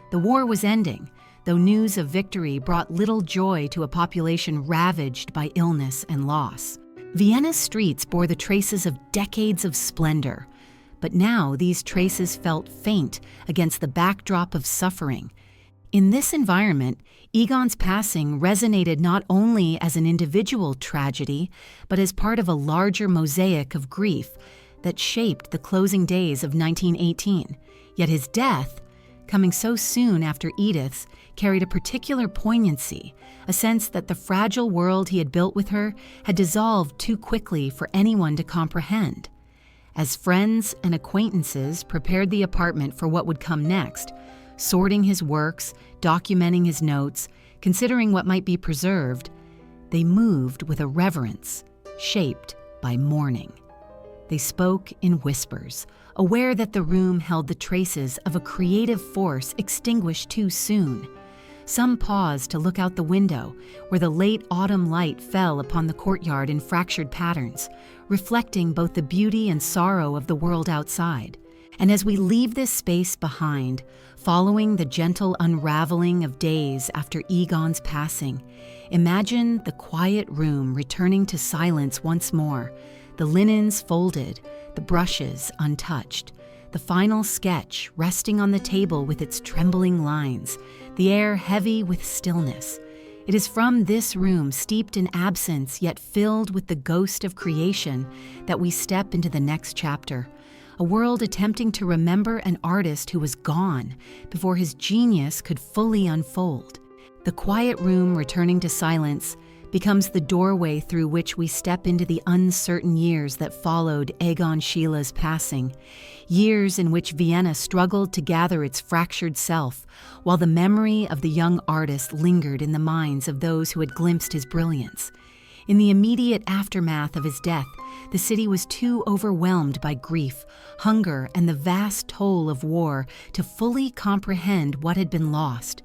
The war was ending, though news of victory brought little joy to a population ravaged by illness and loss. Vienna's streets bore the traces of decades of splendor, but now these traces felt faint against the backdrop of suffering. In this environment, Egon's passing resonated not only as an individual tragedy, but as part of a larger mosaic of grief that shaped the closing days of 1918. Yet his death, coming so soon after Edith's, carried a particular poignancy, a sense that the fragile world he had built with her had dissolved too quickly for anyone to comprehend. As friends and acquaintances prepared the apartment for what would come next, sorting his works, documenting his notes, considering what might be preserved, they moved with a reverence shaped by mourning. They spoke in whispers, aware that the room held the traces of a creative force extinguished too soon. Some paused to look out the window, where the late autumn light fell upon the courtyard in fractured patterns, reflecting both the beauty and sorrow of the world outside. And as we leave this space behind, following the gentle unraveling of days after Egon's passing, imagine the quiet room returning to silence once more, the linens folded, the brushes untouched, the final sketch resting on the table with its trembling lines, the air heavy with stillness. It is from this room, steeped in absence yet filled with the ghost of creation, that we step into the next chapter, a world attempting to remember an artist who was gone before his genius could fully unfold. The quiet room returning to silence becomes the doorway through which we step into the uncertain years that followed Egon Schiele's passing, years in which Vienna struggled to gather its fractured self, while the memory of the young artist lingered in the minds of those who had glimpsed his brilliance. In the immediate aftermath of his death, the city was too overwhelmed by grief, hunger, and the vast toll of war to fully comprehend what had been lost.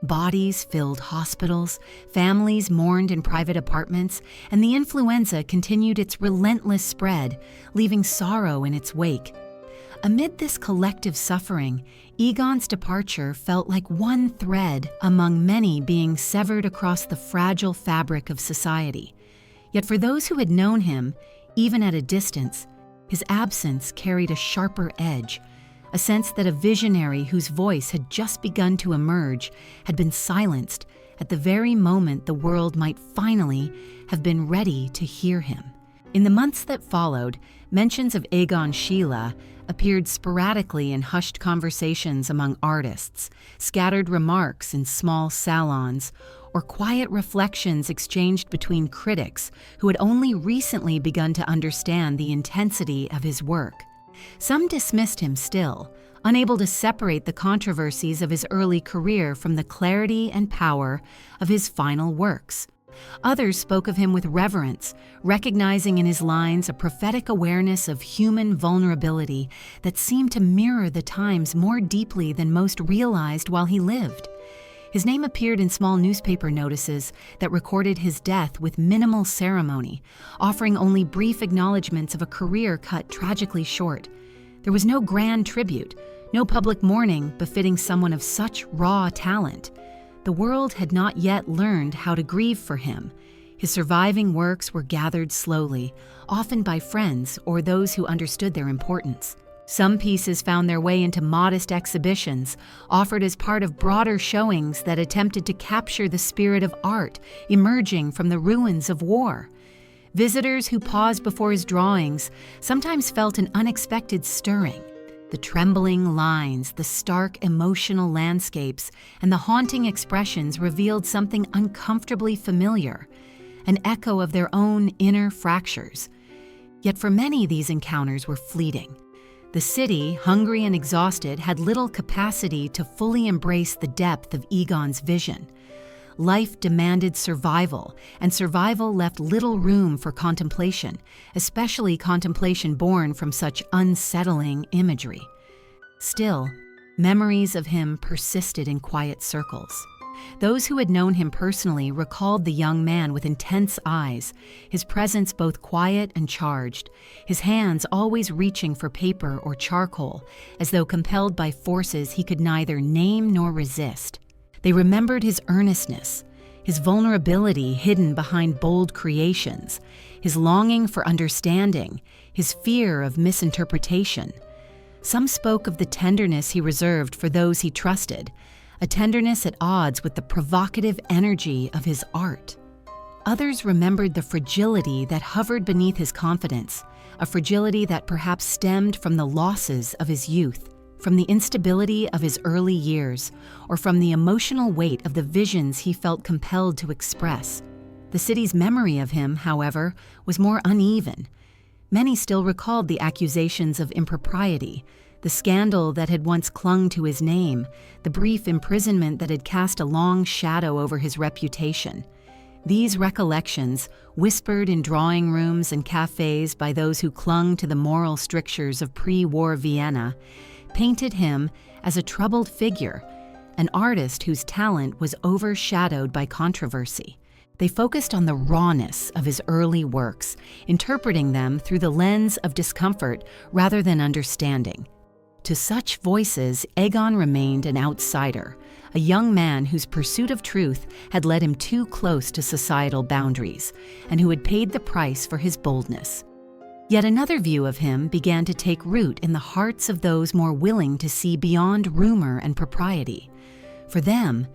Bodies filled hospitals, families mourned in private apartments, and the influenza continued its relentless spread, leaving sorrow in its wake. Amid this collective suffering, Egon's departure felt like one thread among many being severed across the fragile fabric of society. Yet for those who had known him, even at a distance, his absence carried a sharper edge, a sense that a visionary whose voice had just begun to emerge had been silenced at the very moment the world might finally have been ready to hear him. In the months that followed, mentions of Egon Schiele appeared sporadically in hushed conversations among artists, scattered remarks in small salons, or quiet reflections exchanged between critics who had only recently begun to understand the intensity of his work. Some dismissed him still, unable to separate the controversies of his early career from the clarity and power of his final works. Others spoke of him with reverence, recognizing in his lines a prophetic awareness of human vulnerability that seemed to mirror the times more deeply than most realized while he lived. His name appeared in small newspaper notices that recorded his death with minimal ceremony, offering only brief acknowledgments of a career cut tragically short. There was no grand tribute, no public mourning befitting someone of such raw talent. The world had not yet learned how to grieve for him. His surviving works were gathered slowly, often by friends or those who understood their importance. Some pieces found their way into modest exhibitions, offered as part of broader showings that attempted to capture the spirit of art emerging from the ruins of war. Visitors who paused before his drawings sometimes felt an unexpected stirring. The trembling lines, the stark emotional landscapes, and the haunting expressions revealed something uncomfortably familiar, an echo of their own inner fractures. Yet for many, these encounters were fleeting. The city, hungry and exhausted, had little capacity to fully embrace the depth of Egon's vision. Life demanded survival, and survival left little room for contemplation, especially contemplation born from such unsettling imagery. Still, memories of him persisted in quiet circles. Those who had known him personally recalled the young man with intense eyes, his presence both quiet and charged, his hands always reaching for paper or charcoal, as though compelled by forces he could neither name nor resist. They remembered his earnestness, his vulnerability hidden behind bold creations, his longing for understanding, his fear of misinterpretation. Some spoke of the tenderness he reserved for those he trusted, a tenderness at odds with the provocative energy of his art. Others remembered the fragility that hovered beneath his confidence, a fragility that perhaps stemmed from the losses of his youth, from the instability of his early years, or from the emotional weight of the visions he felt compelled to express. The city's memory of him, however, was more uneven. Many still recalled the accusations of impropriety, the scandal that had once clung to his name, the brief imprisonment that had cast a long shadow over his reputation. These recollections, whispered in drawing rooms and cafes by those who clung to the moral strictures of pre-war Vienna, painted him as a troubled figure, an artist whose talent was overshadowed by controversy. They focused on the rawness of his early works, interpreting them through the lens of discomfort rather than understanding. To such voices, Egon remained an outsider, a young man whose pursuit of truth had led him too close to societal boundaries, and who had paid the price for his boldness. Yet another view of him began to take root in the hearts of those more willing to see beyond rumor and propriety. For them,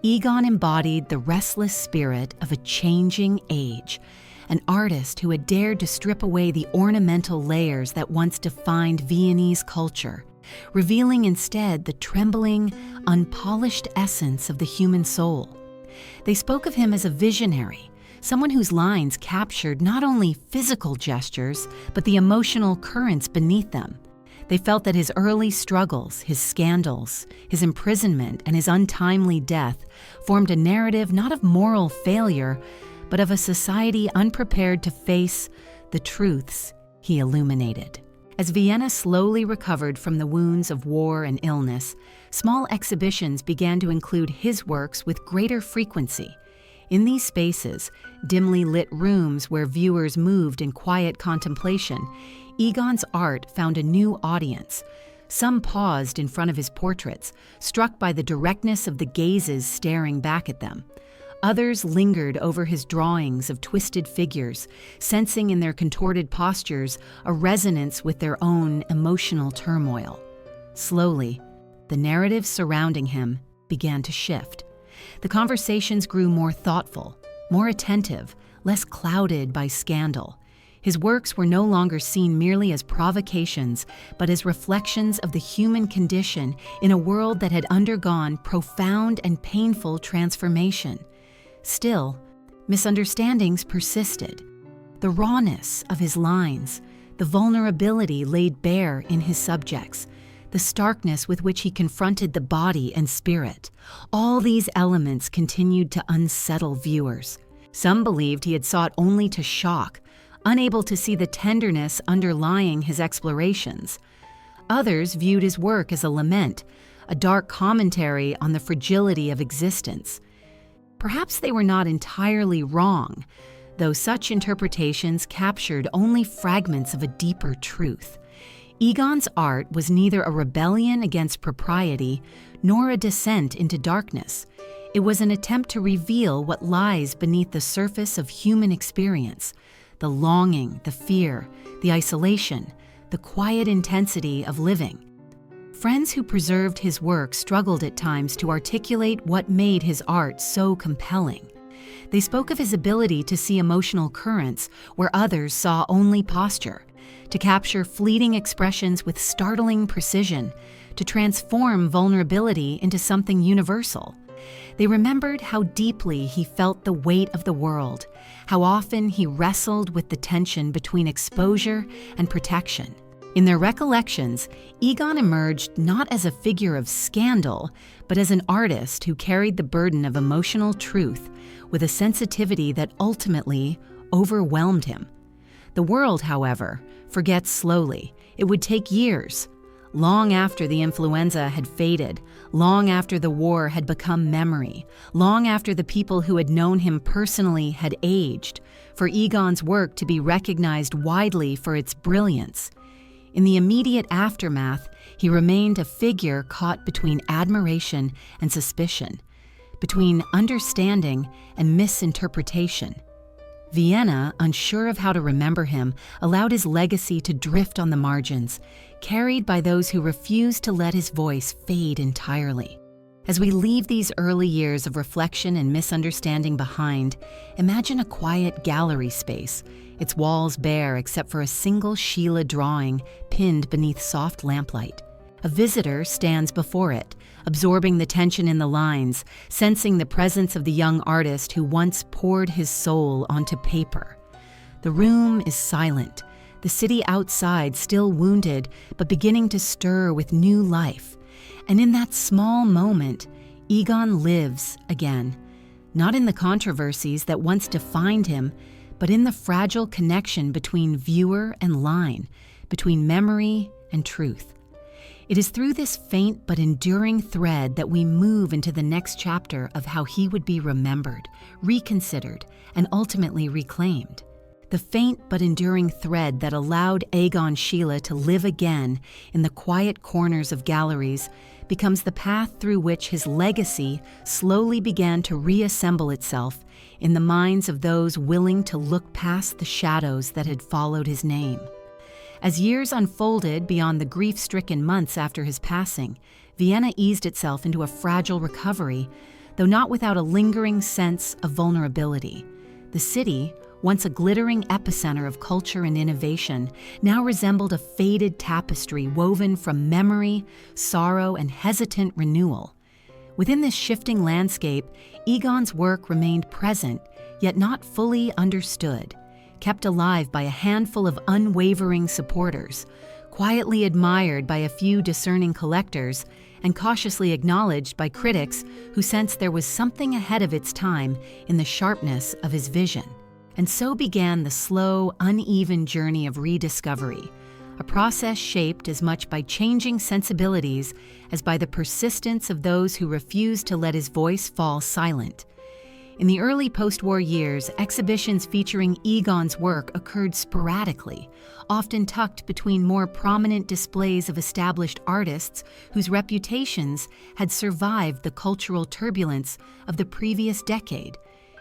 Egon embodied the restless spirit of a changing age, an artist who had dared to strip away the ornamental layers that once defined Viennese culture, revealing instead the trembling, unpolished essence of the human soul. They spoke of him as a visionary, someone whose lines captured not only physical gestures, but the emotional currents beneath them. They felt that his early struggles, his scandals, his imprisonment, and his untimely death formed a narrative not of moral failure, but of a society unprepared to face the truths he illuminated. As Vienna slowly recovered from the wounds of war and illness, small exhibitions began to include his works with greater frequency. In these spaces, dimly lit rooms where viewers moved in quiet contemplation, Egon's art found a new audience. Some paused in front of his portraits, struck by the directness of the gazes staring back at them. Others lingered over his drawings of twisted figures, sensing in their contorted postures a resonance with their own emotional turmoil. Slowly, the narrative surrounding him began to shift. The conversations grew more thoughtful, more attentive, less clouded by scandal. His works were no longer seen merely as provocations, but as reflections of the human condition in a world that had undergone profound and painful transformation. Still, misunderstandings persisted. The rawness of his lines, the vulnerability laid bare in his subjects, the starkness with which he confronted the body and spirit, all these elements continued to unsettle viewers. Some believed he had sought only to shock, unable to see the tenderness underlying his explorations. Others viewed his work as a lament, a dark commentary on the fragility of existence. Perhaps they were not entirely wrong, though such interpretations captured only fragments of a deeper truth. Egon's art was neither a rebellion against propriety nor a descent into darkness. It was an attempt to reveal what lies beneath the surface of human experience, the longing, the fear, the isolation, the quiet intensity of living. Friends who preserved his work struggled at times to articulate what made his art so compelling. They spoke of his ability to see emotional currents where others saw only posture, to capture fleeting expressions with startling precision, to transform vulnerability into something universal. They remembered how deeply he felt the weight of the world, how often he wrestled with the tension between exposure and protection. In their recollections, Egon emerged not as a figure of scandal, but as an artist who carried the burden of emotional truth with a sensitivity that ultimately overwhelmed him. The world, however, forgets slowly. It would take years. Long after the influenza had faded, long after the war had become memory, long after the people who had known him personally had aged, for Egon's work to be recognized widely for its brilliance. In the immediate aftermath, he remained a figure caught between admiration and suspicion, between understanding and misinterpretation. Vienna, unsure of how to remember him, allowed his legacy to drift on the margins, carried by those who refused to let his voice fade entirely. As we leave these early years of reflection and misunderstanding behind, imagine a quiet gallery space, its walls bare except for a single Schiele drawing pinned beneath soft lamplight. A visitor stands before it, absorbing the tension in the lines, sensing the presence of the young artist who once poured his soul onto paper. The room is silent, the city outside still wounded but beginning to stir with new life. And in that small moment, Egon lives again, not in the controversies that once defined him, but in the fragile connection between viewer and line, between memory and truth. It is through this faint but enduring thread that we move into the next chapter of how he would be remembered, reconsidered, and ultimately reclaimed. The faint but enduring thread that allowed Egon Schiele to live again in the quiet corners of galleries becomes the path through which his legacy slowly began to reassemble itself in the minds of those willing to look past the shadows that had followed his name. As years unfolded beyond the grief-stricken months after his passing, Vienna eased itself into a fragile recovery, though not without a lingering sense of vulnerability. The city, once a glittering epicenter of culture and innovation, now resembled a faded tapestry woven from memory, sorrow, and hesitant renewal. Within this shifting landscape, Egon's work remained present, yet not fully understood, kept alive by a handful of unwavering supporters, quietly admired by a few discerning collectors, and cautiously acknowledged by critics who sensed there was something ahead of its time in the sharpness of his vision. And so began the slow, uneven journey of rediscovery, a process shaped as much by changing sensibilities as by the persistence of those who refused to let his voice fall silent. In the early post-war years, exhibitions featuring Egon's work occurred sporadically, often tucked between more prominent displays of established artists whose reputations had survived the cultural turbulence of the previous decade.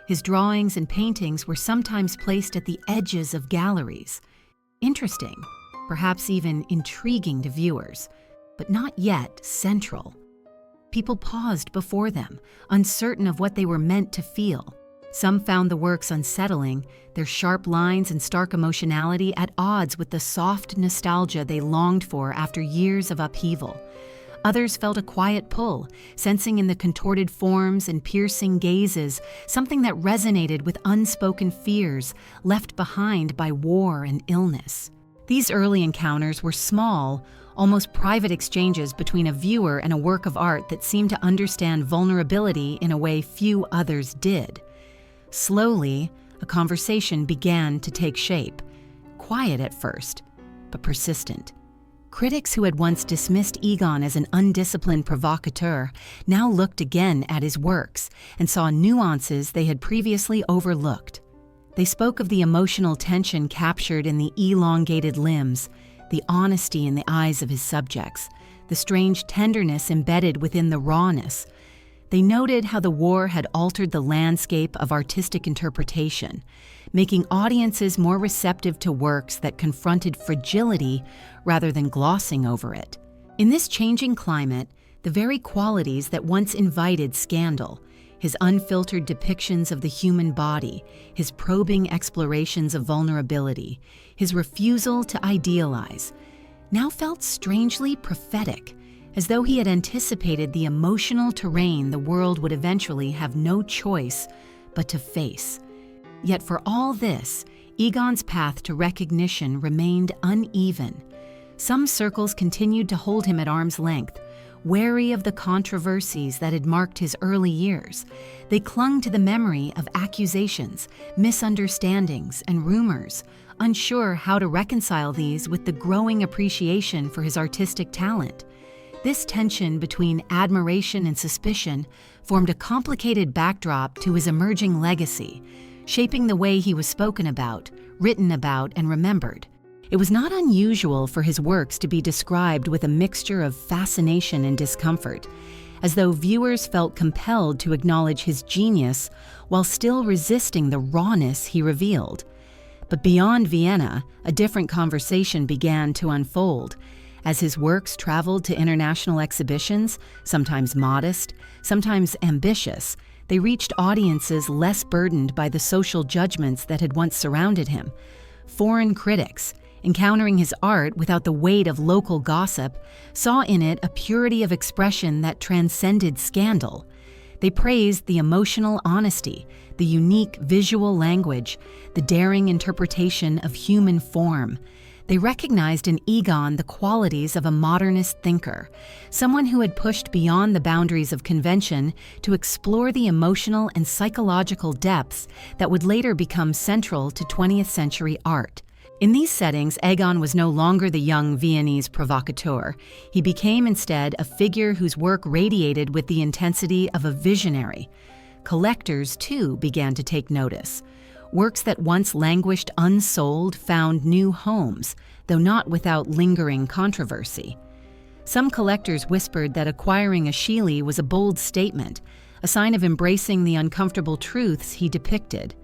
His drawings and paintings were sometimes placed at the edges of galleries. Interesting, perhaps even intriguing to viewers, but not yet central. People paused before them, uncertain of what they were meant to feel. Some found the works unsettling, their sharp lines and stark emotionality at odds with the soft nostalgia they longed for after years of upheaval. Others felt a quiet pull, sensing in the contorted forms and piercing gazes something that resonated with unspoken fears left behind by war and illness. These early encounters were small, almost private exchanges between a viewer and a work of art that seemed to understand vulnerability in a way few others did. Slowly, a conversation began to take shape, quiet at first, but persistent. Critics who had once dismissed Egon as an undisciplined provocateur now looked again at his works and saw nuances they had previously overlooked. They spoke of the emotional tension captured in the elongated limbs, the honesty in the eyes of his subjects, the strange tenderness embedded within the rawness. They noted how the war had altered the landscape of artistic interpretation, making audiences more receptive to works that confronted fragility rather than glossing over it. In this changing climate, the very qualities that once invited scandal, his unfiltered depictions of the human body, his probing explorations of vulnerability, his refusal to idealize, now felt strangely prophetic, as though he had anticipated the emotional terrain the world would eventually have no choice but to face. Yet for all this, Egon's path to recognition remained uneven. Some circles continued to hold him at arm's length, wary of the controversies that had marked his early years. They clung to the memory of accusations, misunderstandings, and rumors, unsure how to reconcile these with the growing appreciation for his artistic talent. This tension between admiration and suspicion formed a complicated backdrop to his emerging legacy, shaping the way he was spoken about, written about, and remembered. It was not unusual for his works to be described with a mixture of fascination and discomfort, as though viewers felt compelled to acknowledge his genius while still resisting the rawness he revealed. But beyond Vienna, a different conversation began to unfold. As his works traveled to international exhibitions, sometimes modest, sometimes ambitious, they reached audiences less burdened by the social judgments that had once surrounded him. Foreign critics, encountering his art without the weight of local gossip, saw in it a purity of expression that transcended scandal. They praised the emotional honesty, the unique visual language, the daring interpretation of human form. They recognized in Egon the qualities of a modernist thinker, someone who had pushed beyond the boundaries of convention to explore the emotional and psychological depths that would later become central to 20th century art. In these settings, Egon was no longer the young Viennese provocateur. He became instead a figure whose work radiated with the intensity of a visionary. Collectors, too, began to take notice. Works that once languished unsold found new homes, though not without lingering controversy. Some collectors whispered that acquiring a Schiele was a bold statement, a sign of embracing the uncomfortable truths he depicted.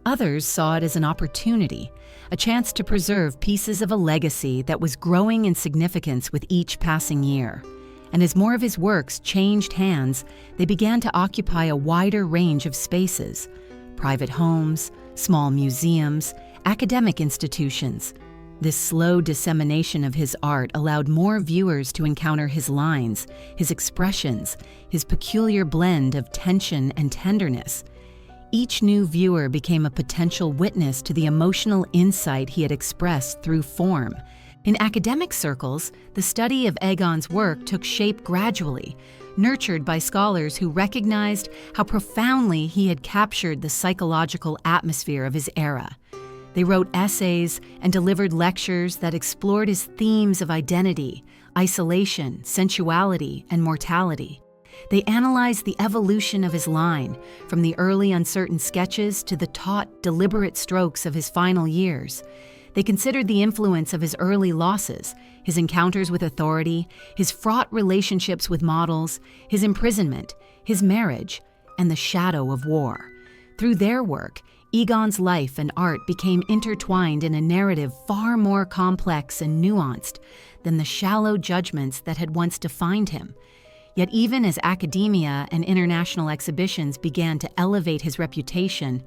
Others saw it as an opportunity, a chance to preserve pieces of a legacy that was growing in significance with each passing year. And as more of his works changed hands, they began to occupy a wider range of spaces: private homes, small museums, academic institutions. This slow dissemination of his art allowed more viewers to encounter his lines, his expressions, his peculiar blend of tension and tenderness. Each new viewer became a potential witness to the emotional insight he had expressed through form, In academic circles, the study of Egon's work took shape gradually, nurtured by scholars who recognized how profoundly he had captured the psychological atmosphere of his era. They wrote essays and delivered lectures that explored his themes of identity, isolation, sensuality, and mortality. They analyzed the evolution of his line, from the early uncertain sketches to the taut, deliberate strokes of his final years. They considered the influence of his early losses, his encounters with authority, his fraught relationships with models, his imprisonment, his marriage, and the shadow of war. Through their work, Egon's life and art became intertwined in a narrative far more complex and nuanced than the shallow judgments that had once defined him. Yet even as academia and international exhibitions began to elevate his reputation,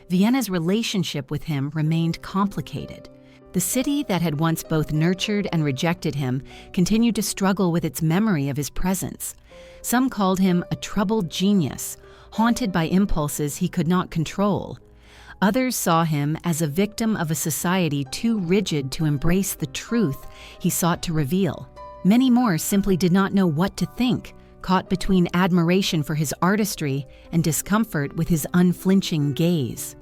Vienna's relationship with him remained complicated. The city that had once both nurtured and rejected him continued to struggle with its memory of his presence. Some called him a troubled genius, haunted by impulses he could not control. Others saw him as a victim of a society too rigid to embrace the truth he sought to reveal. Many more simply did not know what to think, caught between admiration for his artistry and discomfort with his unflinching gaze.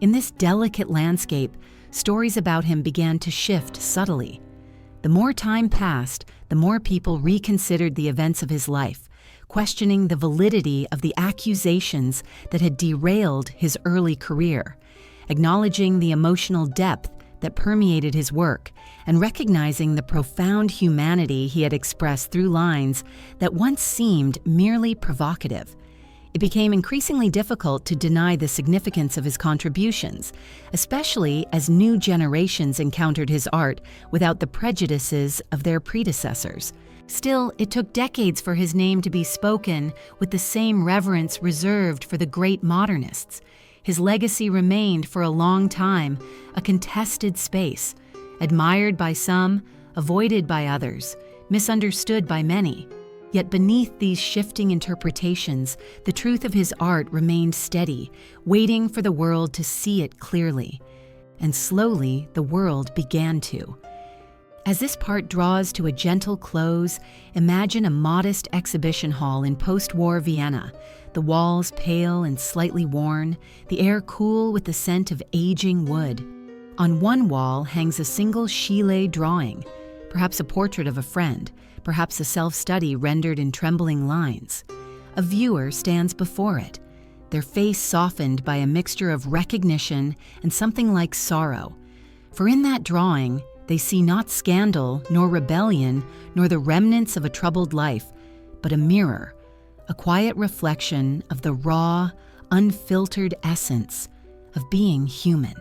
In this delicate landscape, stories about him began to shift subtly. The more time passed, the more people reconsidered the events of his life, questioning the validity of the accusations that had derailed his early career, acknowledging the emotional depth that permeated his work, and recognizing the profound humanity he had expressed through lines that once seemed merely provocative. It became increasingly difficult to deny the significance of his contributions, especially as new generations encountered his art without the prejudices of their predecessors. Still, it took decades for his name to be spoken with the same reverence reserved for the great modernists. His legacy remained for a long time a contested space, admired by some, avoided by others, misunderstood by many. Yet beneath these shifting interpretations, the truth of his art remained steady, waiting for the world to see it clearly. And slowly, the world began to. As this part draws to a gentle close, imagine a modest exhibition hall in post-war Vienna, the walls pale and slightly worn, the air cool with the scent of aging wood. On one wall hangs a single Schiele drawing, perhaps a portrait of a friend, perhaps a self-study rendered in trembling lines. A viewer stands before it, their face softened by a mixture of recognition and something like sorrow. For in that drawing, they see not scandal, nor rebellion, nor the remnants of a troubled life, but a mirror, a quiet reflection of the raw, unfiltered essence of being human.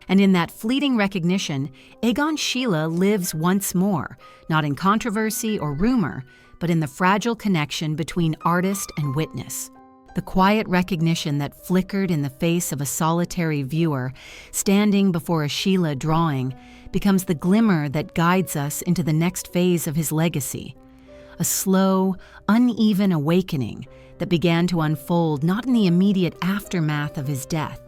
And in that fleeting recognition, Egon Schiele lives once more, not in controversy or rumor, but in the fragile connection between artist and witness. The quiet recognition that flickered in the face of a solitary viewer standing before a Schiele drawing becomes the glimmer that guides us into the next phase of his legacy. A slow, uneven awakening that began to unfold not in the immediate aftermath of his death,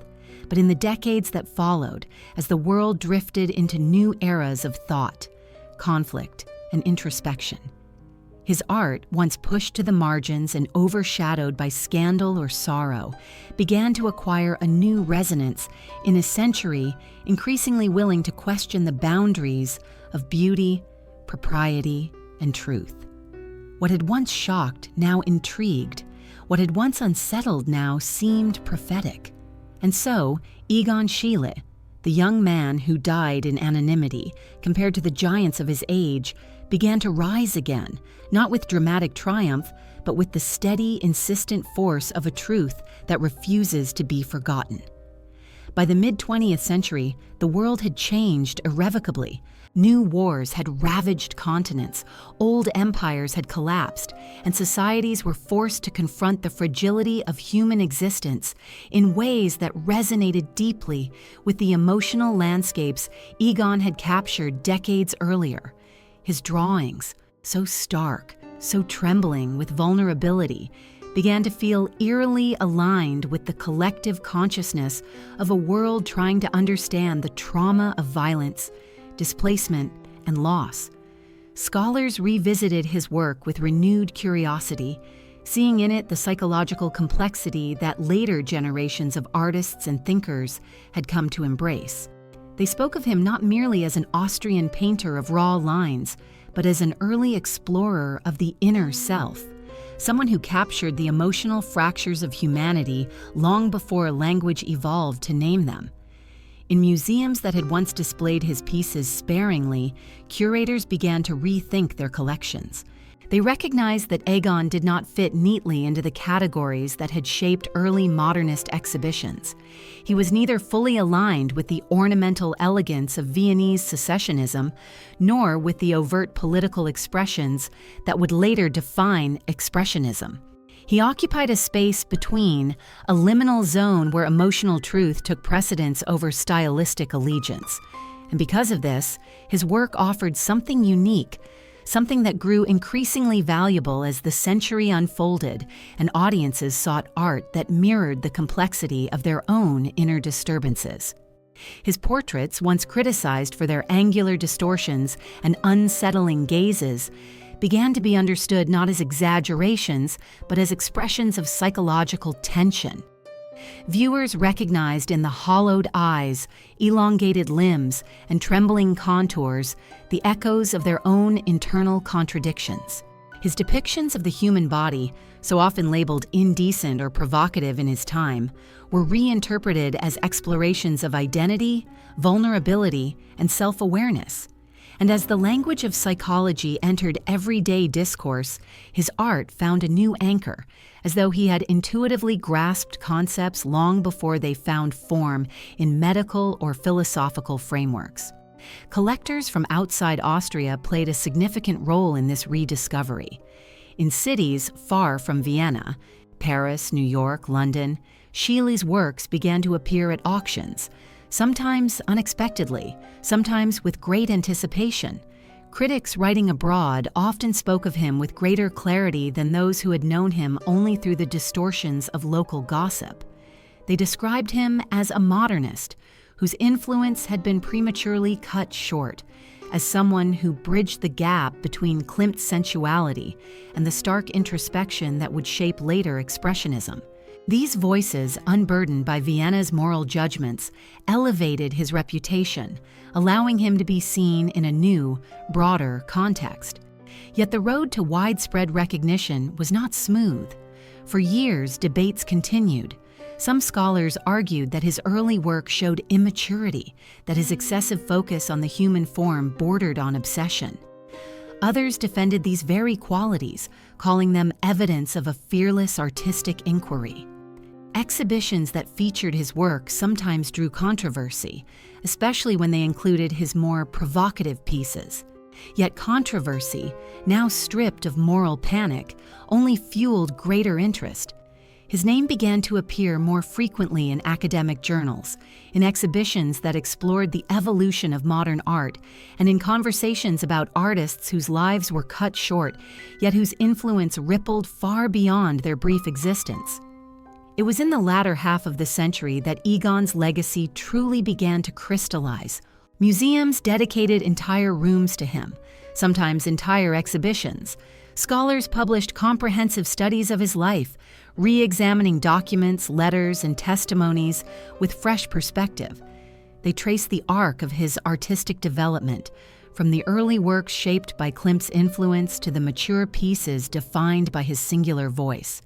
but in the decades that followed as the world drifted into new eras of thought, conflict, and introspection. His art, once pushed to the margins and overshadowed by scandal or sorrow, began to acquire a new resonance in a century increasingly willing to question the boundaries of beauty, propriety, and truth. What had once shocked now intrigued. What had once unsettled now seemed prophetic. And so, Egon Schiele, the young man who died in anonymity compared to the giants of his age, began to rise again, not with dramatic triumph, but with the steady, insistent force of a truth that refuses to be forgotten. By the mid-20th century, the world had changed irrevocably. New wars had ravaged continents, old empires had collapsed, and societies were forced to confront the fragility of human existence in ways that resonated deeply with the emotional landscapes Egon had captured decades earlier. His drawings, so stark, so trembling with vulnerability, began to feel eerily aligned with the collective consciousness of a world trying to understand the trauma of violence, displacement, and loss. Scholars revisited his work with renewed curiosity, seeing in it the psychological complexity that later generations of artists and thinkers had come to embrace. They spoke of him not merely as an Austrian painter of raw lines, but as an early explorer of the inner self, someone who captured the emotional fractures of humanity long before language evolved to name them. In museums that had once displayed his pieces sparingly, curators began to rethink their collections. They recognized that Egon did not fit neatly into the categories that had shaped early modernist exhibitions. He was neither fully aligned with the ornamental elegance of Viennese secessionism, nor with the overt political expressions that would later define expressionism. He occupied a space between, a liminal zone where emotional truth took precedence over stylistic allegiance. And because of this, his work offered something unique, something that grew increasingly valuable as the century unfolded and audiences sought art that mirrored the complexity of their own inner disturbances. His portraits, once criticized for their angular distortions and unsettling gazes, began to be understood not as exaggerations, but as expressions of psychological tension. Viewers recognized in the hollowed eyes, elongated limbs, and trembling contours the echoes of their own internal contradictions. His depictions of the human body, so often labeled indecent or provocative in his time, were reinterpreted as explorations of identity, vulnerability, and self-awareness. And as the language of psychology entered everyday discourse, his art found a new anchor, as though he had intuitively grasped concepts long before they found form in medical or philosophical frameworks. Collectors from outside Austria played a significant role in this rediscovery. In cities far from Vienna, Paris, New York, London, Schiele's works began to appear at auctions, sometimes unexpectedly, sometimes with great anticipation. Critics writing abroad often spoke of him with greater clarity than those who had known him only through the distortions of local gossip. They described him as a modernist, whose influence had been prematurely cut short, as someone who bridged the gap between Klimt's sensuality and the stark introspection that would shape later Expressionism. These voices, unburdened by Vienna's moral judgments, elevated his reputation, allowing him to be seen in a new, broader context. Yet the road to widespread recognition was not smooth. For years, debates continued. Some scholars argued that his early work showed immaturity, that his excessive focus on the human form bordered on obsession. Others defended these very qualities, calling them evidence of a fearless artistic inquiry. Exhibitions that featured his work sometimes drew controversy, especially when they included his more provocative pieces. Yet controversy, now stripped of moral panic, only fueled greater interest. His name began to appear more frequently in academic journals, in exhibitions that explored the evolution of modern art, and in conversations about artists whose lives were cut short, yet whose influence rippled far beyond their brief existence. It was in the latter half of the century that Egon's legacy truly began to crystallize. Museums dedicated entire rooms to him, sometimes entire exhibitions. Scholars published comprehensive studies of his life, re-examining documents, letters, and testimonies with fresh perspective. They traced the arc of his artistic development, from the early works shaped by Klimt's influence to the mature pieces defined by his singular voice.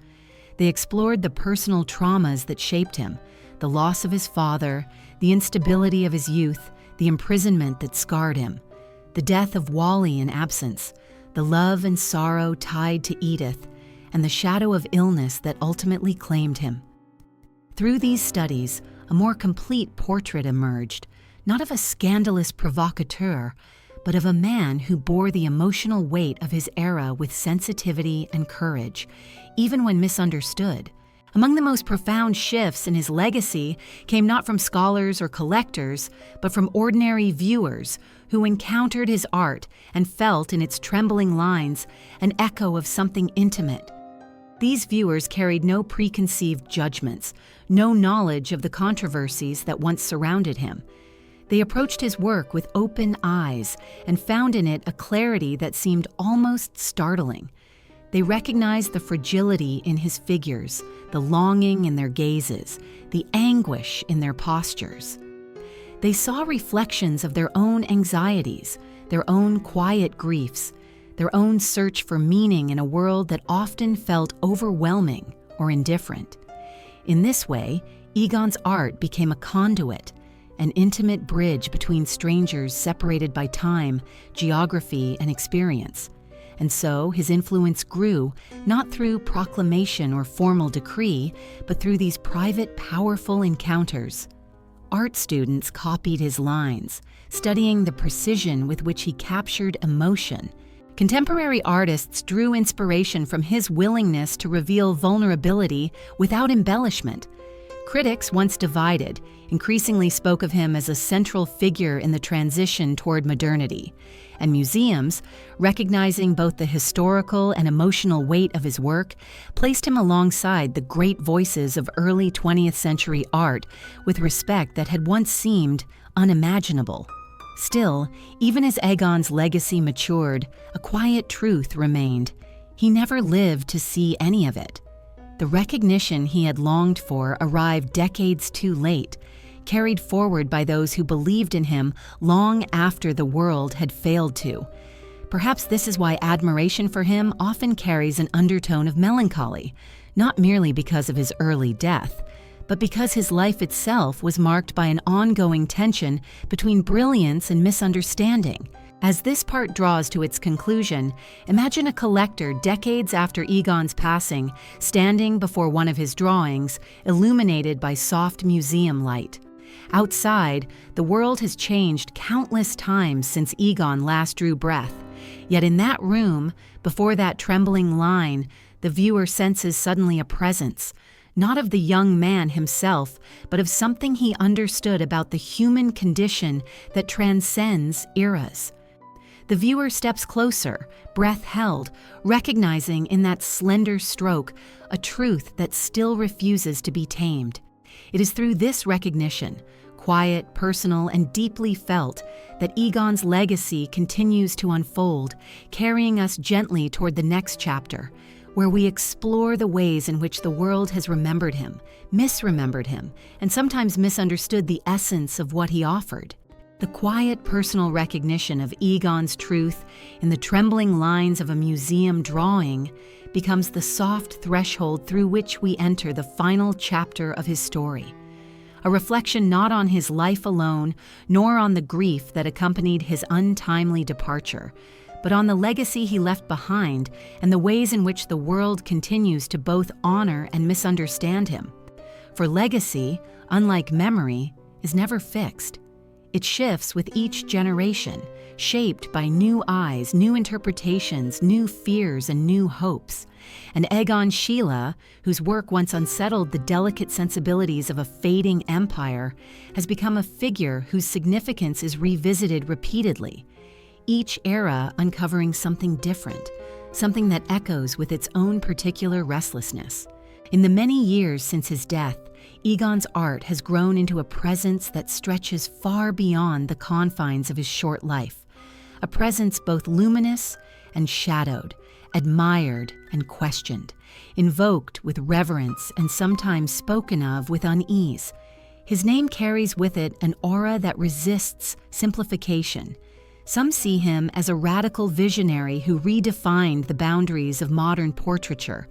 They explored the personal traumas that shaped him, the loss of his father, the instability of his youth, the imprisonment that scarred him, the death of Wally in absence, the love and sorrow tied to Edith, and the shadow of illness that ultimately claimed him. Through these studies, a more complete portrait emerged, not of a scandalous provocateur, but of a man who bore the emotional weight of his era with sensitivity and courage, even when misunderstood. Among the most profound shifts in his legacy came not from scholars or collectors, but from ordinary viewers who encountered his art and felt in its trembling lines an echo of something intimate. These viewers carried no preconceived judgments, no knowledge of the controversies that once surrounded him. They approached his work with open eyes and found in it a clarity that seemed almost startling. They recognized the fragility in his figures, the longing in their gazes, the anguish in their postures. They saw reflections of their own anxieties, their own quiet griefs, their own search for meaning in a world that often felt overwhelming or indifferent. In this way, Egon's art became a conduit, an intimate bridge between strangers separated by time, geography, and experience. And so his influence grew, not through proclamation or formal decree, but through these private, powerful encounters. Art students copied his lines, studying the precision with which he captured emotion. Contemporary artists drew inspiration from his willingness to reveal vulnerability without embellishment. Critics, once divided, increasingly spoke of him as a central figure in the transition toward modernity. And museums, recognizing both the historical and emotional weight of his work, placed him alongside the great voices of early 20th century art with respect that had once seemed unimaginable. Still, even as Egon's legacy matured, a quiet truth remained. He never lived to see any of it. The recognition he had longed for arrived decades too late, carried forward by those who believed in him long after the world had failed to. Perhaps this is why admiration for him often carries an undertone of melancholy, not merely because of his early death, but because his life itself was marked by an ongoing tension between brilliance and misunderstanding. As this part draws to its conclusion, imagine a collector decades after Egon's passing, standing before one of his drawings, illuminated by soft museum light. Outside, the world has changed countless times since Egon last drew breath. Yet in that room, before that trembling line, the viewer senses suddenly a presence, not of the young man himself, but of something he understood about the human condition that transcends eras. The viewer steps closer, breath held, recognizing in that slender stroke a truth that still refuses to be tamed. It is through this recognition, quiet, personal, and deeply felt, that Egon's legacy continues to unfold, carrying us gently toward the next chapter, where we explore the ways in which the world has remembered him, misremembered him, and sometimes misunderstood the essence of what he offered. The quiet personal recognition of Egon's truth in the trembling lines of a museum drawing becomes the soft threshold through which we enter the final chapter of his story. A reflection not on his life alone, nor on the grief that accompanied his untimely departure, but on the legacy he left behind and the ways in which the world continues to both honor and misunderstand him. For legacy, unlike memory, is never fixed. It shifts with each generation, shaped by new eyes, new interpretations, new fears, and new hopes. And Egon Schiele, whose work once unsettled the delicate sensibilities of a fading empire, has become a figure whose significance is revisited repeatedly, each era uncovering something different, something that echoes with its own particular restlessness. In the many years since his death, Egon's art has grown into a presence that stretches far beyond the confines of his short life, a presence both luminous and shadowed, admired and questioned, invoked with reverence and sometimes spoken of with unease. His name carries with it an aura that resists simplification. Some see him as a radical visionary who redefined the boundaries of modern portraiture.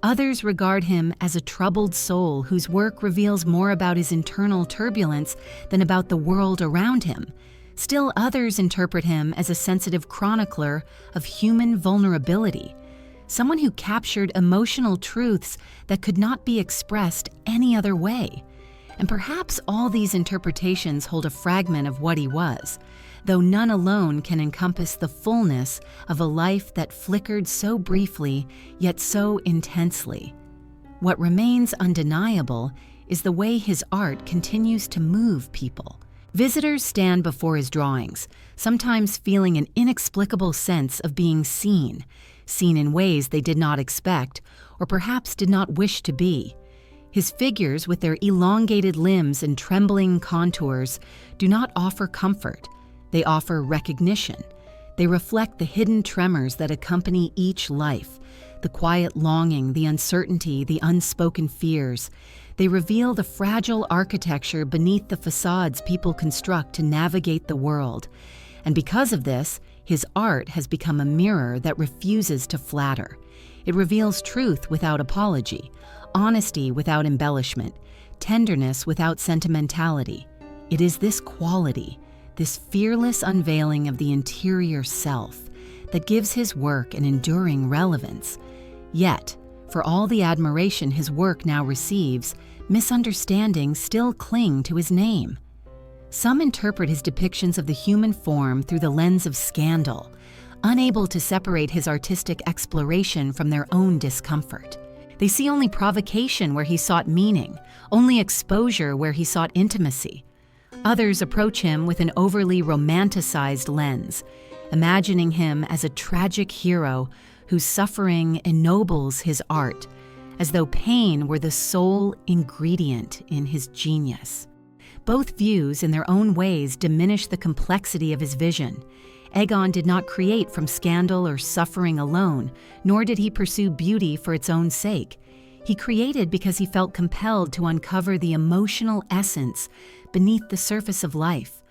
Others regard him as a troubled soul whose work reveals more about his internal turbulence than about the world around him. Still others interpret him as a sensitive chronicler of human vulnerability, someone who captured emotional truths that could not be expressed any other way. And perhaps all these interpretations hold a fragment of what he was, though none alone can encompass the fullness of a life that flickered so briefly, yet so intensely. What remains undeniable is the way his art continues to move people. Visitors stand before his drawings, sometimes feeling an inexplicable sense of being seen in ways they did not expect, or perhaps did not wish to be. His figures, with their elongated limbs and trembling contours, do not offer comfort. They offer recognition. They reflect the hidden tremors that accompany each life, the quiet longing, the uncertainty, the unspoken fears. They reveal the fragile architecture beneath the facades people construct to navigate the world. And because of this, his art has become a mirror that refuses to flatter. It reveals truth without apology, honesty without embellishment, tenderness without sentimentality. It is this quality, this fearless unveiling of the interior self, that gives his work an enduring relevance. Yet, for all the admiration his work now receives, misunderstandings still cling to his name. Some interpret his depictions of the human form through the lens of scandal, unable to separate his artistic exploration from their own discomfort. They see only provocation where he sought meaning, only exposure where he sought intimacy. Others approach him with an overly romanticized lens, imagining him as a tragic hero whose suffering ennobles his art, as though pain were the sole ingredient in his genius. Both views, in their own ways, diminish the complexity of his vision. Egon did not create from scandal or suffering alone, nor did he pursue beauty for its own sake. He created because he felt compelled to uncover the emotional essence beneath the surface of life,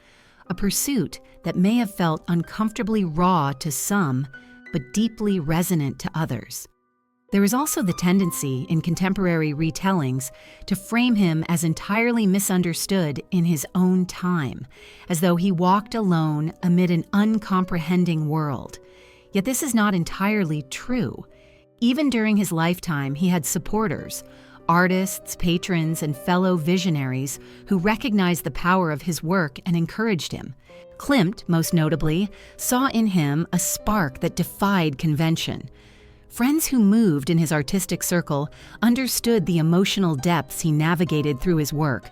a pursuit that may have felt uncomfortably raw to some, but deeply resonant to others. There is also the tendency in contemporary retellings to frame him as entirely misunderstood in his own time, as though he walked alone amid an uncomprehending world. Yet this is not entirely true. Even during his lifetime, he had supporters, artists, patrons, and fellow visionaries who recognized the power of his work and encouraged him. Klimt, most notably, saw in him a spark that defied convention. Friends who moved in his artistic circle understood the emotional depths he navigated through his work,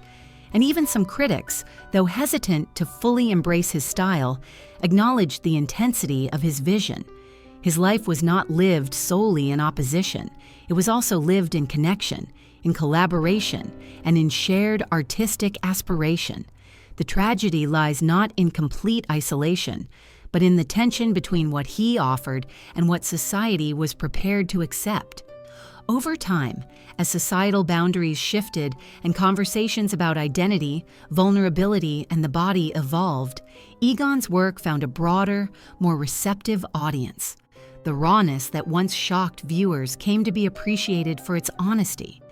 and even some critics, though hesitant to fully embrace his style, acknowledged the intensity of his vision. His life was not lived solely in opposition. It was also lived in connection, in collaboration, and in shared artistic aspiration. The tragedy lies not in complete isolation, but in the tension between what he offered and what society was prepared to accept. Over time, as societal boundaries shifted and conversations about identity, vulnerability, and the body evolved, Egon's work found a broader, more receptive audience. The rawness that once shocked viewers came to be appreciated for its honesty.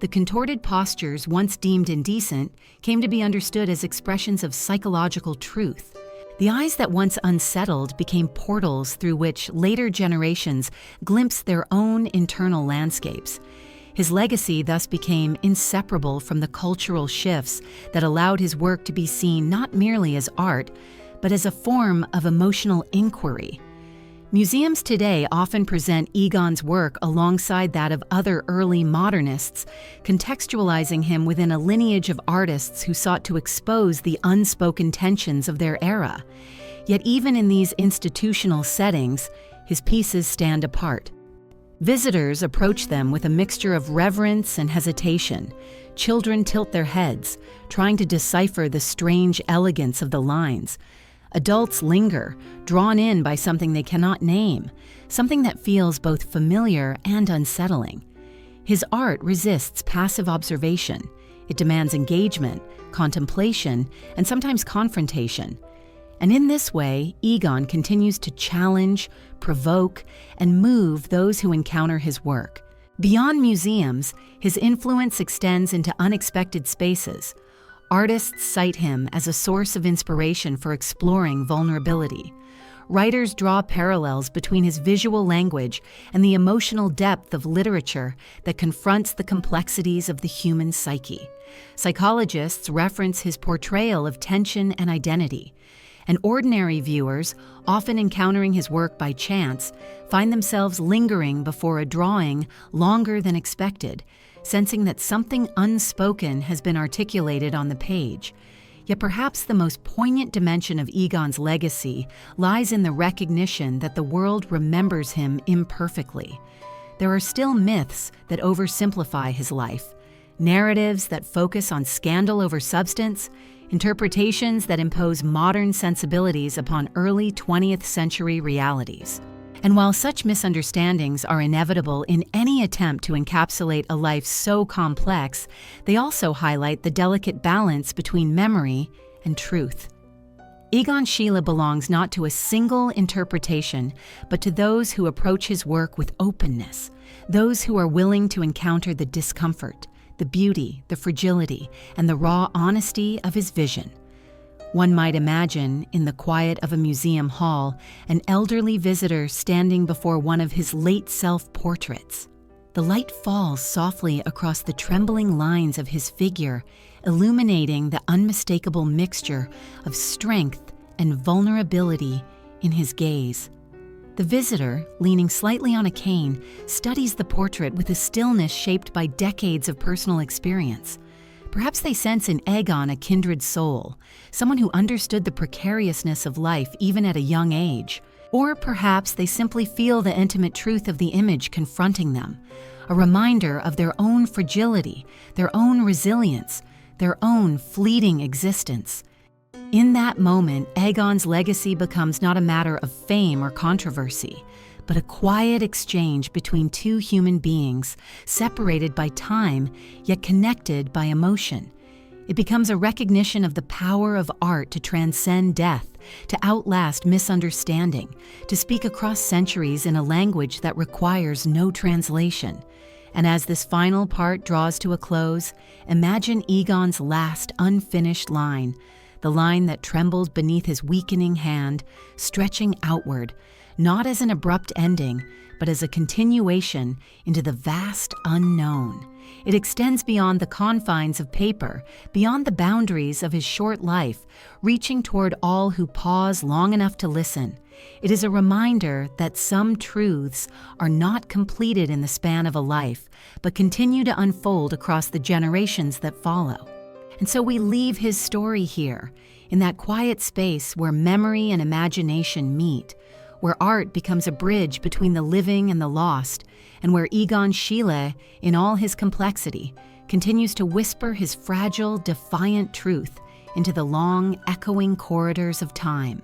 The contorted postures once deemed indecent came to be understood as expressions of psychological truth. The eyes that once unsettled became portals through which later generations glimpsed their own internal landscapes. His legacy thus became inseparable from the cultural shifts that allowed his work to be seen not merely as art, but as a form of emotional inquiry. Museums today often present Egon's work alongside that of other early modernists, contextualizing him within a lineage of artists who sought to expose the unspoken tensions of their era. Yet even in these institutional settings, his pieces stand apart. Visitors approach them with a mixture of reverence and hesitation. Children tilt their heads, trying to decipher the strange elegance of the lines. Adults linger, drawn in by something they cannot name, something that feels both familiar and unsettling. His art resists passive observation. It demands engagement, contemplation, and sometimes confrontation. And in this way, Egon continues to challenge, provoke, and move those who encounter his work. Beyond museums, his influence extends into unexpected spaces. Artists cite him as a source of inspiration for exploring vulnerability. Writers draw parallels between his visual language and the emotional depth of literature that confronts the complexities of the human psyche. Psychologists reference his portrayal of tension and identity. And ordinary viewers, often encountering his work by chance, find themselves lingering before a drawing longer than expected, sensing that something unspoken has been articulated on the page. Yet perhaps the most poignant dimension of Egon's legacy lies in the recognition that the world remembers him imperfectly. There are still myths that oversimplify his life, narratives that focus on scandal over substance, interpretations that impose modern sensibilities upon early 20th century realities. And while such misunderstandings are inevitable in any attempt to encapsulate a life so complex, they also highlight the delicate balance between memory and truth. Egon Schiele belongs not to a single interpretation, but to those who approach his work with openness, those who are willing to encounter the discomfort, the beauty, the fragility, and the raw honesty of his vision. One might imagine, in the quiet of a museum hall, an elderly visitor standing before one of his late self-portraits. The light falls softly across the trembling lines of his figure, illuminating the unmistakable mixture of strength and vulnerability in his gaze. The visitor, leaning slightly on a cane, studies the portrait with a stillness shaped by decades of personal experience. Perhaps they sense in Egon a kindred soul, someone who understood the precariousness of life even at a young age. Or perhaps they simply feel the intimate truth of the image confronting them, a reminder of their own fragility, their own resilience, their own fleeting existence. In that moment, Egon's legacy becomes not a matter of fame or controversy, but a quiet exchange between two human beings, separated by time, yet connected by emotion. It becomes a recognition of the power of art to transcend death, to outlast misunderstanding, to speak across centuries in a language that requires no translation. And as this final part draws to a close, imagine Egon's last unfinished line, the line that trembled beneath his weakening hand, stretching outward, not as an abrupt ending, but as a continuation into the vast unknown. It extends beyond the confines of paper, beyond the boundaries of his short life, reaching toward all who pause long enough to listen. It is a reminder that some truths are not completed in the span of a life, but continue to unfold across the generations that follow. And so we leave his story here, in that quiet space where memory and imagination meet, where art becomes a bridge between the living and the lost, and where Egon Schiele, in all his complexity, continues to whisper his fragile, defiant truth into the long, echoing corridors of time.